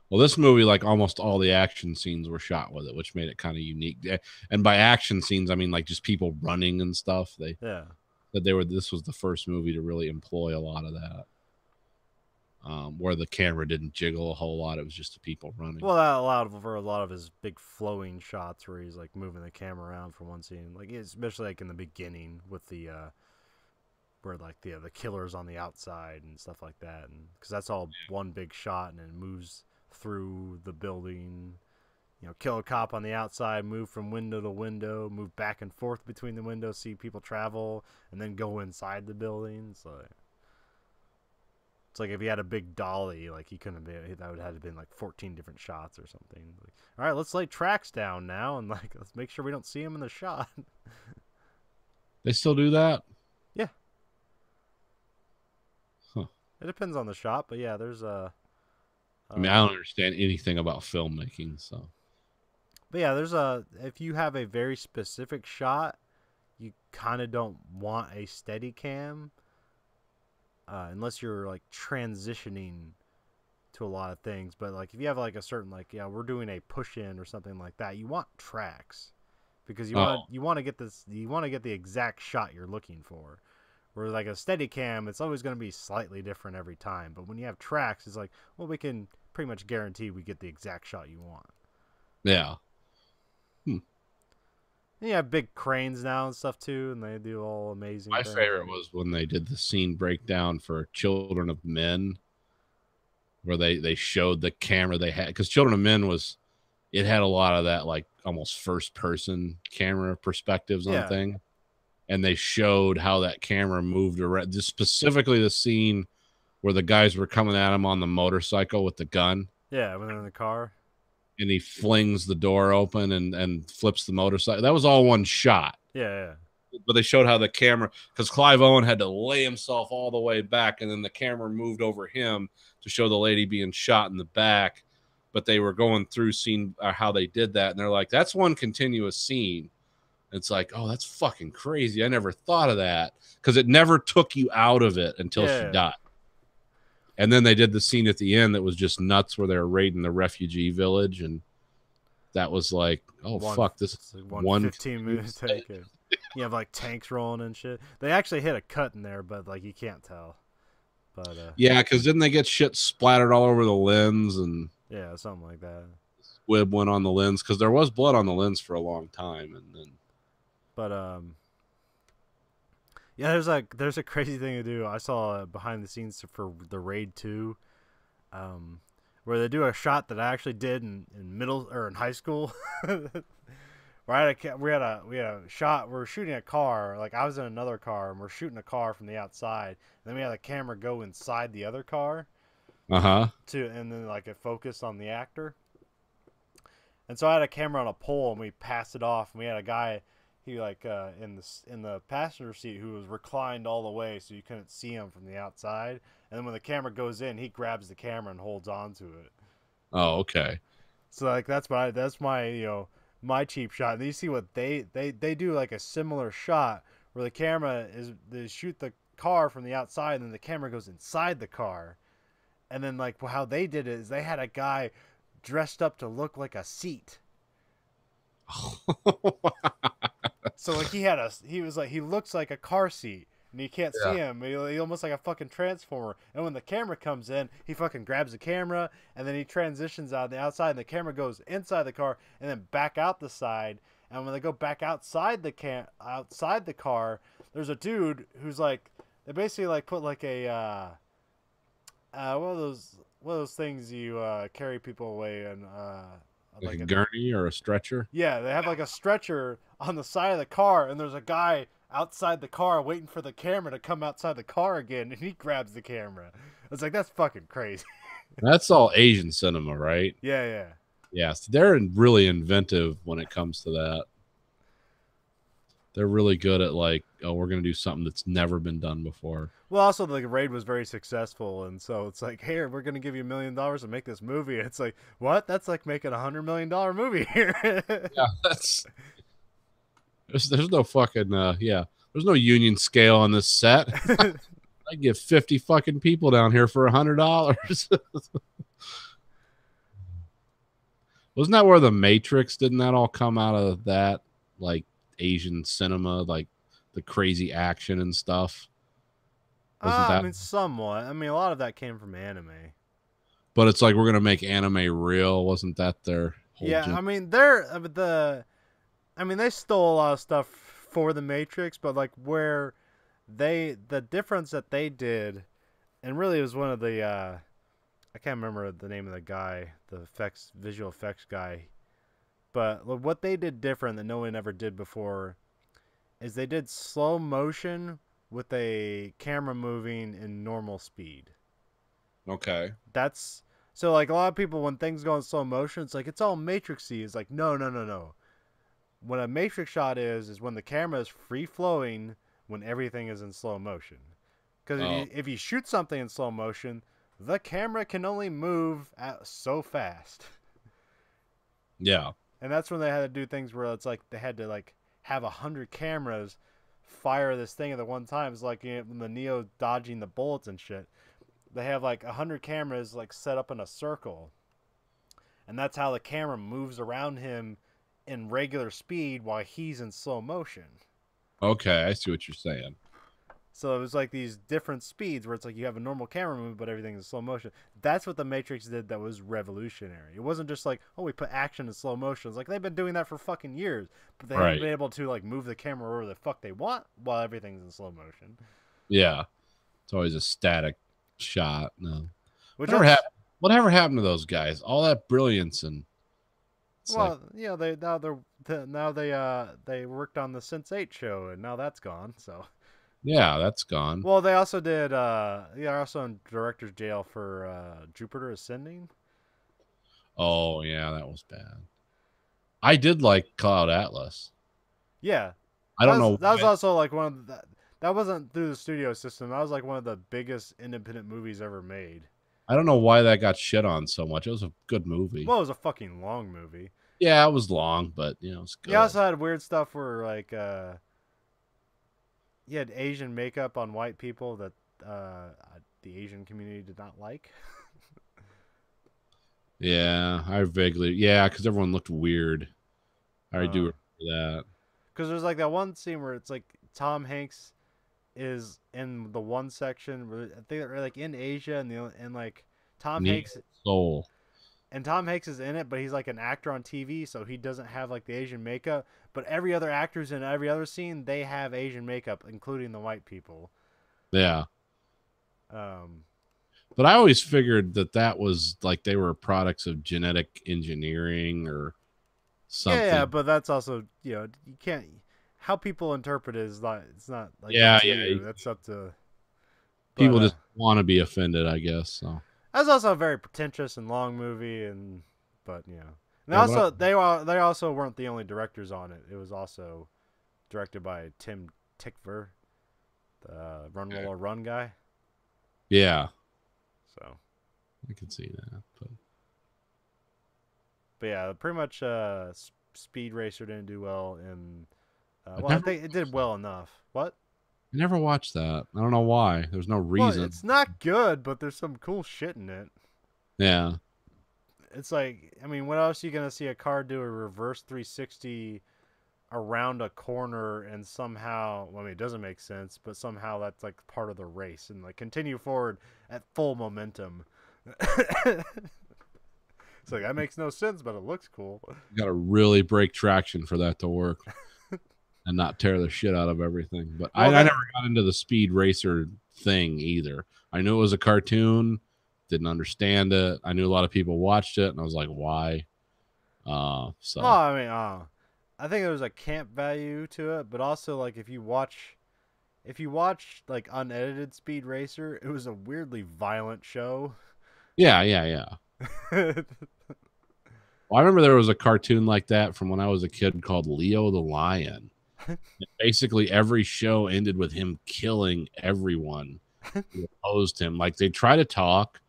Well, this movie, like almost all the action scenes were shot with it, which made it kind of unique. And by action scenes, I mean like just people running and stuff. This was the first movie to really employ a lot of that. Where the camera didn't jiggle a whole lot. It was just the people running. Well, that allowed for a lot of his big flowing shots where he's like moving the camera around from one scene. Like especially like in the beginning with the where like the killer's on the outside and stuff like that, and because that's all one big shot and it moves through the building, kill a cop on the outside, move from window to window, move back and forth between the windows, see people travel, and then go inside the building. So it's like if he had a big dolly, like he couldn't be, that would have been like 14 different shots or something. Like, all right, let's lay tracks down now, and like let's make sure we don't see him in the shot. They still do that? Yeah. Huh. It depends on the shot, but yeah, there's a. I mean, I don't understand anything about filmmaking, so. But yeah, if you have a very specific shot, you kind of don't want a Steadicam. unless you're like transitioning to a lot of things. But like if you have like a certain like we're doing a push in or something like that, you want tracks because you want to get the exact shot you're looking for. Where like a Steadicam, it's always going to be slightly different every time. But when you have tracks, it's like, well, we can pretty much guarantee we get the exact shot you want. Yeah. And you have big cranes now and stuff too, and they do all amazing My things. favorite was when they did the scene breakdown for Children of Men, where they showed the camera they had, because Children of Men it had a lot of that like almost first person camera perspectives on things. And they showed how that camera moved around. Just specifically the scene where the guys were coming at him on the motorcycle with the gun. Yeah, when they're in the car. And he flings the door open and flips the motorcycle. That was all one shot. Yeah. But they showed how the camera, because Clive Owen had to lay himself all the way back, and then the camera moved over him to show the lady being shot in the back. But they were going through how they did that, and they're like, that's one continuous scene. It's like, oh, that's fucking crazy. I never thought of that, because it never took you out of it until she died. And then they did the scene at the end that was just nuts, where they were raiding the refugee village, and that was like, oh, fuck, this is one 15-minute take. You have like tanks rolling and shit. They actually hit a cut in there, but like you can't tell. But yeah, because didn't they get shit splattered all over the lens and yeah, something like that. Squib went on the lens, because there was blood on the lens for a long time, and then. But yeah, there's a crazy thing to do. I saw behind the scenes for the Raid 2, where they do a shot that I actually did in middle or in high school. Where we had a shot. We're shooting a car. Like I was in another car, and we're shooting a car from the outside. And then we had the camera go inside the other car. And then like it focused on the actor. And so I had a camera on a pole, and we passed it off. And we had a guy. He like in the passenger seat who was reclined all the way, so you couldn't see him from the outside. And then when the camera goes in, he grabs the camera and holds on to it. Oh, okay. So like that's my my cheap shot. And then you see what they do, like a similar shot where the camera they shoot the car from the outside, and then the camera goes inside the car. And then like how they did it is they had a guy dressed up to look like a seat. So like he looks like a car seat, and you can't see him. He almost like a fucking transformer. And when the camera comes in, he fucking grabs the camera, and then he transitions out the outside, and the camera goes inside the car, and then back out the side. And when they go back outside the car, there's a dude who's like, they basically like put like a one of those things you carry people away and like a gurney or a stretcher. Yeah, they have like a stretcher on the side of the car, and there's a guy outside the car waiting for the camera to come outside the car again, and he grabs the camera. It's like, that's fucking crazy. That's all Asian cinema, right? Yeah. Yes, they're really inventive when it comes to that. They're really good at like, oh, we're going to do something that's never been done before. Well, also the Raid was very successful, and so it's like, here, we're going to give you $1 million to make this movie. It's like, what? That's like making $100 million movie here. Yeah, there's no fucking there's no union scale on this set. I get 50 fucking people down here for $100. Wasn't that where The Matrix, didn't that all come out of that, like Asian cinema, like the crazy action and stuff? Wasn't that? I mean, somewhat. I mean, a lot of that came from anime. But it's like, we're gonna make anime real. Wasn't that their whole? Yeah, I mean, they stole a lot of stuff for The Matrix, but like where the difference that they did, and really it was one of the I can't remember the name of the guy, the visual effects guy, but what they did different that no one ever did before is they did slow motion with a camera moving in normal speed. Okay. That's so like a lot of people, when things go in slow motion, it's like it's all Matrixy. It's like no. When a Matrix shot is when the camera is free flowing when everything is in slow motion. Because if you shoot something in slow motion, the camera can only move so fast. Yeah. And that's when they had to do things where it's like they had to like have 100 cameras fire this thing at the one time. It's like when the Neo dodging the bullets and shit. They have like 100 cameras like set up in a circle, and that's how the camera moves around him in regular speed while he's in slow motion. Okay, I see what you're saying. So it was like these different speeds where it's like you have a normal camera move, but everything is slow motion. That's what the Matrix did that was revolutionary. It wasn't just like, oh, we put action in slow motion. It's like they've been doing that for fucking years, but they haven't been able to like move the camera wherever the fuck they want while everything's in slow motion. Yeah. It's always a static shot. No. Whatever happened to those guys? All that brilliance and they worked on the Sense8 show, and now that's gone. So yeah, that's gone. well, they also did also in director's jail for Jupiter Ascending. Oh yeah, that was bad. I did like Cloud Atlas. Yeah, I don't know. That was also like one of the, that wasn't through the studio system. That was like one of the biggest independent movies ever made. I don't know why that got shit on so much. It was a good movie. Well, it was a fucking long movie. Yeah, it was long, but it was good. He also had weird stuff where like he had Asian makeup on white people that the Asian community did not like. Yeah, I vaguely because everyone looked weird. I do remember that. Because there's like that one scene where it's like Tom Hanks is in the one section where I think they're like in Asia and like Tom Hanks Soul. And Tom Hanks is in it, but he's like an actor on TV, so he doesn't have like the Asian makeup. But every other actor's in every other scene, they have Asian makeup, including the white people. Yeah. But I always figured that was like they were products of genetic engineering or something. Yeah, but that's also, you can't. How people interpret it is not. It's not like that's up to people just want to be offended, I guess. So that's also a very pretentious and long movie, but and they also weren't the only directors on it. It was also directed by Tim Tykwer, the Run Lola Run guy. Yeah. So I can see that, but yeah, pretty much Speed Racer didn't do well, and I think it did well enough. What? I never watched that. I don't know why. There's no reason. Well, it's not good, but there's some cool shit in it. Yeah. It's like, I mean, what else are you gonna see a car do a reverse 360 around a corner and somehow, well, I mean, it doesn't make sense, but somehow that's like part of the race and like continue forward at full momentum. It's like, that makes no sense, but it looks cool. You gotta really break traction for that to work and not tear the shit out of everything. But I never got into the Speed Racer thing either. I knew it was a cartoon, didn't understand it. I knew a lot of people watched it, and I was like, why? I think there was a camp value to it, but also like if you watch like unedited Speed Racer, it was a weirdly violent show. Yeah. Well, I remember there was a cartoon like that from when I was a kid called Leo the Lion. Basically, every show ended with him killing everyone who opposed him. Like, they try to talk.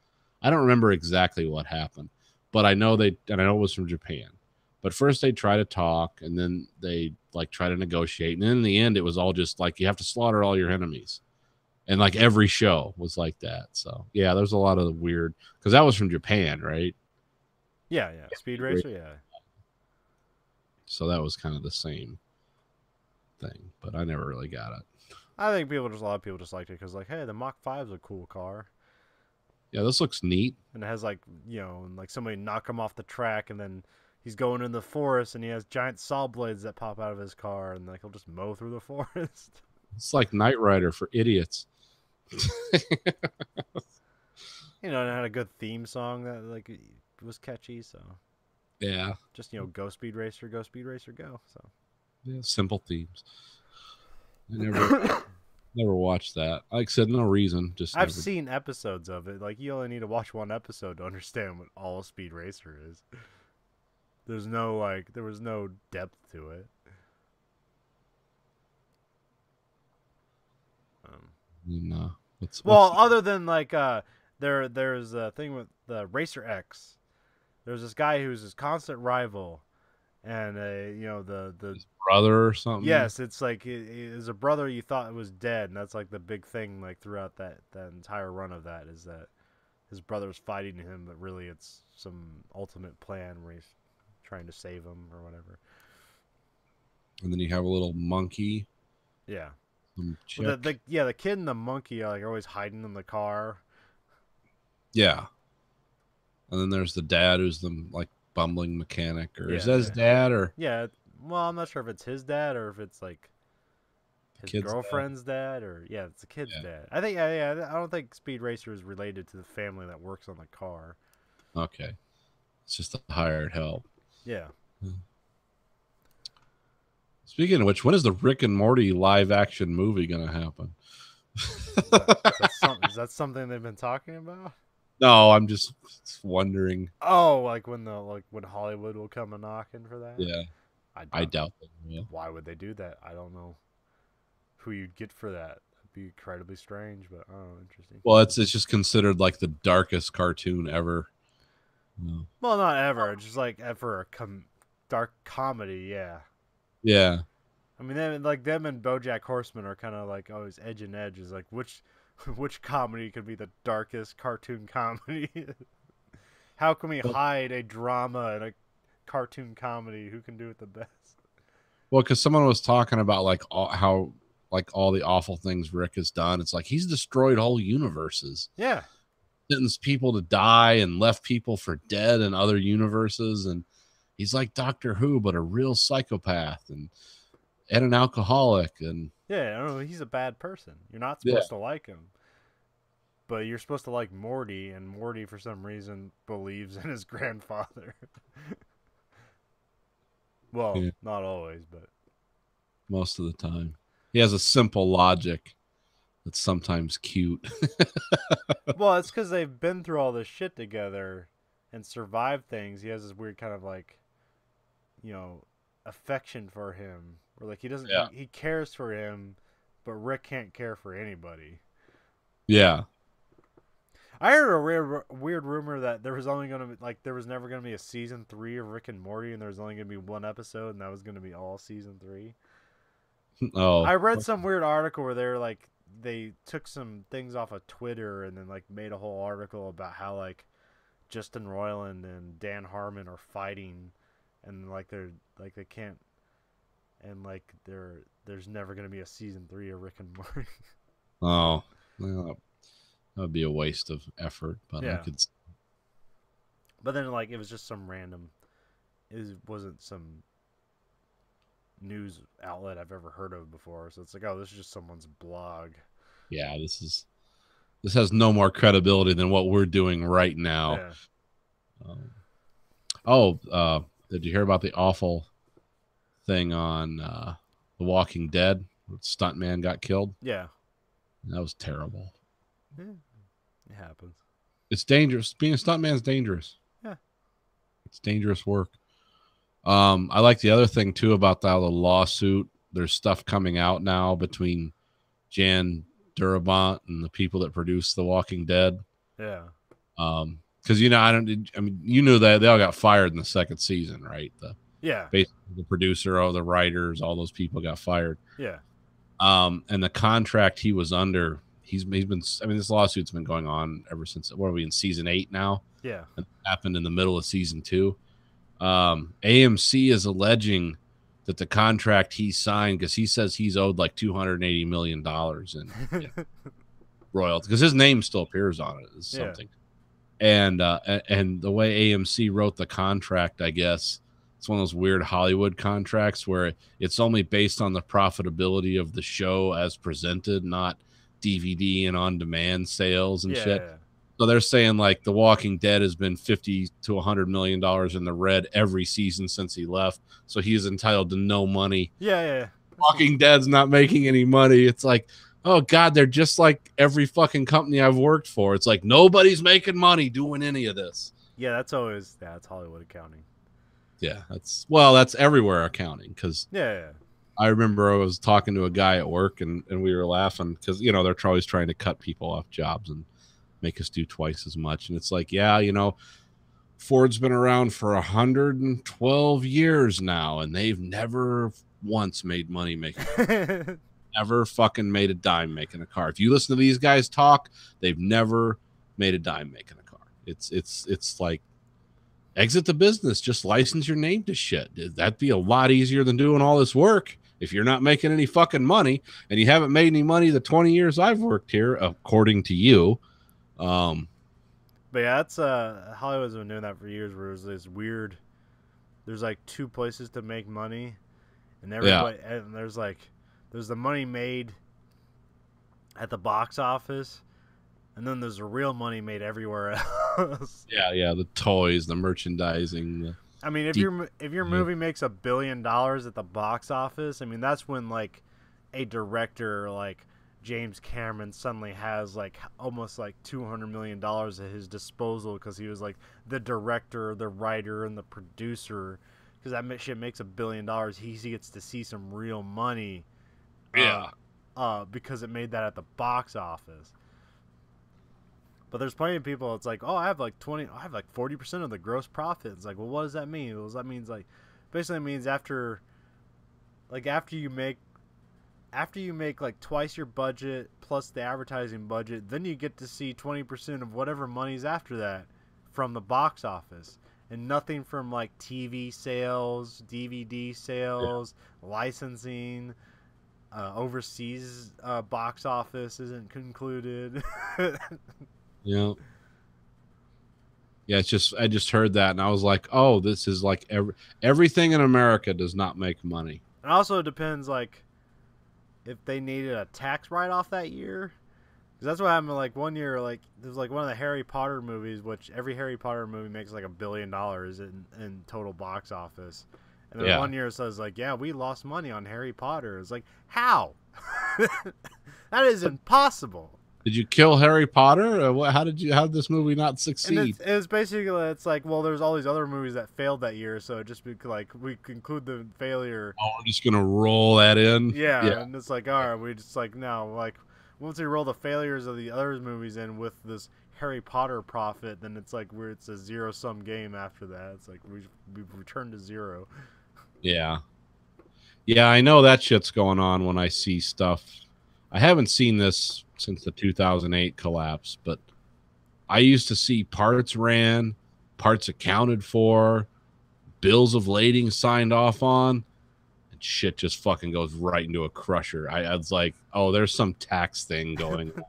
I don't remember exactly what happened, but I know it was from Japan. But first they try to talk, and then they like try to negotiate, and then in the end it was all just like you have to slaughter all your enemies, and like every show was like that. So yeah, there's a lot of weird because that was from Japan, right? Yeah, Speed Racer, yeah. So that was kind of the same thing, but I never really got it. I think a lot of people just liked it because like, hey, the Mach 5 is a cool car. Yeah, this looks neat, and it has like and like somebody knock him off the track, and then he's going in the forest, and he has giant saw blades that pop out of his car, and like he'll just mow through the forest. It's like Knight Rider for idiots. And it had a good theme song that like was catchy. So yeah, just go Speed Racer, go Speed Racer, go. So yeah, simple themes. I never watched that. Like I said, no reason. I've seen episodes of it. Like you only need to watch one episode to understand what all Speed Racer is. There was no depth to it. No. Other than like there's a thing with the Racer X. There's this guy who's his constant rival, and you know the His brother or something. yes, it's like his a brother you thought was dead, and that's like the big thing like throughout that entire run of that is that his brother's fighting him, but really it's some ultimate plan where he's trying to save him or whatever. And then you have a little monkey. Yeah. Some Well, chick. the kid and the monkey are like always hiding in the car. Yeah. And then there's the dad who's the like bumbling mechanic, or is Yeah, that his yeah. dad, or Yeah, well, I'm not sure if it's his dad or if it's like his kid's dad. girlfriend's dad, or yeah, it's the kid's Yeah. dad. I think yeah, I don't think Speed Racer is related to the family that works on the car. okay, it's just a hired help. Yeah. Speaking of which, when is the Rick and Morty live action movie gonna happen? Is that something they've been talking about? No, I'm just wondering. Oh, like when Hollywood will come a knocking for that? Yeah, I doubt that. Yeah. Why would they do that? I don't know who you'd get for that. It'd be incredibly strange, but oh, interesting. Well, it's just considered like the darkest cartoon ever. No. Well, not ever. Just like for a dark comedy, yeah. Yeah, I mean, them and BoJack Horseman are kind of like always edge and edge. Is like which comedy could be the darkest cartoon comedy? How can we hide a drama in a cartoon comedy? Who can do it the best? well, because someone was talking about like how like all the awful things Rick has done. It's like he's destroyed whole universes, Yeah, sentenced people to die, and left people for dead in other universes, and he's like Doctor Who, but a real psychopath and an alcoholic. And yeah. I don't know. He's a bad person. You're not supposed to like him, but you're supposed to like Morty, and Morty for some reason believes in his grandfather. Well, Yeah. not always, but most of the time, he has a simple logic that's sometimes cute. well, it's because they've been through all this shit together and survived things. He has this weird kind of like, you know, affection for him, where like he doesn't, Yeah. he cares for him, but Rick can't care for anybody. Yeah. I heard a weird rumor that there was only gonna be there was never gonna be a season 3 of Rick and Morty, and there was only gonna be one episode, and that was gonna be all season 3. Oh, I read some weird article where they're like they took some things off of Twitter and then like made a whole article about how like Justin Roiland and Dan Harmon are fighting, and like they can't, and like there's never gonna be a season 3 of Rick and Morty. oh, well, that would be a waste of effort. But I Yeah. could. But then like it was just some random, it wasn't some news outlet I've ever heard of before, so it's like, oh, this is just someone's blog. Yeah, this has no more credibility than what we're doing right now. Yeah. Did you hear about the awful thing on The Walking Dead? Where the stuntman got killed. Yeah. That was terrible. It happens. It's dangerous. Being a stuntman is dangerous. Yeah. It's dangerous work. I like the other thing too about the lawsuit. There's stuff coming out now between Jan Durabant and the people that produce The Walking Dead. Yeah. Because you knew that they all got fired in the second season, right? Yeah. Basically, the producer, all the writers, all those people got fired. Yeah. And the contract he was under, he's been. I mean, this lawsuit's been going on ever since. What are we in season 8 now? Yeah. It happened in the middle of season 2. AMC is alleging that the contract he signed, because he says he's owed like $280 million in royalties, because his name still appears on it as something. And the way AMC wrote the contract, I guess it's one of those weird Hollywood contracts where it's only based on the profitability of the show as presented, not DVD and on-demand sales and shit. Yeah. So they're saying like The Walking Dead has been $50 to $100 million in the red every season since he left, so he's entitled to no money. Yeah. Walking Dead's not making any money. It's like, oh God, they're just like every fucking company I've worked for. It's like nobody's making money doing any of this. Yeah, that's Hollywood accounting. Yeah, that's everywhere accounting. Because Yeah. I remember I was talking to a guy at work and we were laughing because they're always trying to cut people off jobs and make us do twice as much. And it's like, yeah, Ford's been around for 112 years now, and they've never once made money making. Never fucking made a dime making a car. If you listen to these guys talk, they've never made a dime making a car. It's like exit the business, just license your name to shit. That'd be a lot easier than doing all this work if you're not making any fucking money, and you haven't made any money the 20 years I've worked here, according to you. But yeah, that's Hollywood's been doing that for years. Where there's this weird, there's like two places to make money, and everybody, and there's the money made at the box office, and then there's the real money made everywhere else. Yeah, the toys, the merchandising. I mean, if your movie makes $1 billion at the box office, I mean that's when like a director like James Cameron suddenly has like almost like $200 million at his disposal because he was like the director, the writer, and the producer. Because that shit makes $1 billion, he gets to see some real money. Because it made that at the box office. But there's plenty of people. It's like, oh, I have like 40% of the gross profit. It's like, well, what does that mean? Well, that means like, basically it means after you make like twice your budget plus the advertising budget, then you get to see 20% of whatever money's after that from the box office, and nothing from like TV sales, DVD sales, licensing, overseas box office isn't concluded. Yeah. It's just, I just heard that and I was like, oh, this is like everything in America does not make money. It also depends like if they needed a tax write-off that year. Because that's what happened like one year, like there's like one of the Harry Potter movies, which every Harry Potter movie makes like $1 billion in total box office. And then one year it says like, yeah, we lost money on Harry Potter. It's like, how? That is impossible. Did you kill Harry Potter? How did this movie not succeed? It was basically, it's like, well, there's all these other movies that failed that year, so just like we conclude the failure. Oh, we're just gonna roll that in. Yeah, and it's like, all right, we just like no, like once we roll the failures of the other movies in with this Harry Potter profit, then it's like it's a zero-sum game after that. It's like we return to zero. Yeah, I know that shit's going on when I see stuff. I haven't seen this since the 2008 collapse, but I used to see parts ran, parts accounted for, bills of lading signed off on, and shit just fucking goes right into a crusher. I was like, oh, there's some tax thing going on.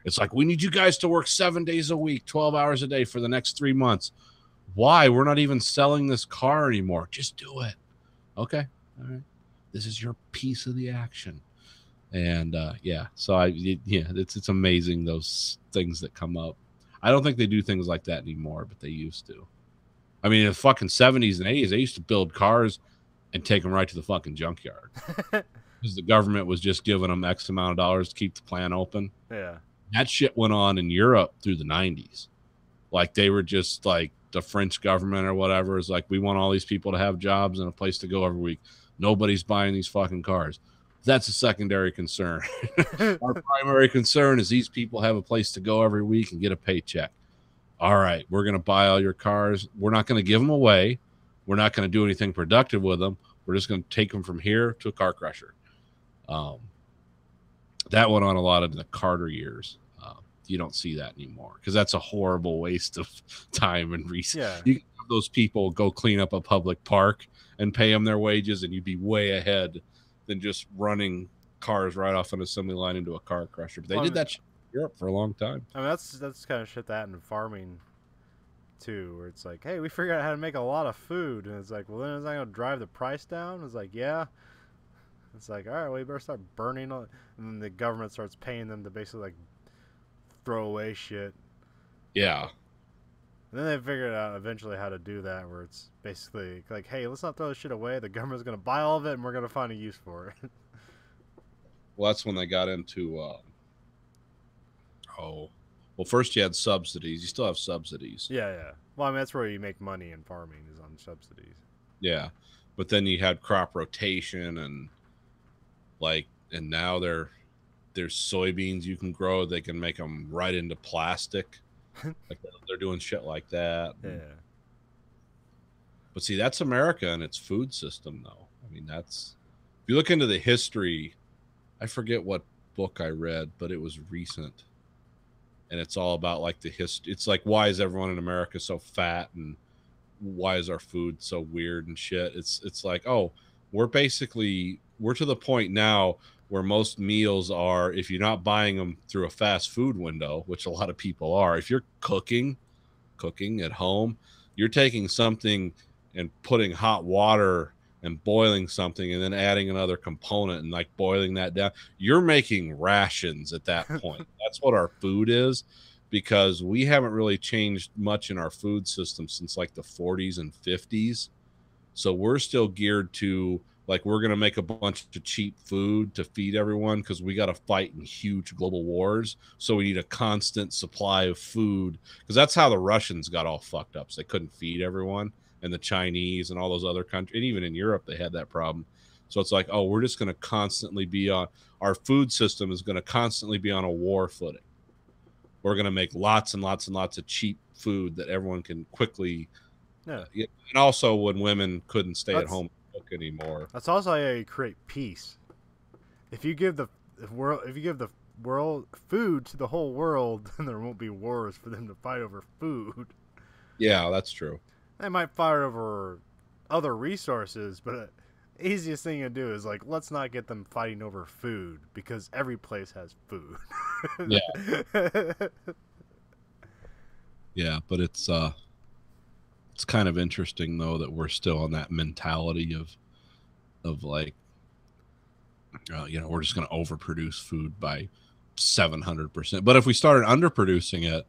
It's like, we need you guys to work 7 days a week, 12 hours a day for the next 3 months. Why? We're not even selling this car anymore. Just do it. Okay. All right. This is your piece of the action. And so it's amazing those things that come up. I don't think they do things like that anymore, but they used to. I mean, in the fucking 70s and 80s, they used to build cars and take them right to the fucking junkyard because the government was just giving them X amount of dollars to keep the plant open. Yeah, that shit went on in Europe through the 90s. Like they were just like the French government or whatever is like, we want all these people to have jobs and a place to go every week. Nobody's buying these fucking cars. That's a secondary concern. Our primary concern is these people have a place to go every week and get a paycheck. All right, we're going to buy all your cars. We're not going to give them away. We're not going to do anything productive with them. We're just going to take them from here to a car crusher. That went on a lot of the Carter years. You don't see that anymore because that's a horrible waste of time and resources. Yeah. You can have those people go clean up a public park and pay them their wages, and you'd be way ahead than just running cars right off an assembly line into a car crusher. But they did that in Europe for a long time. I mean, that's kind of shit that in farming too, where it's like, hey, we figured out how to make a lot of food, and it's like, well, then is that gonna drive the price down? It's like, yeah. It's like, all right, well, you better start burning all, and then the government starts paying them to basically like throw away shit. Yeah. And then they figured out eventually how to do that, where it's basically like, hey, let's not throw this shit away. The government's going to buy all of it, and we're going to find a use for it. Well, that's when they got into, first you had subsidies. You still have subsidies. Yeah. Well, I mean, that's where you make money in farming, is on subsidies. Yeah. But then you had crop rotation and now there's soybeans you can grow. They can make them right into plastic. Like they're doing shit like that. Yeah. But see, that's America and its food system, though. I mean, that's if you look into the history. I forget what book I read, but it was recent, and it's all about like the history. It's like, why is everyone in America so fat, and why is our food so weird and shit? It's like, oh, we're to the point now where most meals are, if you're not buying them through a fast food window, which a lot of people are, if you're cooking at home, you're taking something and putting hot water and boiling something and then adding another component and like boiling that down. You're making rations at that point. That's what our food is, because we haven't really changed much in our food system since like the 40s and 50s. So we're still geared to like, we're going to make a bunch of cheap food to feed everyone because we got to fight in huge global wars. So we need a constant supply of food, because that's how the Russians got all fucked up. So they couldn't feed everyone. And the Chinese and all those other countries, and even in Europe, they had that problem. So it's like, oh, we're just going to constantly be on, our food system is going to constantly be on a war footing. We're going to make lots and lots and lots of cheap food that everyone can quickly. Yeah. And also when women couldn't stay at home and cook anymore. That's also how you create peace. If you give the world food to the whole world, then there won't be wars for them to fight over food. Yeah, that's true. They might fight over other resources, but the easiest thing to do is like, let's not get them fighting over food, because every place has food. Yeah. Yeah, but it's kind of interesting though that we're still on that mentality of like, we're just going to overproduce food by 700%. But if we started underproducing it,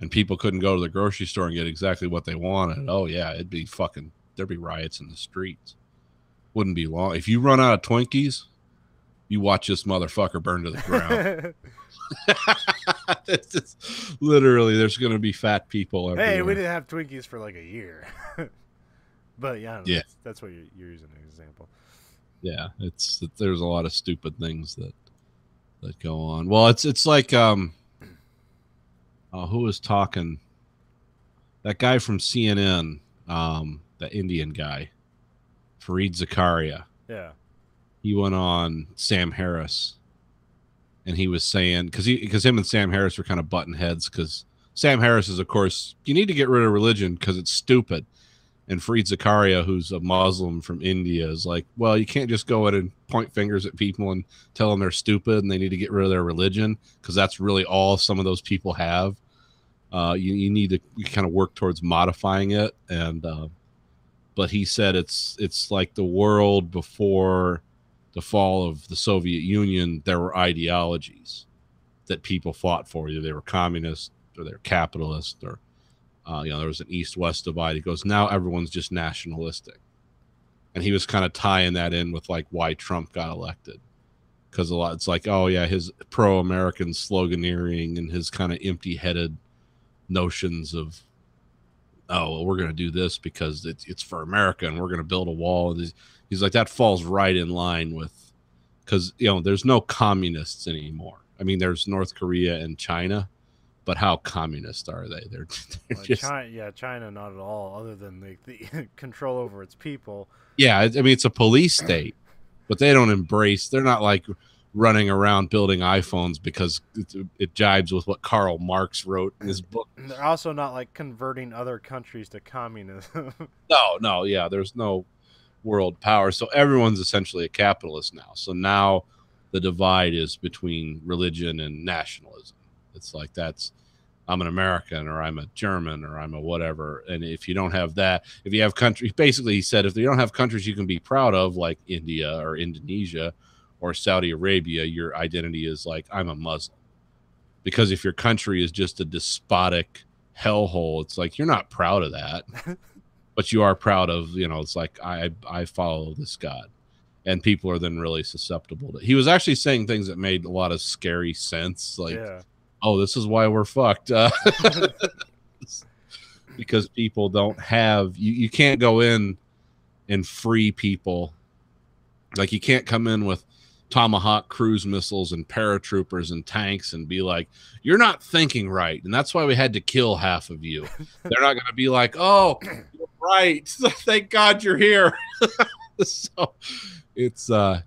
and people couldn't go to the grocery store and get exactly what they wanted, oh yeah, there'd be riots in the streets. Wouldn't be long. If you run out of Twinkies, you watch this motherfucker burn to the ground. Literally, there's going to be fat people everywhere. Hey, we didn't have Twinkies for like a year. But yeah, yeah. That's what you're using an example. Yeah, there's a lot of stupid things that go on. Well, it's like who was talking? That guy from CNN, the Indian guy, Fareed Zakaria. Yeah. He went on Sam Harris, and he was saying, because him and Sam Harris were kind of button heads, because Sam Harris is, of course, you need to get rid of religion because it's stupid. And Fareed Zakaria, who's a Muslim from India, is like, well, you can't just go in and point fingers at people and tell them they're stupid and they need to get rid of their religion, because that's really all some of those people have. You need to kind of work towards modifying it. And but he said it's like the world before the fall of the Soviet Union. There were ideologies that people fought for. Either they were communist or they're capitalist, or there was an East-West divide. He goes, now everyone's just nationalistic. And he was kind of tying that in with like why Trump got elected. Because it's like, oh yeah, his pro-American sloganeering and his kind of empty-headed notions of, oh, well, we're going to do this because it's for America and we're going to build a wall. And he's like, that falls right in line with, because, there's no communists anymore. I mean, there's North Korea and China, but how communist are they? They're just China not at all, other than the control over its people. Yeah, I mean, it's a police state, but they don't embrace. They're not like running around building iPhones because it jibes with what Karl Marx wrote in his book. And they're also not like converting other countries to communism. No, yeah, there's no world power. So everyone's essentially a capitalist now. So now the divide is between religion and nationalism. It's like, I'm an American, or I'm a German, or I'm a whatever. And if you don't have that, if you have countries, basically he said, if you don't have countries you can be proud of, like India or Indonesia or Saudi Arabia, your identity is like, I'm a Muslim. Because if your country is just a despotic hellhole, it's like, you're not proud of that, but you are proud of, it's like, I follow this God. And people are then really susceptible to. He was actually saying things that made a lot of scary sense. Like, oh, this is why we're fucked. Because people don't have, you can't go in and free people. Like, you can't come in with Tomahawk cruise missiles and paratroopers and tanks and be like, you're not thinking right. And that's why we had to kill half of you. They're not going to be like, oh, you're Right. So thank God you're here. So it's God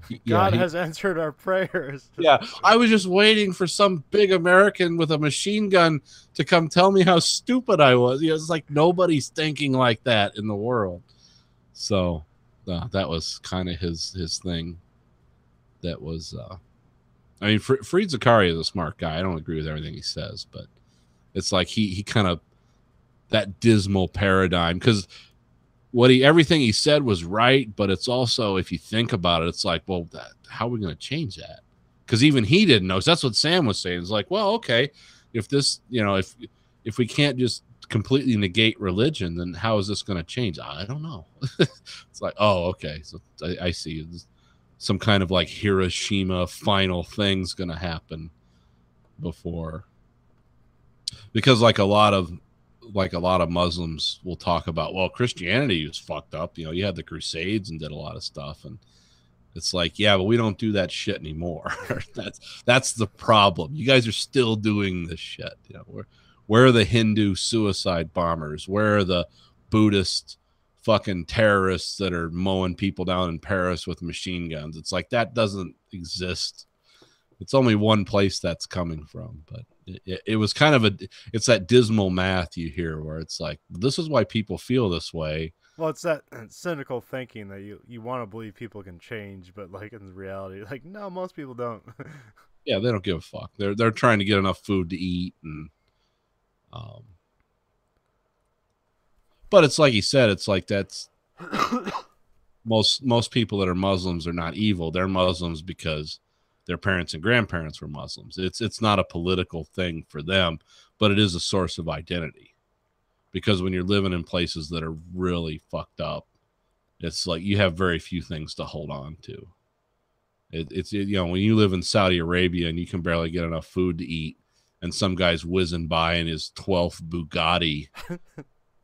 has answered our prayers. Yeah, I was just waiting for some big American with a machine gun to come tell me how stupid I was. It's like nobody's thinking like that in the world. So that was kind of his thing. That was, I mean, Fareed Zakaria is a smart guy. I don't agree with everything he says, but it's like he kind of that dismal paradigm, because everything he said was right, but it's also, if you think about it, it's like, well, how are we going to change that? Because even he didn't know. So that's what Sam was saying. It's like, well, okay, if this, if we can't just completely negate religion, then how is this going to change? I don't know. It's like, oh, okay, so I see. Some kind of like Hiroshima final thing's going to happen before, because like a lot of Muslims will talk about, well, Christianity was fucked up. You had the Crusades and did a lot of stuff, and it's like, yeah, but we don't do that shit anymore. That's the problem. You guys are still doing this shit. Where are the Hindu suicide bombers? Where are the Buddhist fucking terrorists that are mowing people down in Paris with machine guns? It's like, that doesn't exist. It's only one place that's coming from. But it was kind of it's that dismal math you hear where it's like, this is why people feel this way. Well, it's that cynical thinking that you want to believe people can change, but like in reality, like, no, most people don't. Yeah, they don't give a fuck. They're trying to get enough food to eat, and but it's like he said, it's like that's most people that are Muslims are not evil. They're Muslims because their parents and grandparents were Muslims. It's not a political thing for them, but it is a source of identity. Because when you're living in places that are really fucked up, it's like you have very few things to hold on to. When you live in Saudi Arabia and you can barely get enough food to eat, and some guy's whizzing by in his 12th Bugatti,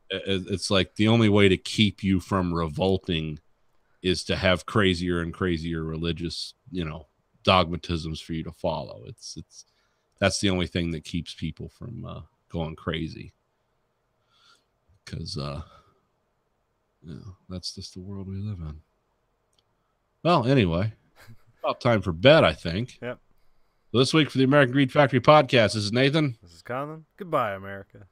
it's like the only way to keep you from revolting is to have crazier and crazier religious, dogmatisms for you to follow. That's the only thing that keeps people from going crazy. Because that's just the world we live in. Well, anyway, about time for bed, I think. Yep. So this week for the American Greed Factory podcast, this is Nathan. This is Colin. Goodbye, America.